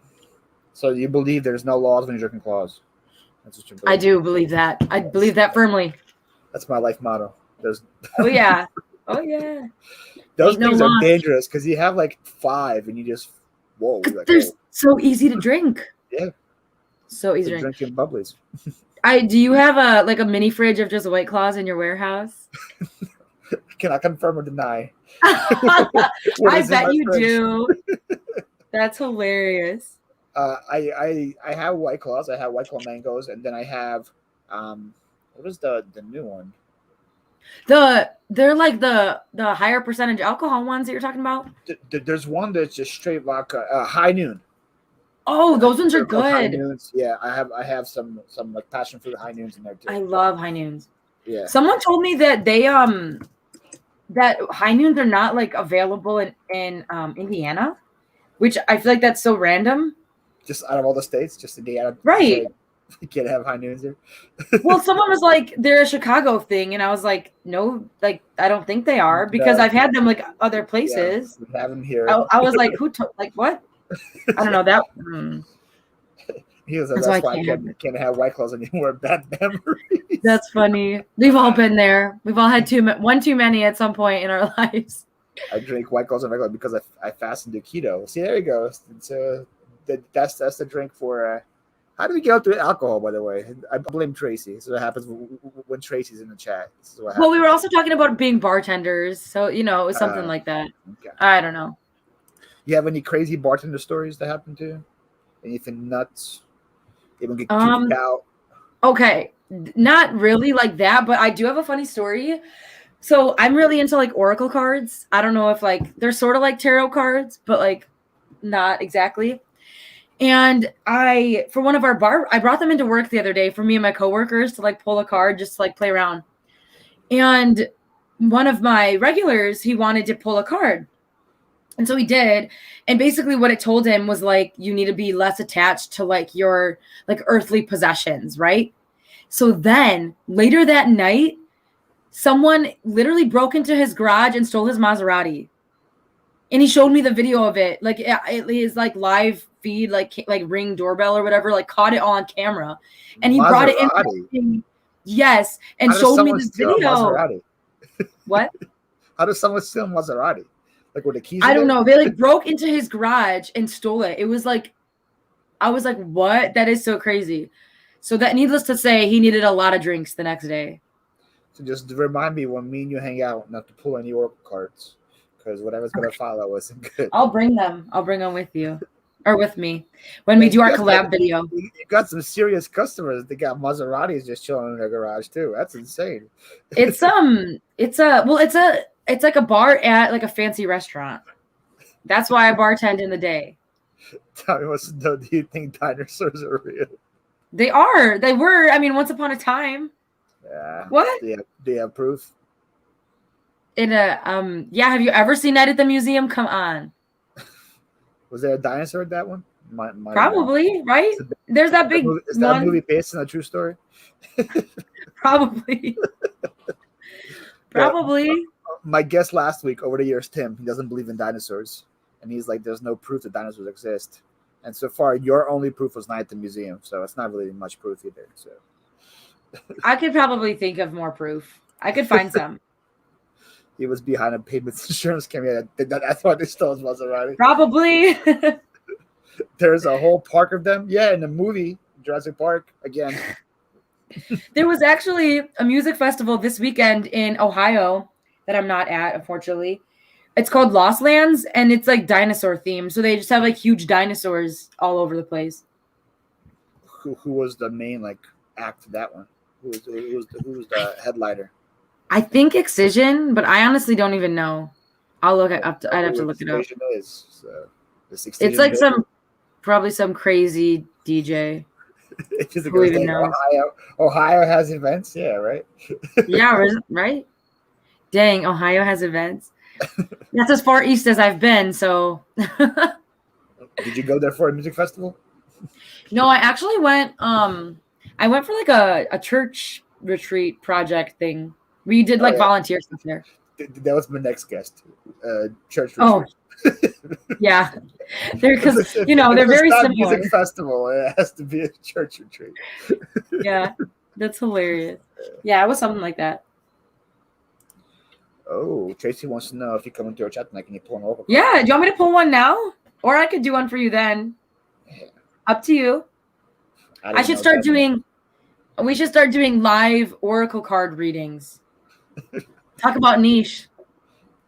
So you believe there's no laws when you're drinking claws? That's what you believe. I do believe that. I believe that firmly. That's my life motto. Oh yeah. Oh yeah. Those things are dangerous because you have like 5 and you just they're so easy to drink. Yeah. So easy to drink. Drinking bubblies. Do you have a mini fridge of just White Claws in your warehouse? Can I confirm or deny? I bet you do. That's hilarious. I have White Claws. I have White Claw mangoes, and then I have what is the new one? They're like the higher percentage alcohol ones that you're talking about. There's one that's just straight vodka. High Noon. Oh, those ones are good. High Noons. Yeah, I have some like passion fruit High Noons in there too. I love High Noons. Yeah. Someone told me that they that High Noons are not like available in Indiana, which I feel like that's so random. Just out of all the states, just Indiana. Right. You can't have High Noons here. Well, someone was like, they're a Chicago thing, and I was like, no, like I don't think they are because I've had them like other places. Yeah, we have them here. I was like, like what? I don't know that. He was like, that's why I can't have White Claws anymore. Bad memories. That's funny. We've all been there. We've all had one too many at some point in our lives. I drink White Claws on regular because I fast and do keto. See, there you go. So that's the drink for. How do we get out to alcohol, by the way? I blame Tracy. So what happens when Tracy's in the chat. This is what happens. Well, we were also talking about being bartenders. So, it was something like that. Okay. I don't know. You have any crazy bartender stories that happened to you? Anything nuts? Even get kicked out? Okay. Not really like that, but I do have a funny story. So I'm really into like oracle cards. I don't know if like they're sort of like tarot cards, but like not exactly. And for one of our I brought them into work the other day for me and my coworkers to like pull a card, just to like play around. And one of my regulars, he wanted to pull a card. And so he did. And basically what it told him was like, you need to be less attached to like your like earthly possessions, right? So then later that night, someone literally broke into his garage and stole his Maserati. And he showed me the video of it. Like it is like live feed, like Ring doorbell or whatever, like caught it all on camera. And he brought it in. Yes. And showed me this video. What? How does someone steal a Maserati? Like with the keys? I don't know. They like broke into his garage and stole it. It was like, I was like, what? That is so crazy. So that needless to say, he needed a lot of drinks the next day. So just remind me when me and you hang out not to pull any oracle cards, because whatever's gonna follow isn't good. I'll bring them. I'll bring them with you, or with me when we do our collab video. You got some serious customers. They got Maseratis just chilling in their garage too. That's insane. It's like a bar at like a fancy restaurant. That's why I bartend in the day. Tell me, do you think dinosaurs are real? They are. They were. I mean, once upon a time. Yeah. What? Do you have proof? Yeah. Have you ever seen that at the museum? Come on. Was there a dinosaur at that one? Probably, right? There's that big is that movie based on a true story? Probably. Probably. My guest last week over the years, Tim, he doesn't believe in dinosaurs. And he's like, there's no proof that dinosaurs exist. And so far, your only proof was not at the museum. So it's not really much proof either. So I could probably think of more proof. I could find some. He was behind a payments insurance company. That's why they stole his Maserati. Probably. There's a whole park of them. Yeah, in the movie, Jurassic Park, again. There was actually a music festival this weekend in Ohio that I'm not at, unfortunately. It's called Lost Lands, and it's like dinosaur themed. So they just have like huge dinosaurs all over the place. Who was the main like act for that one? Who was the headliner? I think Excision, but I honestly don't even know. I'd have to look it up. Is, so it's like probably some crazy DJ. Who even knows? Ohio has events, yeah, right? Yeah, right. Dang, Ohio has events. That's as far east as I've been. So, did you go there for a music festival? No, I actually went. I went for like a church retreat project thing. We did like volunteer stuff there. That was my next guest. Church retreat. Oh, yeah. They're because they're very similar. Music festival. It has to be a church retreat. Yeah, that's hilarious. Yeah, it was something like that. Oh, Tracy wants to know if you come into our chat tonight, can you pull an oracle? Yeah, do you want me to pull one now, or I could do one for you then? Yeah. Up to you. I should start doing. We should start doing live oracle card readings. Talk about niche.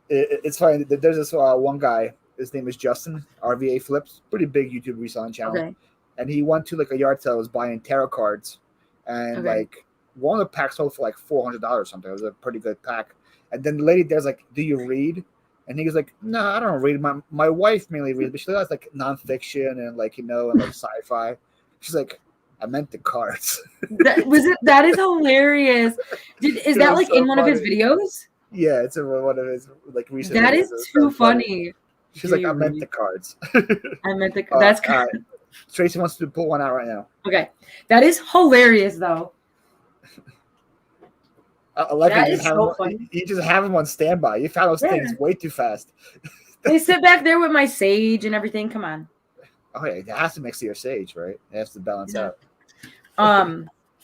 It's funny. There's this one guy. His name is Justin, RVA Flips. Pretty big YouTube reselling channel. Okay. And he went to like a yard sale, was buying tarot cards. And like one of the packs sold for like $400 or something. It was a pretty good pack. And then the lady there's like, do you read? And he was like, no, I don't read. My wife mainly reads, but she does like nonfiction and like, and like sci-fi. She's like, I meant the cards. That is hilarious. Is that like so in one of his videos? Yeah, it's in one of his like recent videos. That is too so funny. She's like, I meant the cards. I meant the cards. That's good. Tracy wants to pull one out right now. Okay. That is hilarious though. I like you just have them on standby. You found those things way too fast. They sit back there with my sage and everything. Come on. Oh yeah, it has to mix to your sage, right? It has to balance out.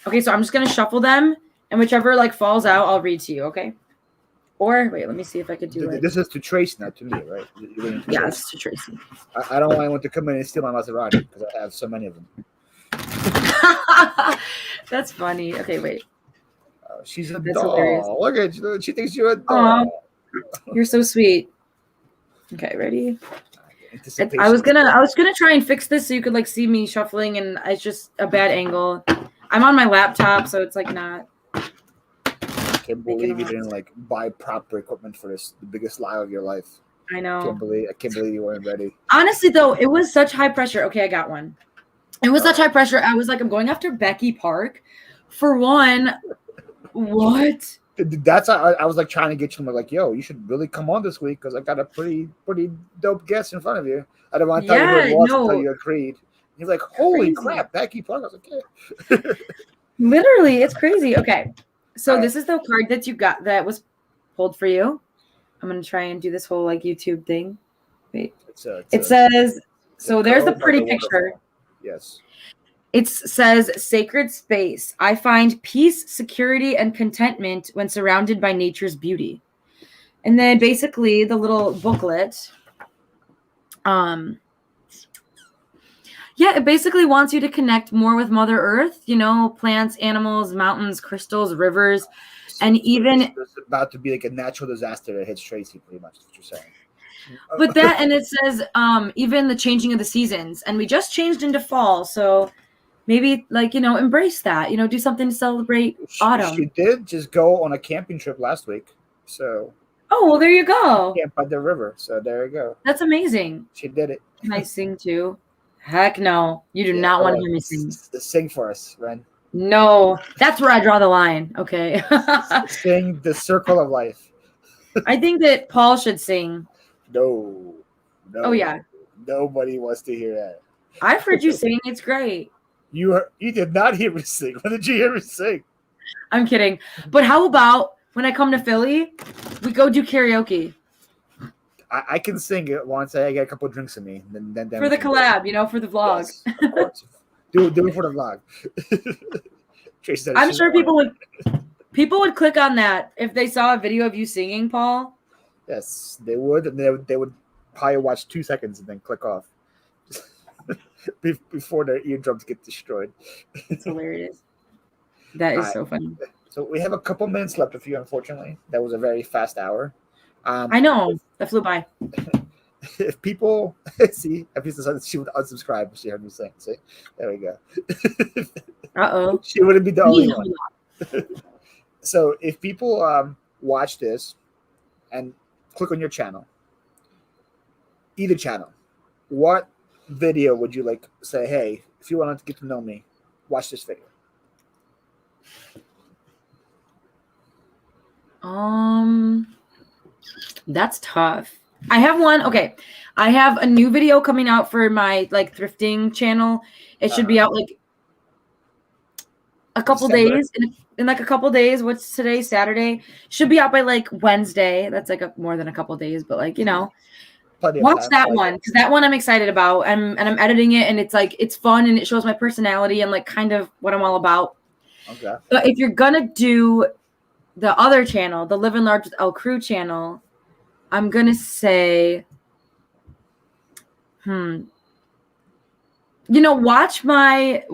Okay, so I'm just gonna shuffle them, and whichever like falls out, I'll read to you. Okay. Or wait, let me see if I could do it. This is to Tracy, not to me, right? Yeah, it's to Tracy. I don't want anyone to come in and steal my Maserati because I have so many of them. That's funny. Okay, wait. She's a doll. Hilarious. Look at you. She thinks you're a doll. Aww. You're so sweet. Okay, ready? I was gonna try and fix this so you could like see me shuffling, and it's just a bad angle. I'm on my laptop, so it's like not. I can't believe you didn't like buy proper equipment for this, the biggest lie of your life. I know. I can't believe you weren't ready. Honestly, though, it was such high pressure. Okay, I got one. It was such high pressure. I was like, I'm going after Becky Park. For one, what? That's I was like trying to get you. I'm like, yo, you should really come on this week because I got a pretty dope guest in front of you. I don't want to tell you who it was until you agreed. He's like, holy crap, Becky Park. I was like, yeah. Literally, it's crazy. Okay, so this is the card that you got that was pulled for you. I'm gonna try and do this whole like YouTube thing. Wait, it says so. There's the pretty picture. Yes. It says, sacred space. I find peace, security, and contentment when surrounded by nature's beauty. And then basically the little booklet. It basically wants you to connect more with Mother Earth, plants, animals, mountains, crystals, rivers. And even it's about to be like a natural disaster that hits Tracy, pretty much. Is what you're saying. but that, and it says even the changing of the seasons, and we just changed into fall, so maybe like embrace that. Do something to celebrate autumn. She did just go on a camping trip last week, so. Oh well, there you go. Camp by the river, so there you go. That's amazing. She did it. Can I sing too? Heck no, you do not want to hear me sing. Sing for us, Ren. No, that's where I draw the line. Okay. Sing the circle of life. I think that Paul should sing. No. Oh yeah. Nobody wants to hear that. I've heard you sing. It's great. You did not hear me sing. When did you hear me sing? I'm kidding. But how about when I come to Philly, we go do karaoke? I can sing it once I get a couple of drinks in me. Then for the collab, for the vlog. Yes, of course. Do it for the vlog. I'm sure people would click on that if they saw a video of you singing, Paul. Yes, they would, and they would probably watch 2 seconds and then click off before their eardrums get destroyed. It's hilarious. That is so funny. So we have a couple minutes left with you, unfortunately. That was a very fast hour. I know. That flew by. If people see, she would unsubscribe if she heard me sing. See? There we go. Uh-oh. She wouldn't be the only one. So if people watch this and click on your channel, either channel, what video would you like say, hey, if you want to get to know me, watch this video? That's tough. I have one. Okay. I have a new video coming out for my thrifting channel. It should be out a couple days. In a couple days. What's today? Saturday. Should be out by Wednesday. That's more than a couple days, but watch that one, because that one I'm excited about. And I'm editing it, and it's fun, and it shows my personality and kind of what I'm all about. Okay. But if you're gonna do the other channel, the Living Large with Lcruu channel, I'm gonna say, watch my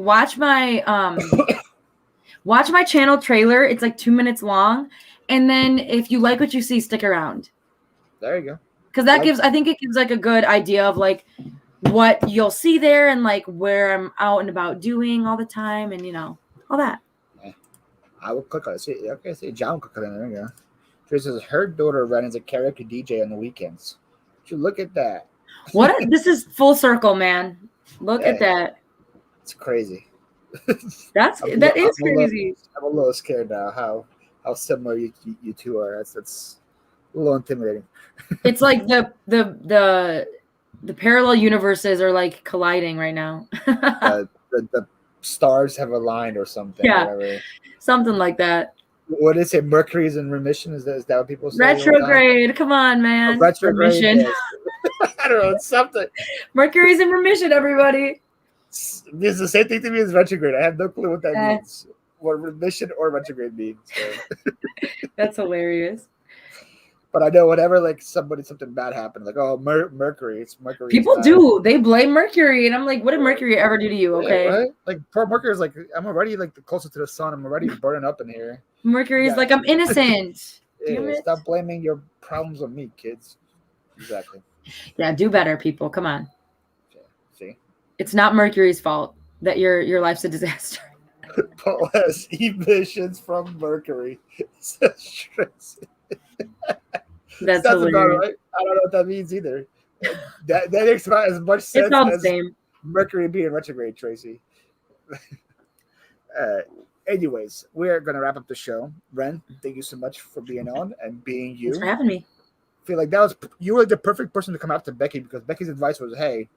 watch my channel trailer. It's 2 minutes long, and then if you like what you see, stick around. There you go. Because I think it gives a good idea of what you'll see there, and where I'm out and about doing all the time, and all that. I will click on it. See, okay, see, John will click on it. There you go. Tracy says her daughter runs a karaoke DJ on the weekends. You look at that. This is full circle, man. Look at that. It's crazy. That is crazy. I'm a little scared now how similar you two are. That's a little intimidating. It's the parallel universes are colliding right now. The stars have aligned or something. Yeah, whatever. Something like that. What is it? Mercury's in remission? Is that what people say? Retrograde. Come on, man. Retrograde. Remission. Yes. I don't know. It's something. Mercury's in remission, everybody. It's the same thing to me as retrograde. I have no clue what that means. What remission or retrograde means. So. That's hilarious. But I know whenever something bad happened, Mercury, it's Mercury. People they blame Mercury, and I'm what did Mercury ever do to you? Okay, yeah, right? Poor Mercury's I'm already closer to the sun. I'm already burning up in here. Mercury's I'm innocent. Yeah, stop blaming your problems on me, kids. Exactly. Yeah, do better, people. Come on. See, it's not Mercury's fault that your life's a disaster. Paul has emissions from Mercury. That's about hilarious. right. I don't know what that means either. That makes about as much sense it's all the as same. Mercury being retrograde, Tracy. Anyways, we're going to wrap up the show. Ren, thank you so much for being on and being you. Thanks for having me. I feel you were the perfect person to come out to Becky, because Becky's advice was, hey,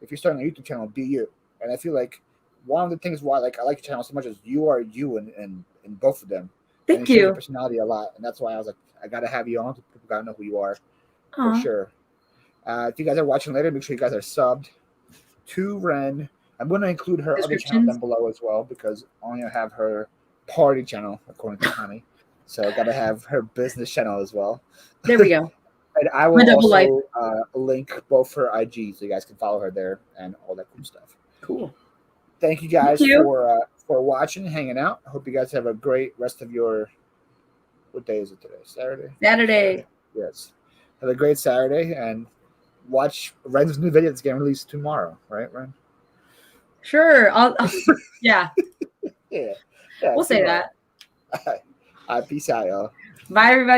if you're starting a YouTube channel, be you. And I feel one of the things why I like your channel so much is you are you in both of them. Thank you. Your personality a lot, and that's why I was I gotta have you on. People gotta know who you are for sure. If you guys are watching later, make sure you guys are subbed to Ren. I'm going to include her other channel down below as well, because I only have her party channel according to Connie. So I gotta have her business channel as well. There we go. And I will also link both her IG so you guys can follow her there and all that cool stuff. Cool. Thank you guys for watching, hanging out. I hope you guys have a great rest of your What day is it today? Saturday? Saturday. Yes. Have a great Saturday and watch Ren's new video that's getting released tomorrow, right, Ren? Sure. Yeah. Yeah. We'll say that. All right. Peace out, y'all. Bye, everybody.